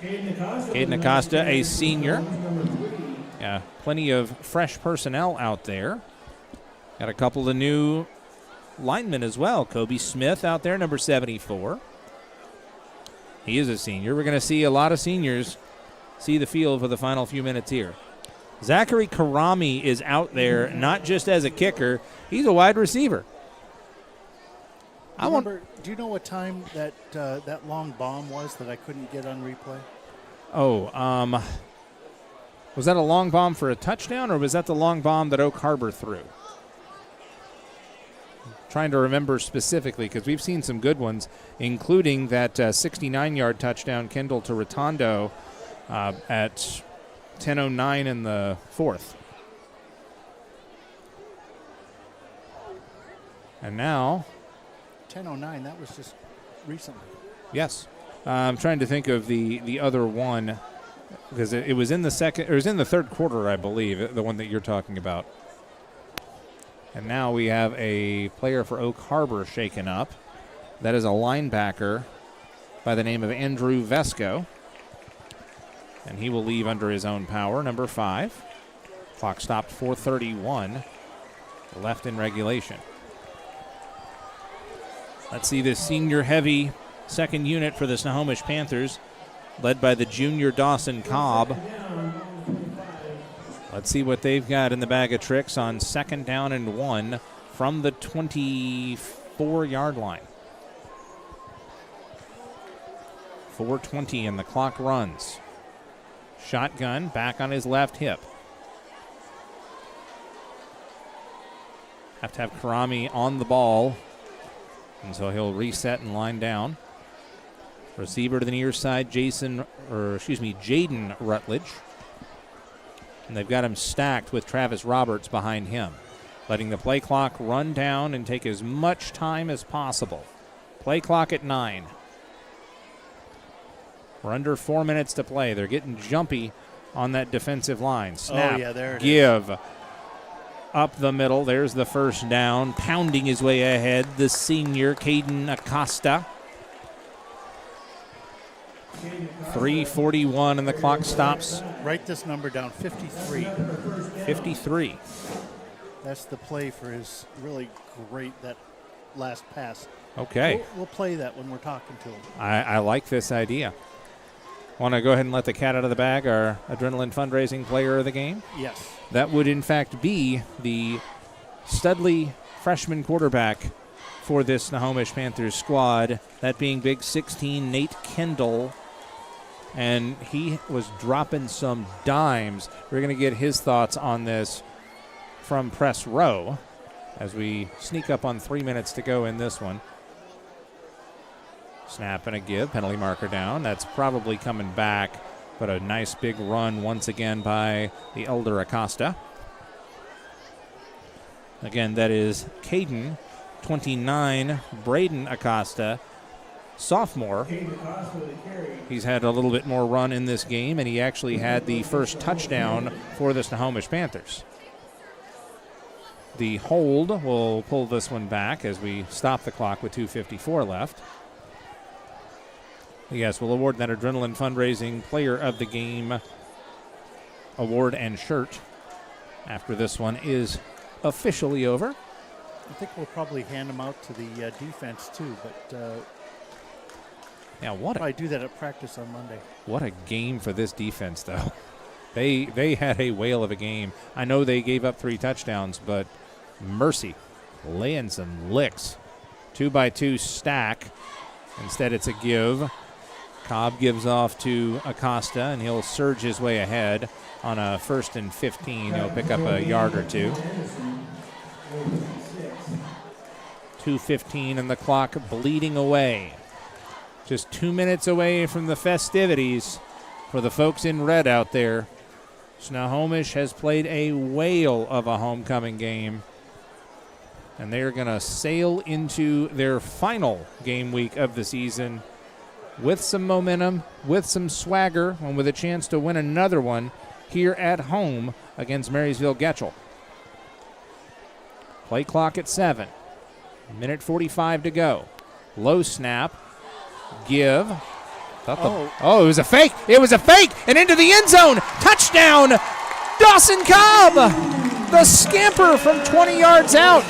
Caden Acosta, a senior. Yeah, plenty of fresh personnel out there. Got a couple of new linemen as well. Kobe Smith out there, number 74. He is a senior. We're going to see a lot of seniors see the field for the final few minutes here. Zachary Karami is out there not just as a kicker, he's a wide receiver. Do you know what time that long bomb was that I couldn't get on replay? Was that a long bomb for a touchdown, or was that the long bomb that Oak Harbor threw? I'm trying to remember specifically because we've seen some good ones, including that 69-yard touchdown, Kendall to Rotondo at 10:09 in the fourth. And now 10:09, that was just recently. Yes. I'm trying to think of the other one because it was in the third quarter, I believe, the one that you're talking about. And now we have a player for Oak Harbor shaken up. That is a linebacker by the name of Andrew Vesco. And he will leave under his own power, number 5. Clock stopped 4:31 left in regulation. Let's see this senior-heavy second unit for the Snohomish Panthers, led by the junior Dawson Cobb. Let's see what they've got in the bag of tricks on 2nd down and 1 from the 24-yard line. 4:20 and the clock runs. Shotgun back on his left hip. Have to have Karami on the ball. And so he'll reset and line down. Receiver to the near side, Jaden Rutledge. And they've got him stacked with Travis Roberts behind him. Letting the play clock run down and take as much time as possible. Play clock at 9. We're under 4 minutes to play. They're getting jumpy on that defensive line. Snap, there it give. Up the middle, there's the first down. Pounding his way ahead, the senior, Caden Acosta. 3:41 and the clock stops. Write this number down, 53. 53. That's the play for his really great, that last pass. Okay. We'll play that when we're talking to him. I like this idea. Want to go ahead and let the cat out of the bag, our Adrenaline Fundraising player of the game? Yes. That would, in fact, be the Studley freshman quarterback for this Snohomish Panthers squad, that being big 16, Nate Kendall. And he was dropping some dimes. We're going to get his thoughts on this from press row as we sneak up on 3 minutes to go in this one. Snap and a give, penalty marker down. That's probably coming back, but a nice big run once again by the elder Acosta. Again, that is Caden, 29, Braden Acosta, sophomore. He's had a little bit more run in this game, and he actually had the first touchdown for the Snohomish Panthers. The hold will pull this one back as we stop the clock with 2:54 left. Yes, we'll award that Adrenaline Fundraising Player of the Game award and shirt after this one is officially over. I think we'll probably hand them out to the defense too, but yeah, what I do that at practice on Monday. What a game for this defense, though. They had a whale of a game. I know they gave up 3 touchdowns, but mercy, laying some licks. 2-by-2 stack. Instead, it's a give. Cobb gives off to Acosta, and he'll surge his way ahead on a 1st and 15. He'll pick up a yard or 2. 2:15 and the clock bleeding away. Just 2 minutes away from the festivities for the folks in red out there. Snohomish has played a whale of a homecoming game, and they're going to sail into their final game week of the season with some momentum, with some swagger, and with a chance to win another one here at home against Marysville Getchell. Play clock at 7. Minute 45 to go. Low snap. Give. It was a fake. It was a fake. And into the end zone. Touchdown. Dawson Cobb. The scamper from 20 yards out.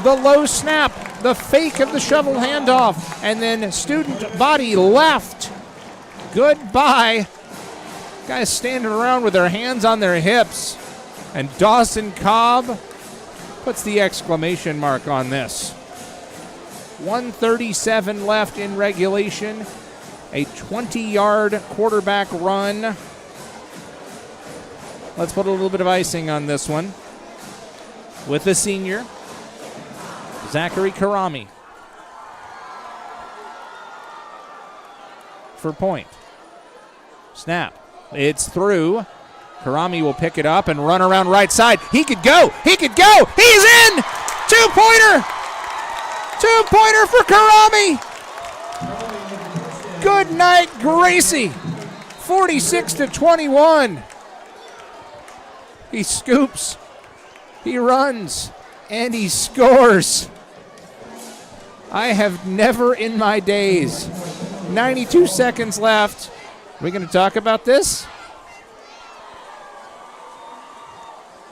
The low snap. The fake of the shovel handoff. And then student body left. Goodbye. Guys standing around with their hands on their hips. And Dawson Cobb puts the exclamation mark on this. 1:37 left in regulation. A 20-yard quarterback run. Let's put a little bit of icing on this one with the senior, Zachary Karami. For point. Snap. It's through. Karami will pick it up and run around right side. He could go. He could go. He's in. Two-pointer. Two-pointer for Karami. Good night, Gracie. 46-21. He scoops. He runs. And he scores. I have never in my days. 92 seconds left. Are we going to talk about this?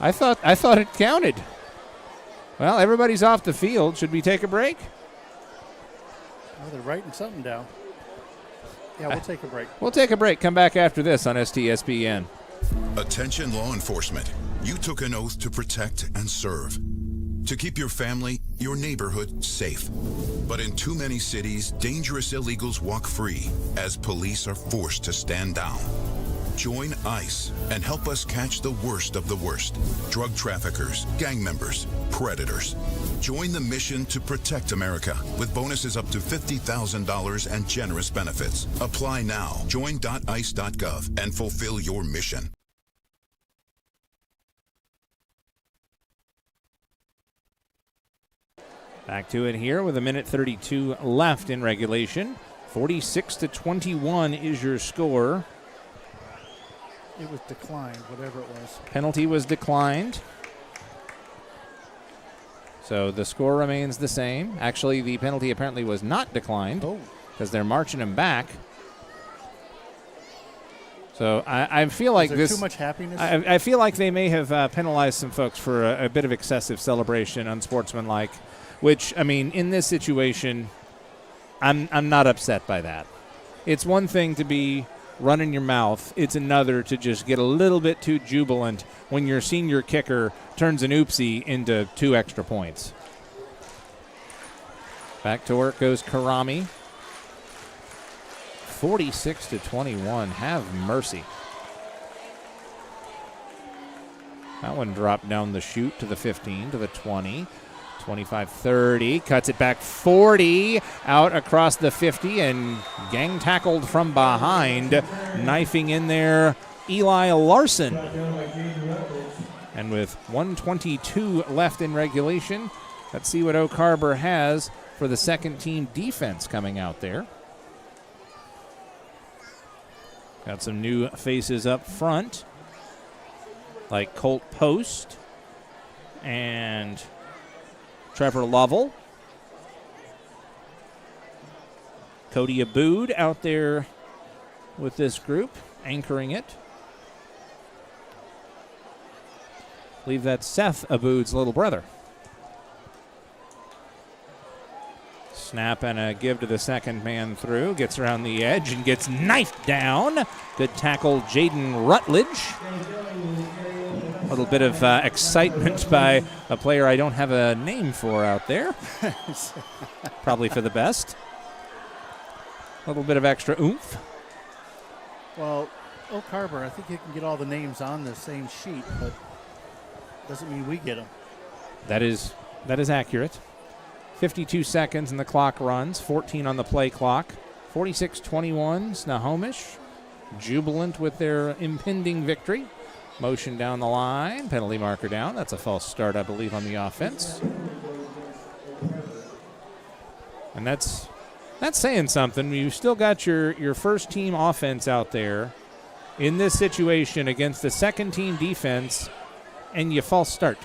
I thought it counted. Well, everybody's off the field. Should we take a break? Well, they're writing something down. Yeah, we'll take a break. We'll take a break. Come back after this on STSPN. Attention law enforcement. You took an oath to protect and serve. To keep your family, your neighborhood safe. But in too many cities, dangerous illegals walk free as police are forced to stand down. Join ICE and help us catch the worst of the worst. Drug traffickers, gang members, predators. Join the mission to protect America with bonuses up to $50,000 and generous benefits. Apply now. Join.ice.gov and fulfill your mission. Back to it here with 1:32 left in regulation. 46-21 is your score. It was declined, whatever it was. Penalty was declined. So the score remains the same. Actually, the penalty apparently was not declined because they're marching him back. So I feel like this. Is there too much happiness? I feel like they may have penalized some folks for a bit of excessive celebration, unsportsmanlike. Which, I mean, in this situation, I'm not upset by that. It's one thing to be running your mouth. It's another to just get a little bit too jubilant when your senior kicker turns an oopsie into 2 extra points. Back to work goes Karami. 46-21. Have mercy. That one dropped down the chute to the 15, to the 20. 25-30, cuts it back 40, out across the 50, and gang tackled from behind, knifing in there Eli Larson. And with 1:22 left in regulation, let's see what Oak Harbor has for the second team defense coming out there. Got some new faces up front, like Colt Post and Trevor Lovell. Cody Abood out there with this group, anchoring it. believe that's Seth Aboud's little brother. Snap and a give to the second man through. Gets around the edge and gets knifed down. Good tackle, Jaden Rutledge. A little bit of excitement by a player I don't have a name for out there. Probably for the best. A little bit of extra oomph. Well, Oak Harbor, I think you can get all the names on the same sheet, but doesn't mean we get them. That is accurate. 52 seconds and the clock runs. 14 on the play clock. 46-21, Snohomish. Jubilant with their impending victory. Motion down the line. Penalty marker down. That's a false start, I believe, on the offense. And that's saying something. You've still got your first team offense out there in this situation against the second team defense, and you false start.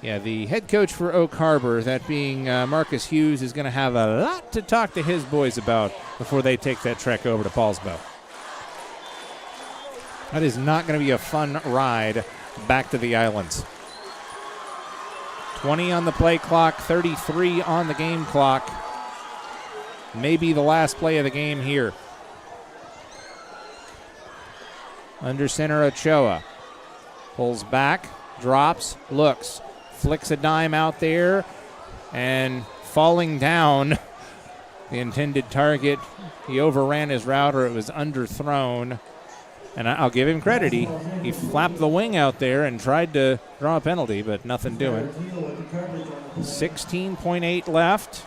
Yeah, the head coach for Oak Harbor, that being Marcus Hughes, is going to have a lot to talk to his boys about before they take that trek over to Paulsbo. That is not going to be a fun ride back to the islands. 20 on the play clock, 33 on the game clock. Maybe the last play of the game here. Under center, Ochoa. Pulls back, drops, looks. Flicks a dime out there, and falling down, the intended target, he overran his route, or it was underthrown. And I'll give him credit. He flapped the wing out there and tried to draw a penalty, but nothing doing. 16.8 left.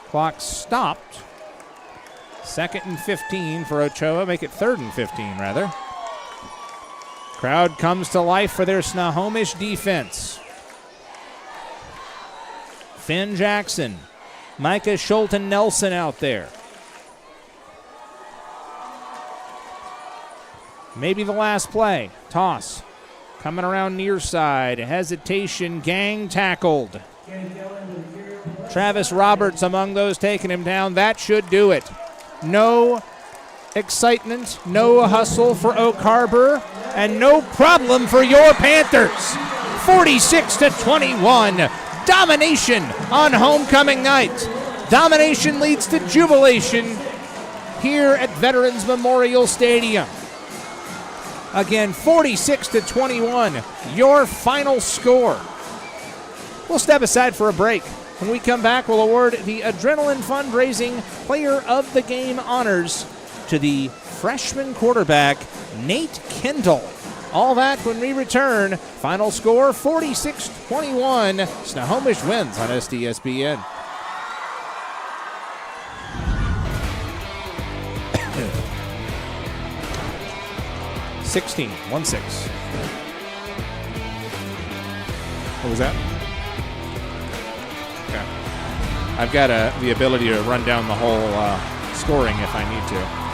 Clock stopped. 2nd and 15 for Ochoa. Make it 3rd and 15, rather. Crowd comes to life for their Snohomish defense. Finn Jackson, Micah Schulten Nelson out there. Maybe the last play. Toss. Coming around near side. Hesitation. Gang tackled. Travis Roberts among those taking him down. That should do it. No excitement, no hustle for Oak Harbor, and no problem for your Panthers. 46-21. Domination on homecoming night. Domination leads to jubilation here at Veterans Memorial Stadium. Again, 46-21, your final score. We'll step aside for a break. When we come back, we'll award the Adrenaline Fundraising Player of the Game honors to the freshman quarterback, Nate Kendall. All that when we return. Final score, 46-21. Snohomish wins on STSPN. (16-16). What was that? Okay. I've got the ability to run down the whole scoring if I need to.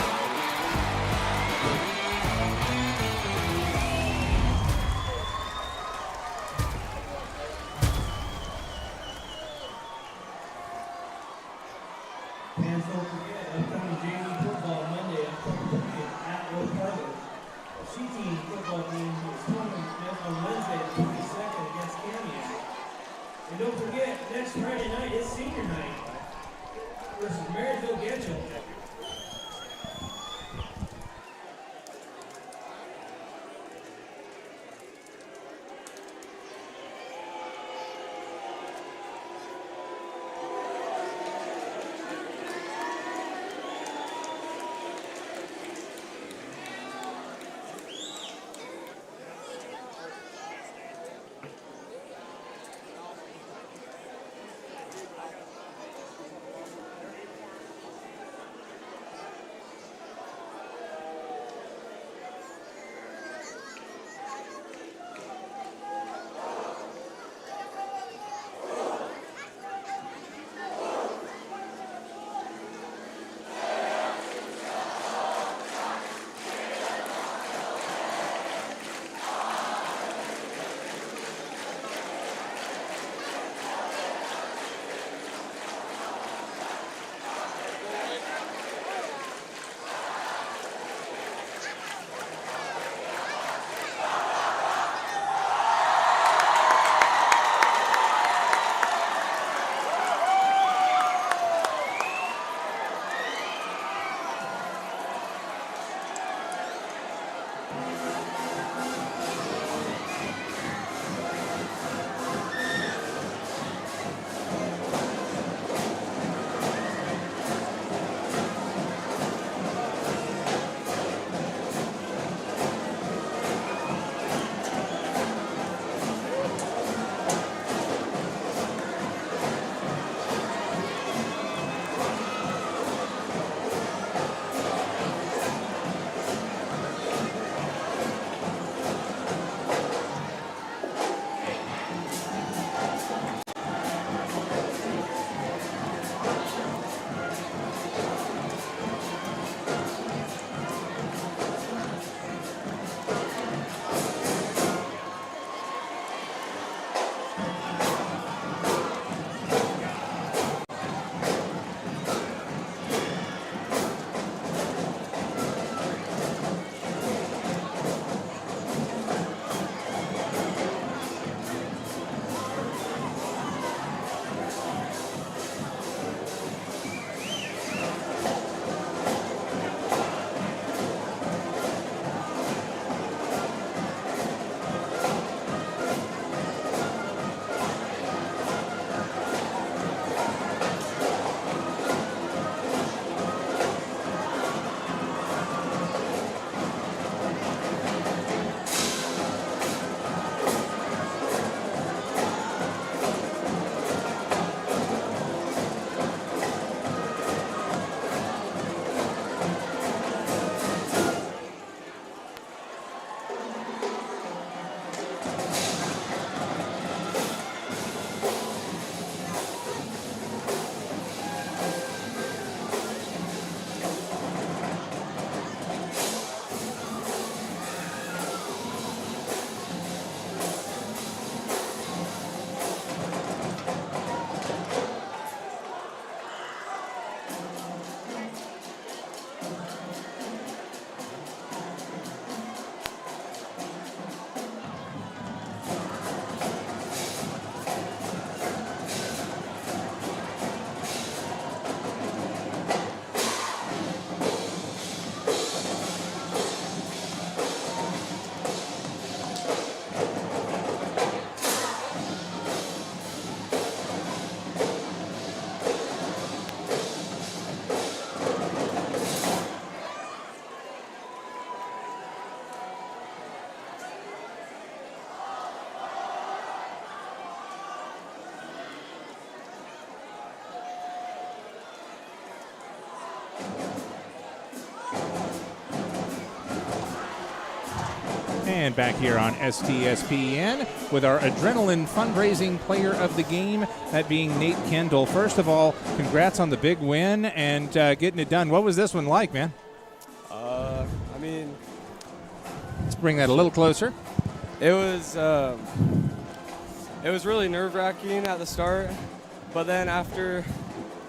And back here on STSPN with our Adrenaline Fundraising Player of the Game, that being Nate Kendall. First of all, congrats on the big win and getting it done. What was this one like, man? I mean, let's bring that a little closer. It was really nerve-wracking at the start, but then after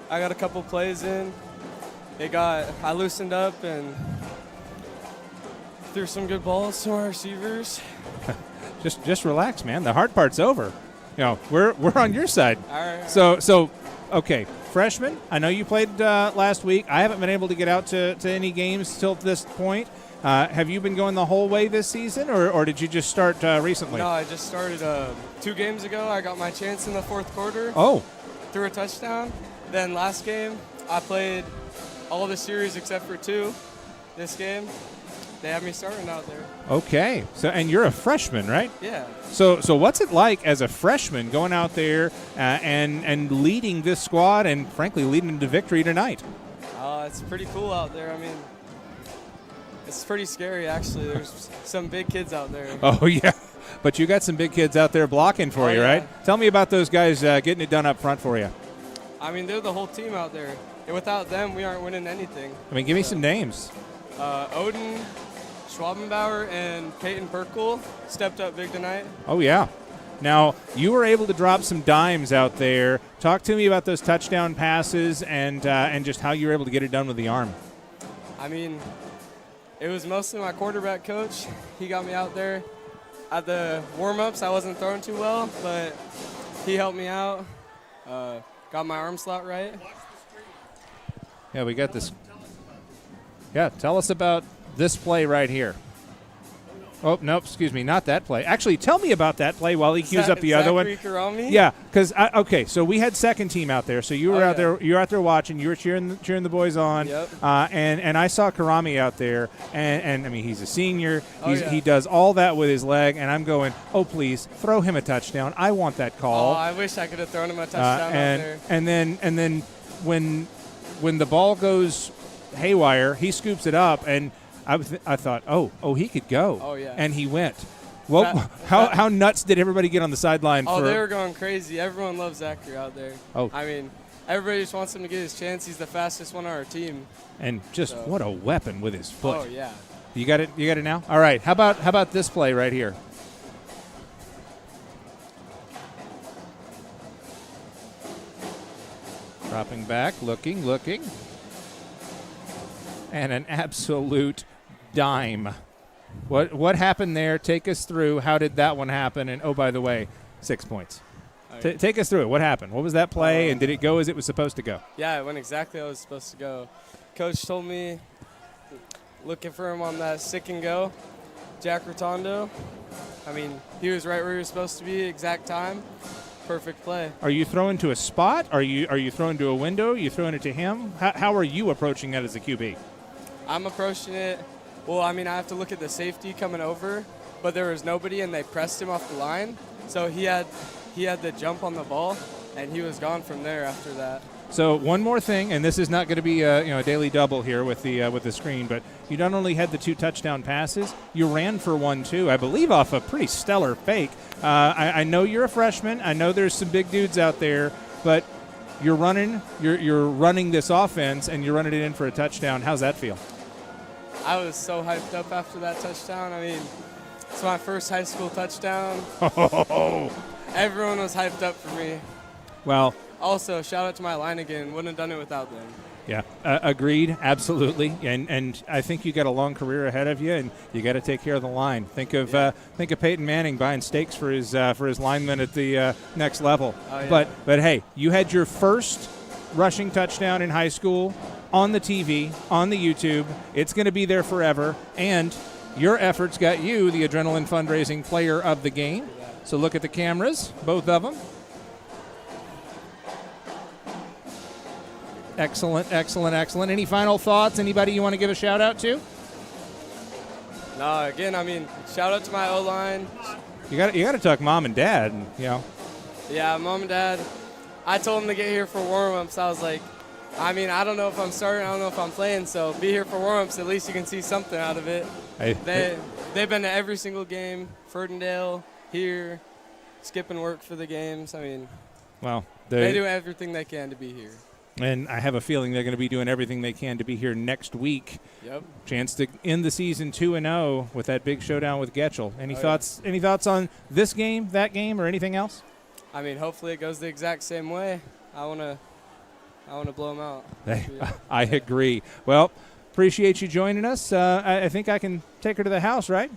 I got a couple plays in, I loosened up and threw some good balls to our receivers. just relax, man. The hard part's over. You know, we're on your side. All right. So okay, freshman. I know you played last week. I haven't been able to get out to any games till this point. Have you been going the whole way this season, or did you just start recently? No, I just started 2 games ago. I got my chance in the 4th quarter. Oh. Threw a touchdown. Then last game, I played all the series except for 2. This game, they have me starting out there. Okay. So, and you're a freshman, right? Yeah. So what's it like as a freshman going out there and leading this squad and, frankly, leading them to victory tonight? It's pretty cool out there. I mean, it's pretty scary, actually. There's some big kids out there. Oh, yeah. But you got some big kids out there blocking for you, right? Tell me about those guys getting it done up front for you. I mean, they're the whole team out there. And without them, we aren't winning anything. I mean, give me some names. Odin, Schwabenbauer, and Peyton Perkle stepped up big tonight. Oh, yeah. Now, you were able to drop some dimes out there. Talk to me about those touchdown passes and just how you were able to get it done with the arm. I mean, it was mostly my quarterback coach. He got me out there. At the warm-ups, I wasn't throwing too well, but he helped me out. Got my arm slot right. Yeah, we got this. Yeah, tell us about this play right here. Oh, no, excuse me, not that play. Actually, tell me about that play while he cues up the other one. Karami? Yeah, because okay, so we had second team out there. So you were you were out there watching. You were cheering the boys on. Yep. And I saw Karami out there, and I mean he's a senior. He does all that with his leg, and I'm going, oh please throw him a touchdown. I want that call. Oh, I wish I could have thrown him a touchdown out there. And then when the ball goes haywire, he scoops it up and. I thought, oh, he could go. Oh, yeah. And he went. Well, how nuts did everybody get on the sideline? Oh, they were going crazy. Everyone loves Zachary out there. Oh. I mean, everybody just wants him to get his chance. He's the fastest one on our team. And just what a weapon with his foot. Oh, yeah. You got it now? All right. How about this play right here? Dropping back, looking. And an absolute dime. What happened there? Take us through. How did that one happen? And, oh, by the way, 6 points. Take us through it. What happened? What was that play, and did it go as it was supposed to go? Yeah, it went exactly how it was supposed to go. Coach told me, looking for him on that stick and go, Jack Rotondo. I mean, he was right where he was supposed to be, exact time. Perfect play. Are you throwing to a spot? Are you throwing to a window? Are you throwing it to him? How are you approaching that as a QB? I'm approaching it. Well, I mean, I have to look at the safety coming over, but there was nobody, and they pressed him off the line. So he had the jump on the ball, and he was gone from there after that. So one more thing, and this is not going to be a daily double here with the screen, but you not only had the 2 touchdown passes, you ran for one too, I believe off a pretty stellar fake. I know you're a freshman. I know there's some big dudes out there, but you're running this offense, and you're running it in for a touchdown. How's that feel? I was so hyped up after that touchdown. I mean, it's my first high school touchdown. Everyone was hyped up for me. Well, also, shout out to my line again. Wouldn't have done it without them. Yeah, agreed, absolutely. And I think you got a long career ahead of you, and you got to take care of the line. Think of Peyton Manning buying steaks for his linemen at the next level. Oh, yeah. But hey, you had your first rushing touchdown in high school on the TV, on the YouTube. It's going to be there forever, and your efforts got you the Adrenaline Fundraising Player of the Game. So look at the cameras, both of them. Excellent. Any final thoughts? Anybody you want to give a shout out to? No, again, I mean, shout out to my O-line. You got to talk mom and dad, Yeah, mom and dad. I told them to get here for warm-ups. I was like, I mean, I don't know if I'm starting, I don't know if I'm playing, so be here for warm-ups. At least you can see something out of it. They've been to every single game, Ferdendale, here, skipping work for the games. I mean, well, they do everything they can to be here. And I have a feeling they're going to be doing everything they can to be here next week. Yep. Chance to end the season 2-0 with that big showdown with Getchell. Any thoughts? Any thoughts on this game, that game, or anything else? I mean, hopefully it goes the exact same way. I want to blow them out. I agree. Well, appreciate you joining us. I think I can take her to the house, right?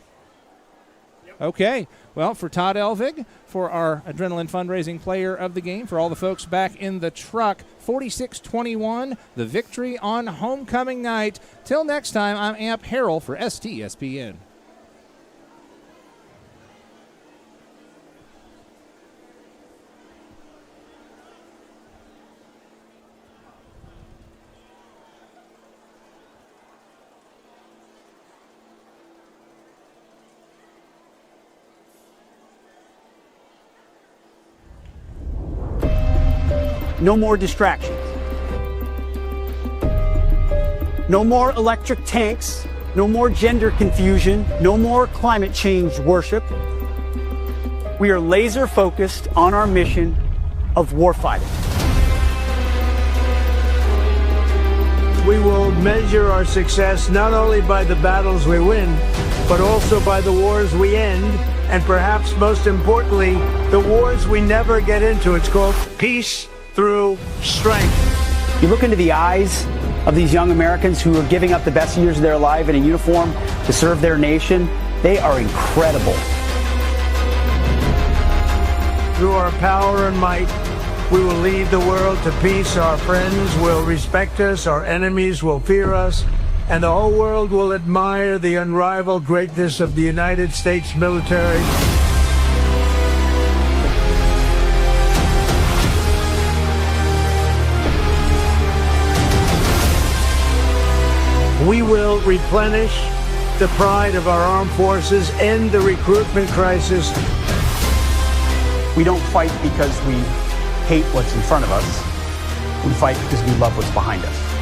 Yep. Okay. Well, for Todd Elvig, for our Adrenaline Fundraising Player of the Game, for all the folks back in the truck, 46-21, the victory on homecoming night. Till next time, I'm Amp Harrell for STSPN. No more distractions. No more electric tanks. No more gender confusion. No more climate change worship. We are laser focused on our mission of warfighting. We will measure our success not only by the battles we win, but also by the wars we end, and perhaps most importantly, the wars we never get into. It's called peace through strength. You look into the eyes of these young Americans who are giving up the best years of their life in a uniform to serve their nation. They are incredible. Through our power and might, we will lead the world to peace. Our friends will respect us. Our enemies will fear us. and the whole world will admire the unrivaled greatness of the United States military. We will replenish the pride of our armed forces, end the recruitment crisis. We don't fight because we hate what's in front of us. We fight because we love what's behind us.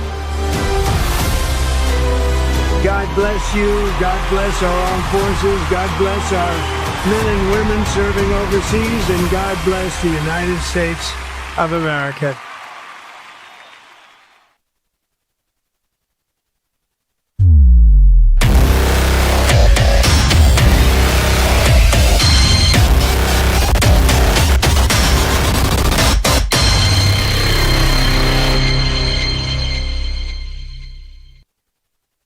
God bless you. God bless our armed forces. God bless our men and women serving overseas. And God bless the United States of America.